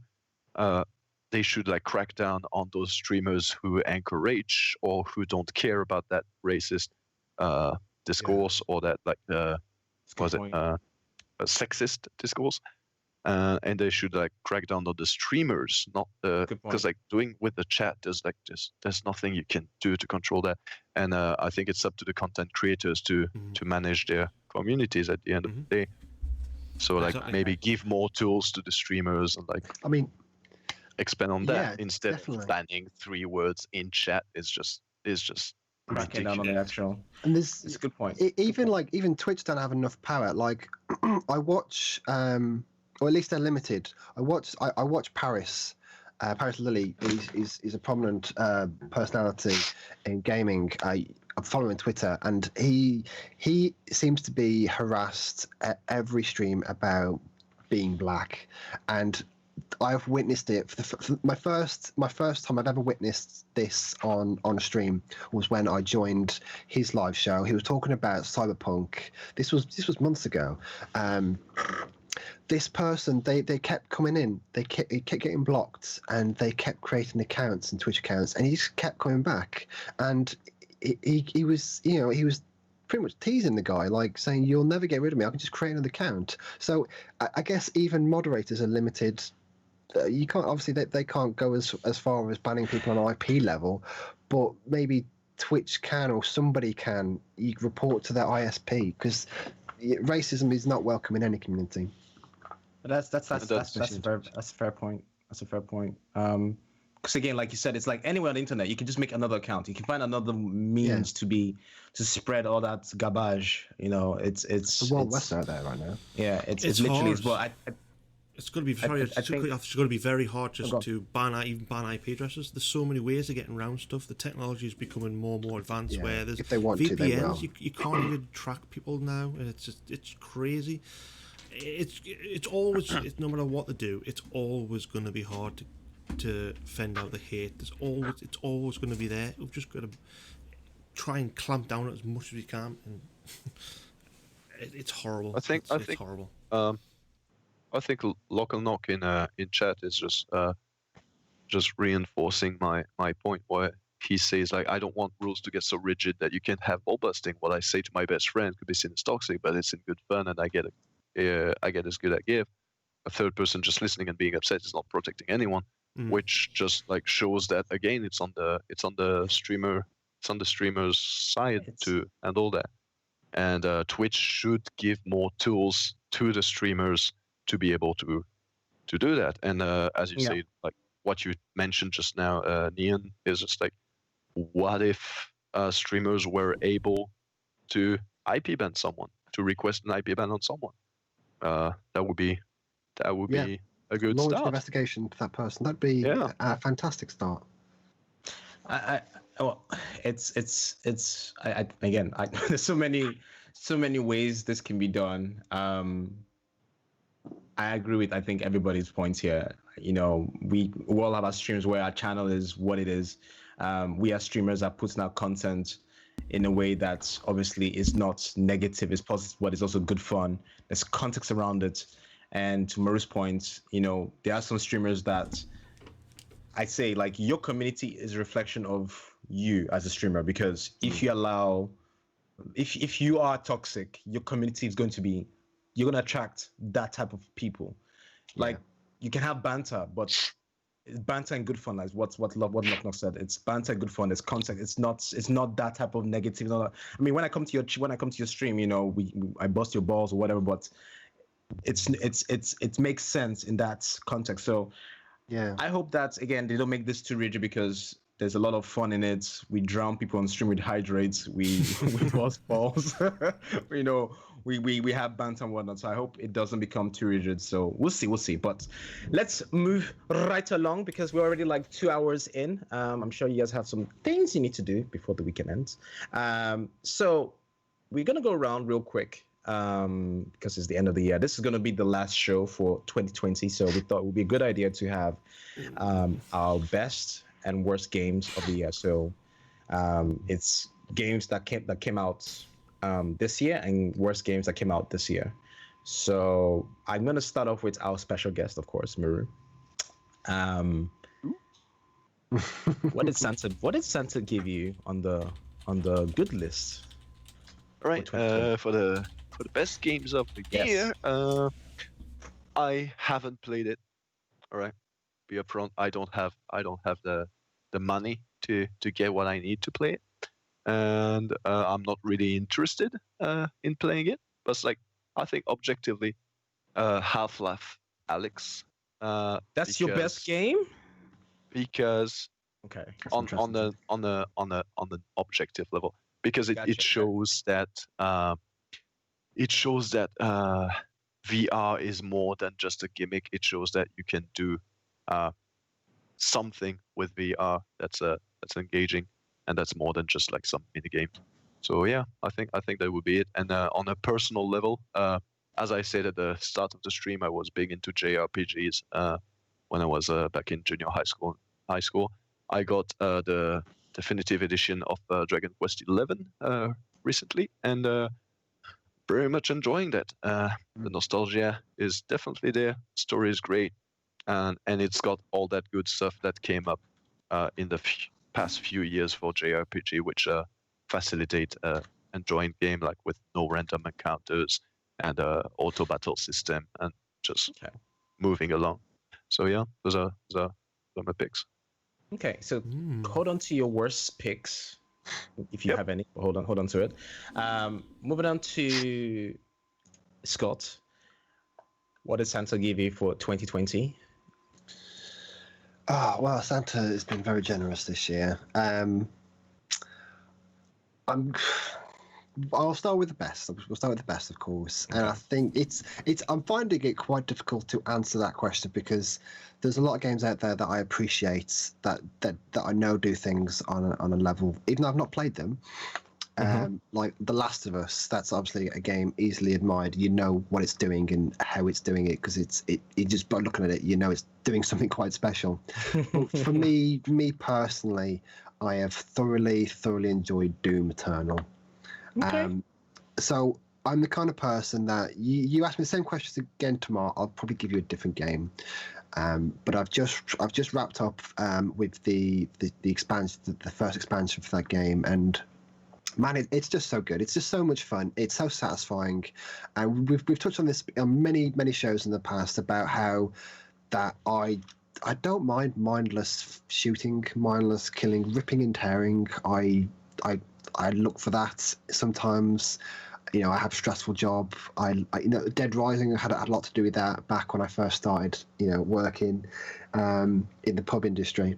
Speaker 3: They should like crack down on those streamers who encourage or who don't care about that racist discourse or that like sexist discourse, and they should like crack down on the streamers, not because like doing with the chat there's nothing you can do to control that, and I think it's up to the content creators to manage their communities at the end of the day. So like maybe give more tools to the streamers and like expand on that instead of banning 3 words in chat is just
Speaker 1: cracking down on the actual.
Speaker 2: And it's
Speaker 1: a good point.
Speaker 2: Even Twitch don't have enough power. Like I watch, or at least they're limited. I watch Paris. Paris Lilly is a prominent personality in gaming. I'm following Twitter, and he seems to be harassed at every stream about being black, and I've witnessed it. My first time I've ever witnessed this on a stream was when I joined his live show. He was talking about Cyberpunk. This was months ago. This person, they kept coming in. He kept getting blocked, and they kept creating accounts and Twitch accounts, and he just kept coming back. And he was pretty much teasing the guy, like saying, "You'll never get rid of me. I can just create another account." So I guess even moderators are limited. You can't, obviously they can't go as far as banning people on IP level, but maybe Twitch can, or somebody can. You report to their ISP, because racism is not welcome in any community.
Speaker 1: That's a fair point. That's a fair point. Because again, like you said, it's like anywhere on the internet, you can just make another account. You can find another means to spread all that garbage. It's
Speaker 2: the Wild West out there right now.
Speaker 1: Yeah, it's literally as well.
Speaker 4: It's going to be it's going to be very hard just to ban IP addresses. There's so many ways of getting around stuff. The technology is becoming more and more advanced. Where there's
Speaker 2: if they want
Speaker 4: VPNs,
Speaker 2: to, they will.
Speaker 4: You can't even track people now, and it's crazy. It's always no matter what they do, it's always going to be hard to fend out the hate. It's always going to be there. We've just got to try and clamp down as much as we can, and it's horrible.
Speaker 3: I think
Speaker 4: it's horrible.
Speaker 3: I think Local Knock in chat is just reinforcing my point, where he says like, I don't want rules to get so rigid that you can't have ball busting. What I say to my best friend could be seen as toxic, but it's in good fun, and I get as good at give. A third person just listening and being upset is not protecting anyone, which just like shows that again it's on the streamer's side to handle that, and Twitch should give more tools to the streamers to be able to do that. And as you say, like what you mentioned just now, Neon, is just like, what if streamers were able to IP ban someone, to request an IP ban on someone? That would be a good
Speaker 2: launch
Speaker 3: start.
Speaker 2: an investigation to that person. That'd be a fantastic start.
Speaker 1: Well, again, there's so many ways this can be done. I agree with, I think, everybody's points here. You know, we all have our streams where our channel is what it is. We as streamers are putting out content in a way that obviously is not negative, it's positive, but it's also good fun. There's context around it. And to Maru's point, you know, there are some streamers that I say, like, your community is a reflection of you as a streamer, because if you allow, if you are toxic, your community is going to be, you're going to attract that type of people. Like, you can have banter, but banter and good fun, like what Knock Knock said. It's banter and good fun. It's context. It's not that type of negative. I mean, when I come to your stream, you know, I bust your balls or whatever, but it makes sense in that context. So
Speaker 2: yeah, I
Speaker 1: hope that, again, they don't make this too rigid, because there's a lot of fun in it. We drown people on stream with hydrates. We bust balls. You know, we have banter and whatnot. So I hope it doesn't become too rigid. So we'll see. But let's move right along, because we're already like 2 hours in. I'm sure you guys have some things you need to do before the weekend ends. So we're gonna go around real quick, because it's the end of the year. This is gonna be the last show for 2020. So we thought it would be a good idea to have our best and worst games of the year. So it's games that came out this year and worst games that came out this year. So I'm gonna start off with our special guest, of course, Maru. What did Santa give you on the good list?
Speaker 3: All right, for the best games of the year, I haven't played it. All right, be upfront. I don't have the money to get what I need to play it, and I'm not really interested in playing it. But it's like, I think objectively, Half-Life Alyx.
Speaker 1: That's your best game?
Speaker 3: Because on the objective level, because it shows that VR is more than just a gimmick. It shows that you can do something with VR that's engaging, and that's more than just like some mini game. So yeah, I think that would be it. And on a personal level, as I said at the start of the stream, I was big into JRPGs when I was back in junior high school. I got the definitive edition of Dragon Quest XI recently, and very much enjoying that. The nostalgia is definitely there. Story is great, and it's got all that good stuff that came up in the past few years for JRPG, which facilitate enjoying game, like with no random encounters and auto battle system, and just moving along. So yeah, those are my picks.
Speaker 1: Okay, so hold on to your worst picks, if you have any. Hold on to it. Moving on to Scott. What did Santa give you for 2020?
Speaker 2: Well, Santa has been very generous this year. I'll start with the best. We'll start with the best, of course. And I think it's. I'm finding it quite difficult to answer that question, because there's a lot of games out there that I appreciate that I know do things on a level, even though I've not played them. Like The Last of Us, that's obviously a game easily admired. You know what it's doing and how it's doing it, because it just by looking at it, you know it's doing something quite special. But for me personally, I have thoroughly enjoyed Doom Eternal. Okay. So I'm the kind of person that you ask me the same questions again tomorrow, I'll probably give you a different game. But I've just wrapped up with the expansion, the first expansion for that game, and man, it's just so good. It's just so much fun. It's so satisfying, and we've touched on this on many shows in the past about how that I don't mind mindless shooting, mindless killing, ripping and tearing. I look for that sometimes. You know, I have a stressful job. I Dead Rising had a lot to do with that back when I first started, working in the pub industry,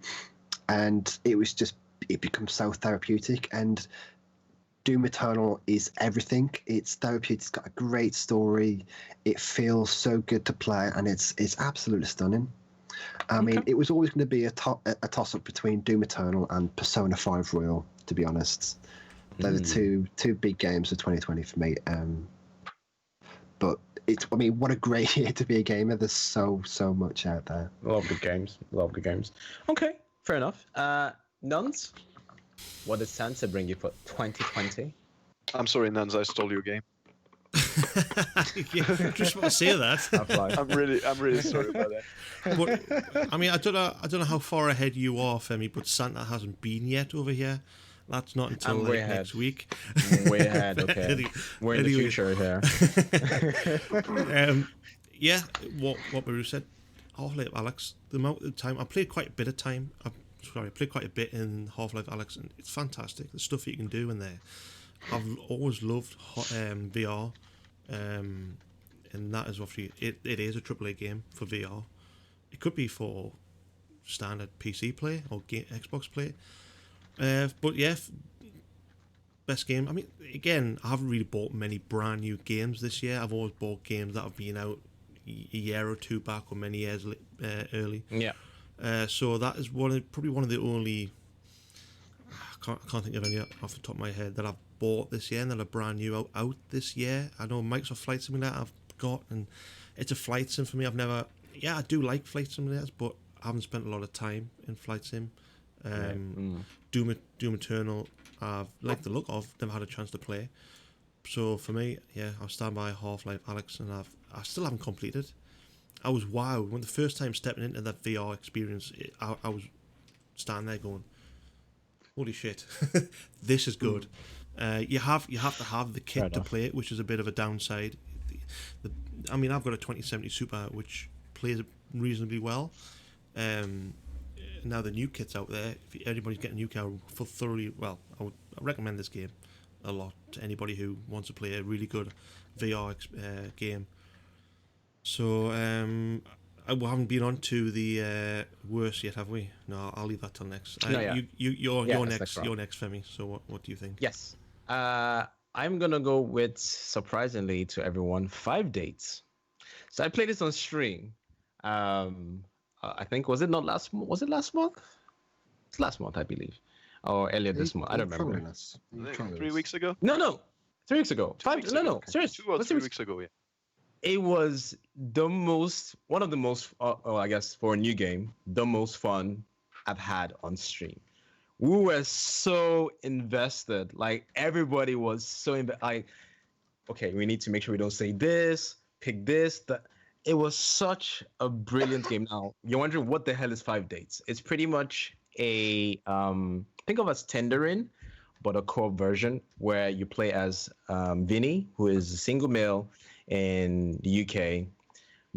Speaker 2: and it becomes so therapeutic. And Doom Eternal is everything. It's therapeutic. It's got a great story. It feels so good to play, and it's absolutely stunning. I mean, it was always going to be a toss-up between Doom Eternal and Persona 5 Royal, to be honest. They're the two big games of 2020 for me. But I mean, what a great year to be a gamer. There's so much out there.
Speaker 1: Love good games. Okay, fair enough. Nuns, what did Santa bring you for 2020?
Speaker 3: I'm sorry, Nuns, I stole your game.
Speaker 4: Yeah, just want to say that.
Speaker 3: I'm really sorry about that.
Speaker 4: But, I mean, I don't know how far ahead you are, Femi, but Santa hasn't been yet over here. That's not until next week.
Speaker 1: Way ahead, okay. We're in the future here.
Speaker 4: Yeah, what Maru said. Half-Life Alex, the amount of time I played quite a bit in Half-Life Alex, and it's fantastic. The stuff you can do in there. I've always loved VR, and that is obviously it is a AAA game for VR. It could be for standard PC play or Xbox play. But yeah, best game. I mean, again, I haven't really bought many brand new games this year. I've always bought games that have been out a year or two back or many years early.
Speaker 1: Yeah.
Speaker 4: So that is probably one of the only. I can't think of any off the top of my head that I've bought this year and that are brand new out this year. I know Microsoft Flight Simulator I've got, and it's a flight sim for me. I do like flight simulators, but I haven't spent a lot of time in flight sim. Doom Eternal, I've liked the look of, never had a chance to play. So for me, yeah, I'll stand by Half-Life Alex, and I still haven't completed. I was wowed when the first time stepping into that VR experience. I was standing there going, "Holy shit, this is good." You have to have the kit to play it, which is a bit of a downside. I mean, I've got a 2070 Super which plays reasonably well. Now the new kit's out there. If anybody's getting a new car for thoroughly well, I recommend this game a lot to anybody who wants to play a really good VR game. So we haven't been on to the worst yet, have we? No, I'll leave that till next. You're next, Femi. So what do you think?
Speaker 1: Yes, I'm gonna go with, surprisingly to everyone, 5 dates. So I played this on stream. I think was it last month? It's last month, I believe, or earlier this month. I don't remember.
Speaker 3: 3 weeks ago?
Speaker 1: No, 3 weeks ago. 5? No, seriously.
Speaker 3: 2 or 3 weeks ago, yeah.
Speaker 1: It was one of the most, I guess for a new game, the most fun I've had on stream. We were so invested. Like everybody was so okay, we need to make sure we don't say this, pick this, that. It was such a brilliant game. Now, you're wondering what the hell is 5 dates? It's pretty much a, think of as Tendering, but a co-op version where you play as Vinny, who is a single male in the UK,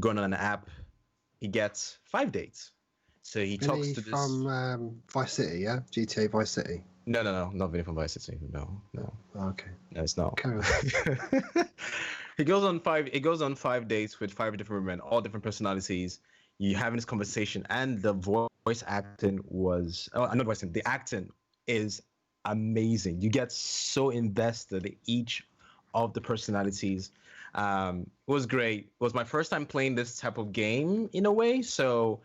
Speaker 1: going on an app. He gets 5 dates. So he talks to this...
Speaker 2: from Vice City, yeah? GTA Vice City?
Speaker 1: No, not Vinny from Vice City. No.
Speaker 2: Oh, okay.
Speaker 1: No, it's not.
Speaker 2: Carry on.
Speaker 1: It goes on 5 dates with 5 different women, all different personalities. You having this conversation, and the voice acting was the acting is amazing. You get so invested in each of the personalities. It was great. It was my first time playing this type of game in a way. So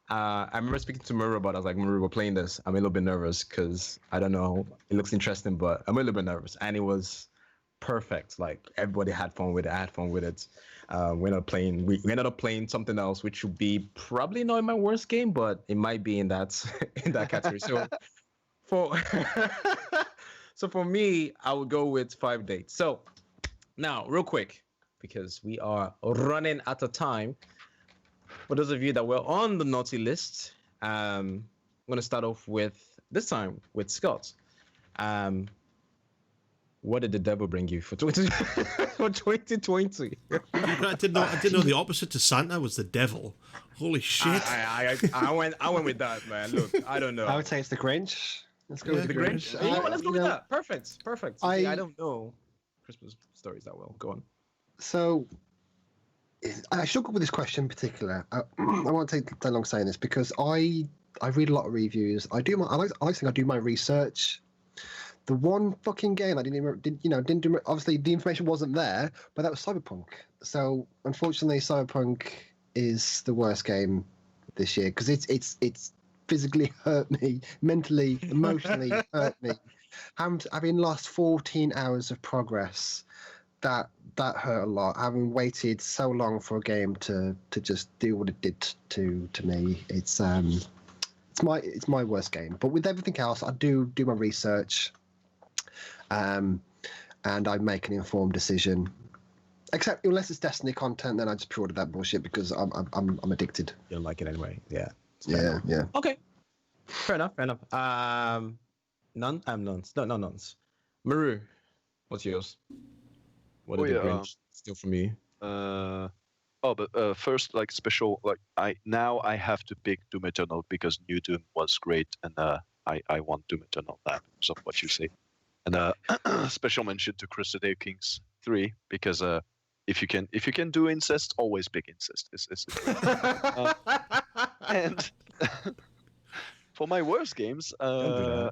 Speaker 1: I remember speaking to Maru about it. I was like, Maru, we're playing this. I'm a little bit nervous because I don't know. It looks interesting, but I'm a little bit nervous. And it was perfect. Like everybody had fun with it. I had fun with it. We ended up playing something else, which would be probably not my worst game, but it might be in that category. So for me, I would go with 5 dates. So now, real quick, because we are running out of time. For those of you that were on the naughty list, I'm going to start off this time with Scott. What did the devil bring you for 2020?
Speaker 4: I didn't know the opposite to Santa was the devil. Holy shit!
Speaker 1: I went with that, man. Look, I don't know.
Speaker 2: I would say it's the Grinch. Let's go with the Grinch.
Speaker 1: You know what? Let's go with that. Perfect. I don't know Christmas stories that well. Go on.
Speaker 2: So I struggle with this question in particular. I won't take that long saying this because I read a lot of reviews. I like to think I do my research The one fucking game I obviously the information wasn't there, but that was Cyberpunk. So unfortunately, Cyberpunk is the worst game this year because it's physically hurt me, mentally, emotionally hurt me. Having lost 14 hours of progress, that hurt a lot. Having waited so long for a game to just do what it did to me, it's my worst game. But with everything else, I do my research, and I make an informed decision. Except unless it's Destiny content, then I just pre-order that bullshit because I'm addicted.
Speaker 1: You don't like it anyway. Yeah.
Speaker 2: Yeah.
Speaker 1: Okay. Fair enough. None. Nuns. No, nuns. Maru, what's yours? What did the Grinch steal from you?
Speaker 3: But first, like special, like I have to pick Doom Eternal because New Doom was great, and I want Doom Eternal now. So what you say? And special mention to Crusader Kings 3 because if you can do incest, always pick incest. And for my worst games, I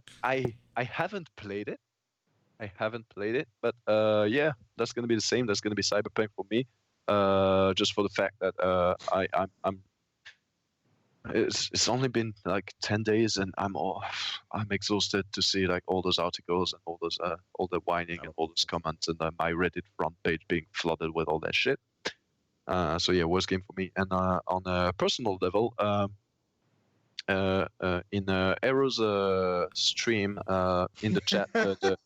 Speaker 3: haven't played it. But yeah, that's gonna be the same. That's gonna be Cyberpunk for me. Just for the fact that I'm. It's only been like 10 days, and I'm exhausted to see like all those articles and all the whining and all those comments and my Reddit front page being flooded with all that shit. So yeah, worst game for me. And on a personal level, in Arrow's stream in the chat, the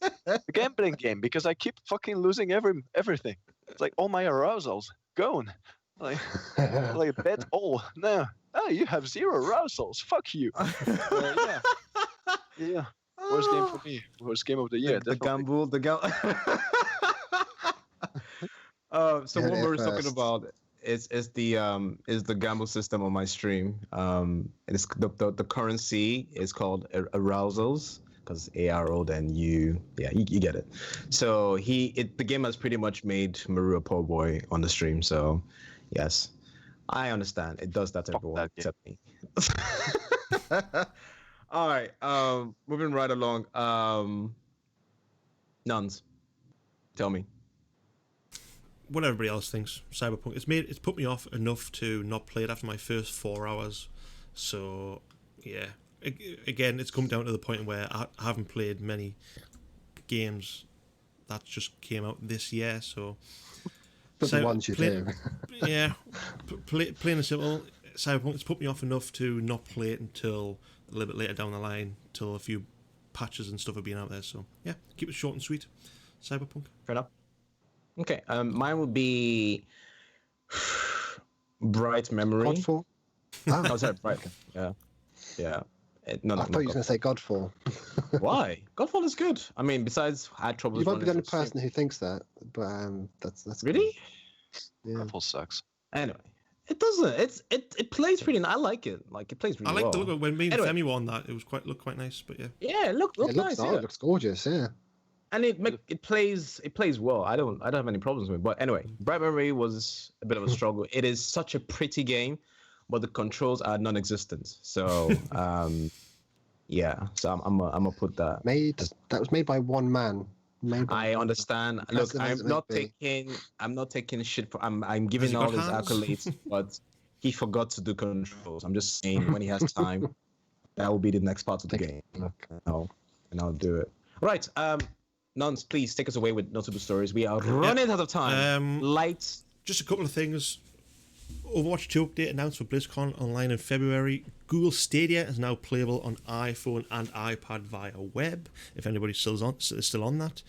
Speaker 3: gambling game, because I keep fucking losing everything. It's like all my arousals gone. Like bet all. No. Oh, you have 0 arousals. Fuck you. Yeah. Worst game for me. Worst game of the year.
Speaker 1: The gamble. So what we're talking about is the gamble system on my stream. It's the currency is called arousals because ARO then you get it. So the game has pretty much made Maru a poor boy on the stream. So yes. I understand. It does that to everyone except me. All right. Moving right along. Nuns. Tell me.
Speaker 4: What everybody else thinks. Cyberpunk. It's put me off enough to not play it after my first 4 hours. So yeah. Again, it's come down to the point where I haven't played many games that just came out this year. So.
Speaker 2: But the ones you do.
Speaker 4: Yeah, plain and simple. Cyberpunk has put me off enough to not play it until a little bit later down the line, till a few patches and stuff have been out there. So yeah, keep it short and sweet. Cyberpunk.
Speaker 1: Fair enough. Okay, mine would be Bright Memory.
Speaker 2: Godfall.
Speaker 1: Oh, sorry, Bright. Yeah. No,
Speaker 2: I thought you were going to say Godfall.
Speaker 1: Why? Godfall is good. I mean, besides I had trouble.
Speaker 2: You might be the only person who thinks that, but that's
Speaker 1: really.
Speaker 2: Yeah.
Speaker 3: Godfall sucks.
Speaker 1: Anyway, it doesn't. It plays pretty. I like it. Like it plays really well.
Speaker 4: I like the look of when me and Femi won that. It was looked quite nice, but yeah.
Speaker 1: Yeah, it looks nice.
Speaker 2: It looks gorgeous. Yeah.
Speaker 1: And it plays well. I don't have any problems with it. But anyway, Bright Memory was a bit of a struggle. It is such a pretty game, but the controls are non-existent. So yeah. So I'm gonna put that.
Speaker 2: That was made by one man.
Speaker 1: I understand. Look, I'm not taking shit for. I'm giving all his accolades, but he forgot to do controls. I'm just saying when he has time, that will be the next part of the game. And I'll do it. Right. Nuns, please take us away with notable stories. We are running out of time. Lights.
Speaker 4: Just a couple of things. Overwatch 2 update announced for BlizzCon online in February. Google Stadia is now playable on iPhone and iPad via web, if anybody's still on that.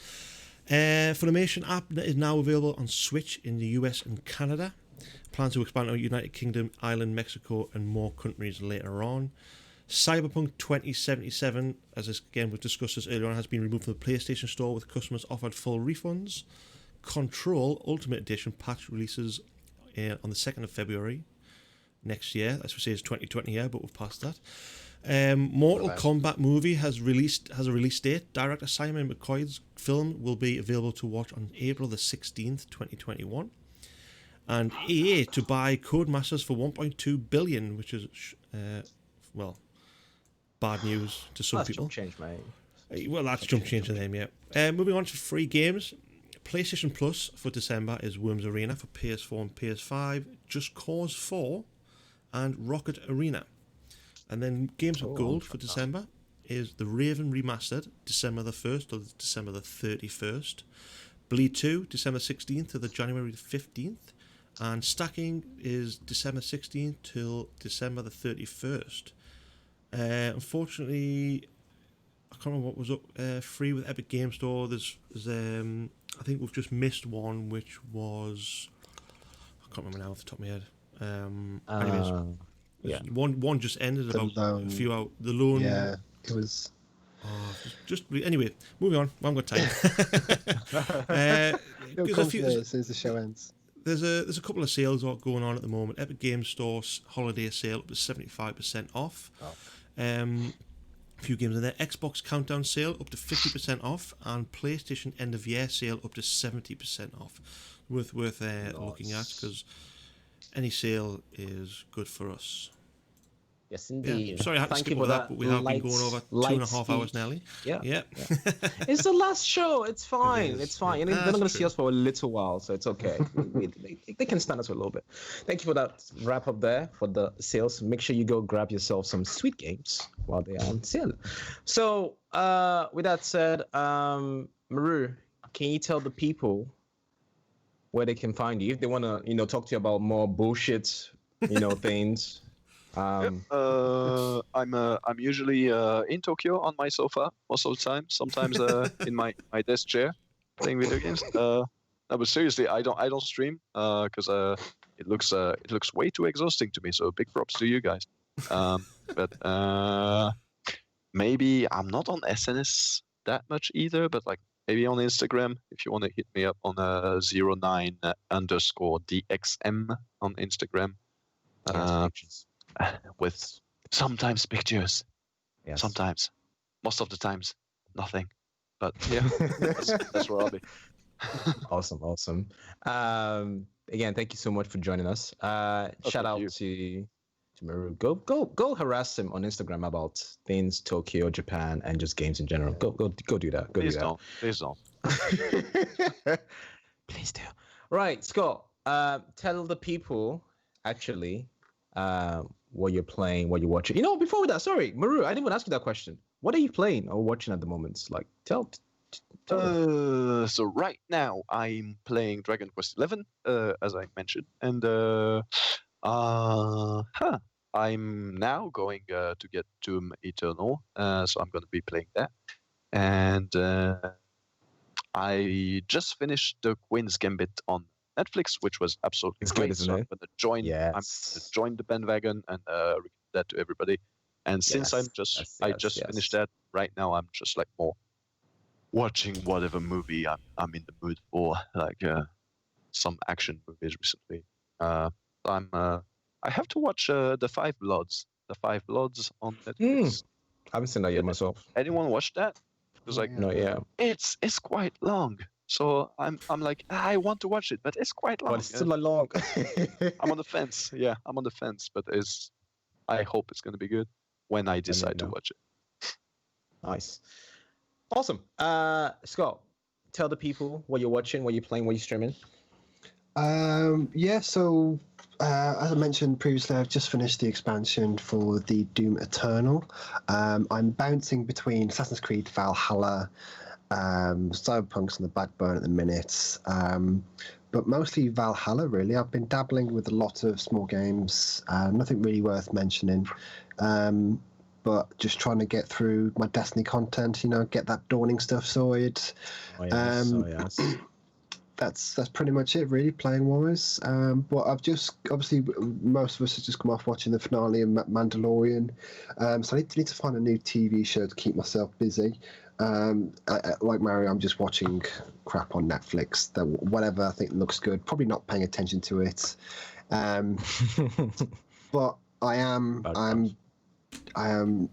Speaker 4: Funimation app is now available on Switch in the US and Canada. Plans to expand to United Kingdom, Ireland, Mexico, and more countries later on. Cyberpunk 2077, as again we've discussed this earlier on, has been removed from the PlayStation Store with customers offered full refunds. Control Ultimate Edition patch releases on the 2nd of February next year. As we say, it's 2020 here, but we've passed that. Mortal Kombat movie has a release date. Director Simon McCoy's film will be available to watch on April the 16th, 2021. And EA to buy Codemasters for $1.2 billion, which is, bad news to some people.
Speaker 1: Change, mate.
Speaker 4: Well, that's Jump Change the name, yeah. Moving on to free games. PlayStation Plus for December is Worms Arena for PS4 and PS5, Just Cause 4, and Rocket Arena. And then Games with Gold for December is The Raven Remastered, December the 1st to December the 31st. Bleed 2, December 16th to the January 15th. And Stacking is December 16th till December the 31st. Unfortunately, I can't remember what was up free with Epic Game Store. There's I think we've just missed one, which was, I can't remember now off the top of my head. Anyways,
Speaker 1: yeah,
Speaker 4: one just ended about a few out. The loan.
Speaker 2: Yeah, it was.
Speaker 4: Anyway, moving on. I haven't got time.
Speaker 2: It'll come as soon as the show ends.
Speaker 4: There's a couple of sales going on at the moment. Epic Game Store's holiday sale up to 75% off. A few games in there. Xbox Countdown sale up to 50% off, and PlayStation End of Year sale up to 70% off. Worth looking at, because any sale is good for us.
Speaker 1: Yes, indeed.
Speaker 4: Yeah. Sorry, I had to skip over that, but we have been going over 2.5 hours nearly.
Speaker 1: Yeah. It's the last show. It's fine. It's fine. You know, they're not going to see us for a little while, so it's okay. They can stand us for a little bit. Thank you for that wrap up there for the sales. Make sure you go grab yourself some sweet games while they are on sale. So, with that said, Maru, can you tell the people where they can find you if they want to, talk to you about more bullshit, things?
Speaker 3: I'm usually in Tokyo on my sofa most of the time. Sometimes in my desk chair playing video games. No, but seriously, I don't stream because it looks way too exhausting to me. So big props to you guys. But maybe I'm not on SNS that much either. But like maybe on Instagram, if you want to hit me up on 09_DXM on Instagram. With sometimes pictures,
Speaker 1: yes.
Speaker 3: Sometimes, most of the times, nothing. But yeah, that's where I'll be.
Speaker 1: Awesome. Again, thank you so much for joining us. Shout out to Maru. Go harass him on Instagram about things Tokyo, Japan, and just games in general. Go do that.
Speaker 3: Please don't.
Speaker 1: Please do. Right, Scott. Tell the people actually. What you're playing, what you're watching. Before that, sorry, Maru, I didn't even ask you that question. What are you playing or watching at the moment? Like, tell
Speaker 3: So right now I'm playing Dragon Quest XI, as I mentioned, and I'm now going to get Doom Eternal, so I'm going to be playing that, and I just finished the Queen's Gambit on Netflix, which was absolutely great.
Speaker 1: Good,
Speaker 3: so I'm going to join.
Speaker 1: Yes.
Speaker 3: I'm going to join the bandwagon and recommend that to everybody. And since I just finished that, right now I'm just like more watching whatever movie I'm in the mood for, like some action movies recently. I have to watch The Five Bloods. The Five Bloods on Netflix.
Speaker 1: I haven't seen that yet myself.
Speaker 3: Anyone watch that? Because
Speaker 1: not yet.
Speaker 3: It's quite long. So I'm like, I want to watch it, but it's quite long.
Speaker 1: But it's still long.
Speaker 3: I'm on the fence. Yeah, I'm on the fence, but I hope it's going to be good when I decide to watch it.
Speaker 1: Nice. Awesome. Scott, tell the people what you're watching, what you're playing, what you're streaming.
Speaker 2: So as I mentioned previously, I've just finished the expansion for the Doom Eternal. I'm bouncing between Assassin's Creed Valhalla, Cyberpunk's on the back burner at the minute, but mostly Valhalla, really. I've been dabbling with a lot of small games, nothing really worth mentioning, but just trying to get through my Destiny content, get that Dawning stuff sorted.
Speaker 1: Yes.
Speaker 2: That's pretty much it, really, playing wise. But I've just, obviously, most of us have just come off watching the finale of Mandalorian, so I need to find a new TV show to keep myself busy. Like Mario, I'm just watching crap on Netflix, whatever I think looks good, probably not paying attention to it. But I am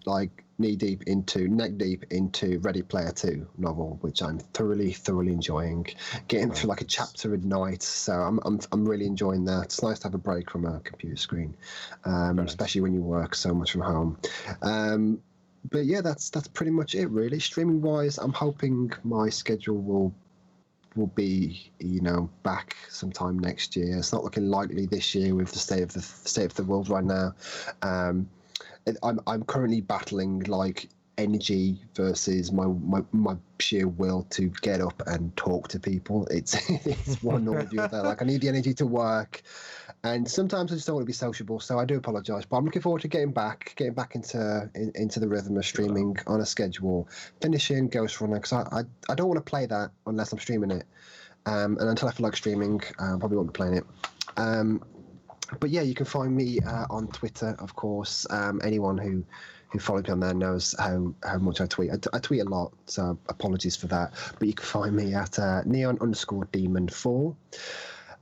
Speaker 2: like neck deep into Ready Player 2 novel, which I'm thoroughly enjoying. Getting through like a chapter a night, so I'm really enjoying that. It's nice to have a break from a computer screen, especially when you work so much from home. But yeah, that's pretty much it, really. Streaming wise, I'm hoping my schedule will be, back sometime next year. It's not looking likely this year with the state of the world right now. I'm currently battling like energy versus my sheer will to get up and talk to people. It's one or the other. Like I need the energy to work, and sometimes I just don't want to be sociable. So I do apologise, but I'm looking forward to getting back into the rhythm of streaming on a schedule, finishing Ghost Runner, because I don't want to play that unless I'm streaming it, and until I feel like streaming, I probably won't be playing it. But yeah, you can find me on Twitter, of course. Anyone who follows me on there knows how much I tweet. I tweet a lot, so apologies for that. But you can find me at neon_demon4.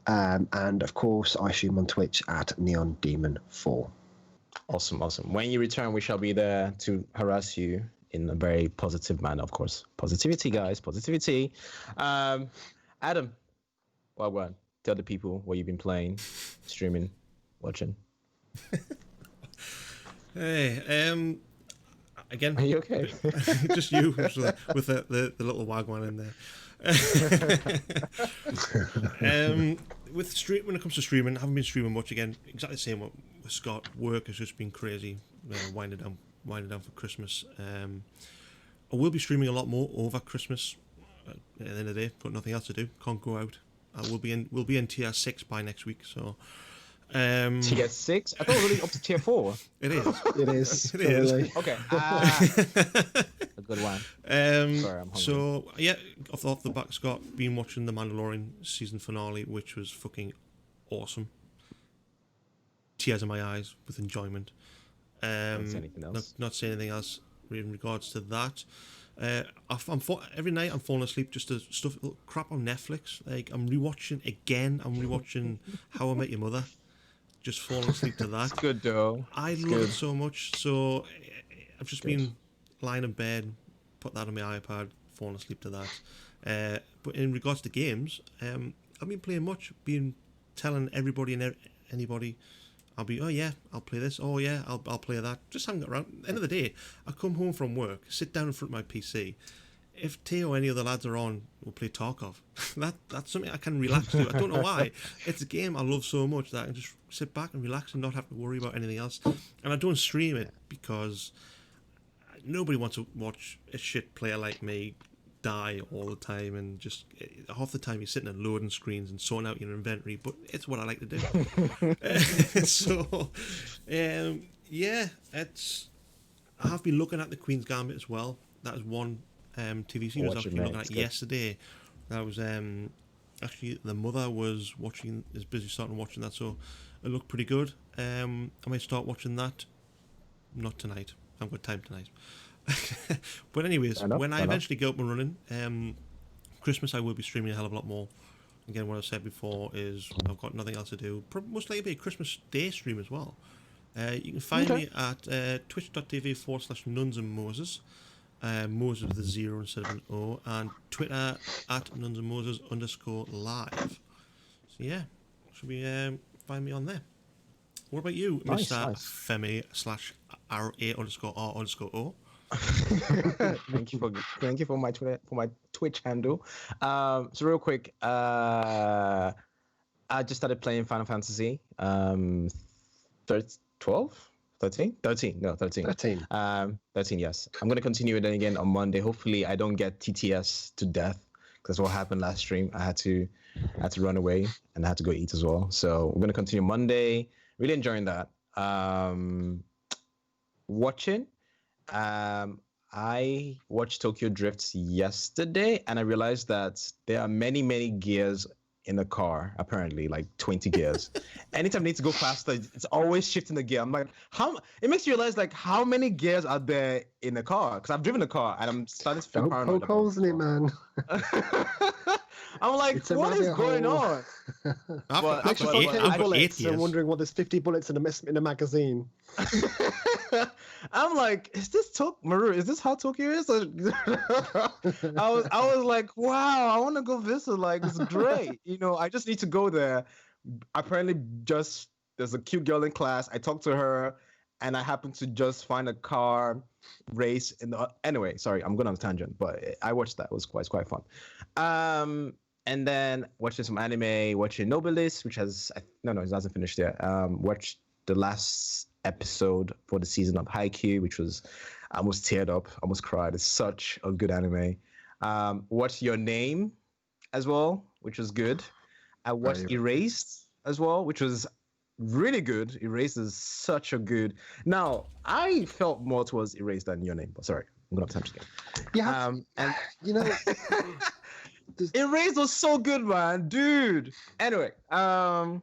Speaker 2: And of course, I stream on Twitch at neondemon4.
Speaker 1: Awesome. When you return, we shall be there to harass you in a very positive manner, of course. Positivity, guys. Positivity. Adam, well, go on. Tell the people what you've been playing, streaming, watching.
Speaker 4: Hey, again.
Speaker 1: Are you okay?
Speaker 4: Just you with the little wagwan in there. When it comes to streaming, I haven't been streaming much again. Exactly the same with Scott. Work has just been crazy. Winding down for Christmas. I will be streaming a lot more over Christmas. At the end of the day, got nothing else to do. Can't go out. We'll be in tier 6 by next week. So.
Speaker 1: Tier 6? I thought it was really up to tier 4.
Speaker 4: It is.
Speaker 2: It is.
Speaker 4: It is.
Speaker 1: Okay. A good one. Sorry, I'm hungry.
Speaker 4: So yeah, off the back, Scott, been watching the Mandalorian season finale, which was fucking awesome. Tears in my eyes with enjoyment.
Speaker 1: Don't say anything else.
Speaker 4: Not saying anything else in regards to that. Every night I'm falling asleep just to crap on Netflix. Like I'm rewatching How I Met Your Mother. Just falling asleep to that.
Speaker 1: It's good though.
Speaker 4: I love it so much. So I've just been lying in bed, put that on my iPad, falling asleep to that. But in regards to games, I've been playing much. Been telling everybody and anybody, I'll play this. Oh yeah, I'll play that. Just hanging around. End of the day, I come home from work, sit down in front of my PC. If Teo or any other lads are on, we'll play Tarkov. That's something I can relax to. I don't know why. It's a game I love so much that I can just sit back and relax and not have to worry about anything else. And I don't stream it because nobody wants to watch a shit player like me die all the time, and just half the time you're sitting and loading screens and sorting out your inventory, but it's what I like to do. I have been looking at the Queen's Gambit as well. That is one TV series I was actually looking at yesterday. That was actually the mother is busy starting watching that, so it looked pretty good. I might start watching that. Not tonight. I haven't got time tonight. But anyways, when I eventually get up and running, Christmas I will be streaming a hell of a lot more. Again, what I've said before is I've got nothing else to do. Most likely be a Christmas Day stream as well. You can find me at twitch.tv/nunsandmoses. Moses with a 0 instead of an O, and Twitter at nunsandmoses_live. So yeah, should be find me on there. What about you, Mr. Femi /RA_R_O?
Speaker 1: Thank you for my Twitch handle. So real quick, I just started playing Final Fantasy 13, yes. I'm going to continue it again on Monday. Hopefully I don't get TTS to death, because what happened last stream, I had to run away and I had to go eat as well. So we're going to continue Monday. Really enjoying that. Watching. I watched Tokyo Drift yesterday, and I realized that there are many gears in the car, apparently, like 20 gears. Anytime I need to go faster, it's always shifting the gear. I'm like, it makes you realize, like, how many gears are there in the car? Because I've driven a car, and I'm starting to feel paranoid.
Speaker 2: Poke holes in it, man.
Speaker 1: I'm like, what is going on?
Speaker 4: I've got 8
Speaker 2: I'm wondering what there's 50 bullets in a magazine.
Speaker 1: I'm like, is this Maru? Is this how Tokyo is? I was like, wow, I want to go visit. Like, it's great. I just need to go there. Apparently, there's a cute girl in class. I talked to her, and I happened to just find a car race in the. Anyway, sorry, I'm going on a tangent, but I watched that. It was quite fun. And then watching some anime, watching Nobilis, which has no, it hasn't finished yet. Watched the last episode for the season of Haikyuu, which was I almost teared up, almost cried. It's such a good anime. Watched Your Name as well, which was good. I watched Erased as well, which was really good. Erased is such a good. Now, I felt more towards Erased than Your Name, but sorry, I'm gonna have to again.
Speaker 2: Yeah,
Speaker 1: and
Speaker 2: you know,
Speaker 1: Erased was so good, man, dude. Anyway, but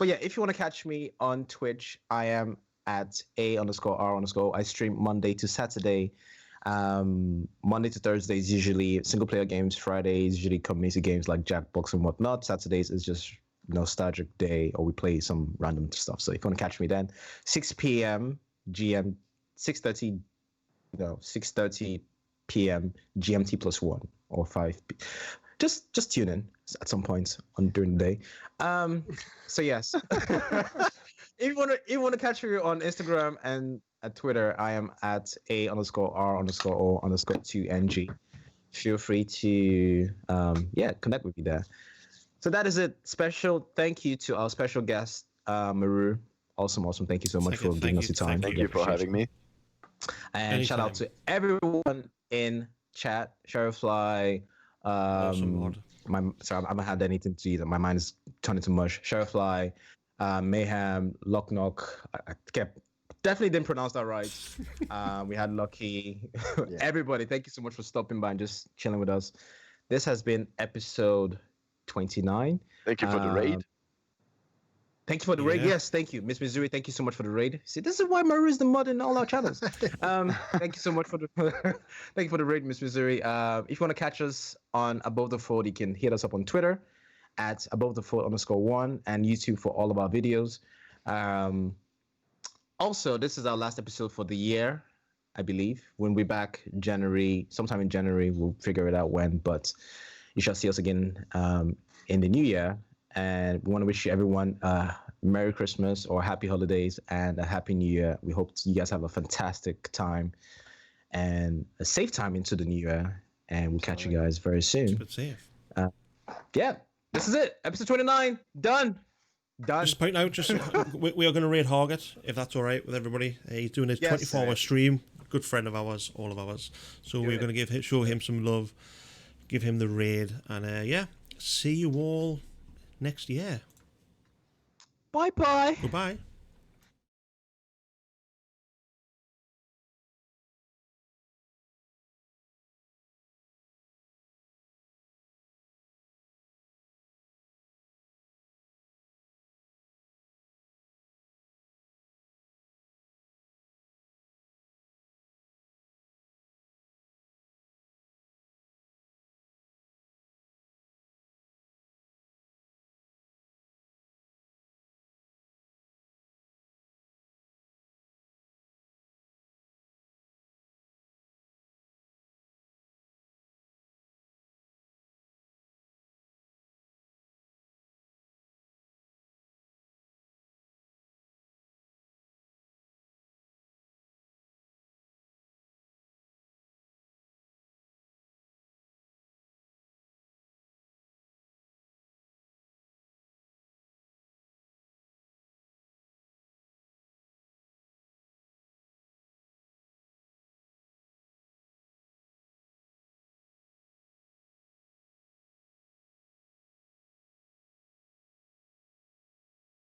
Speaker 1: yeah, if you want to catch me on Twitch, I am at A_R_. I stream Monday to Saturday. Monday to Thursdays usually single player games. Fridays usually community games like Jackbox and whatnot. Saturdays is just nostalgic day, or we play some random stuff. So if you want to catch me then, 6 p.m. GM, 6:30, 6:30 p.m. GMT +1 or 5. Just tune in at some point during the day. So yes, if you want to catch me on Instagram and at Twitter, I am at A_R_O_2NG. Feel free to connect with me there. So that is it. Special thank you to our special guest, Maru. Awesome. Thank you so much for giving us your time.
Speaker 3: Thank you for having me.
Speaker 1: And shout out to everyone in chat. Sheriffly.
Speaker 4: Awesome,
Speaker 1: sorry, I haven't had anything to eat. My mind is turning to mush. Sheriffly, Mayhem, Lock Knock. I definitely didn't pronounce that right. We had Lucky. Yeah. Everybody, thank you so much for stopping by and just chilling with us. This has been episode 29.
Speaker 3: Thank you for the raid.
Speaker 1: Thank you for the raid. Yes, thank you, Miss Missouri. Thank you so much for the raid. See, this is why Maru is the mod in all our channels. Thank you so much for the thank you for the raid, Miss Missouri. If you want to catch us on Above the Fold, you can hit us up on Twitter at AboveTheFold_1 and YouTube for all of our videos. Also, this is our last episode for the year, I believe. When we're back sometime in January, we'll figure it out when, but you shall see us again in the new year. And we want to wish everyone Merry Christmas or Happy Holidays and a Happy New Year. We hope you guys have a fantastic time and a safe time into the new year. And we'll catch you guys very soon.
Speaker 4: Keep it safe.
Speaker 1: This is it. Episode 29. Done.
Speaker 4: Just point out, we are going to raid Hargett, if that's all right with everybody. He's doing a 24-hour stream. Good friend of ours, all of ours. So we're going to show him some love, give him the raid, and see you all next year.
Speaker 1: Bye.
Speaker 4: Goodbye.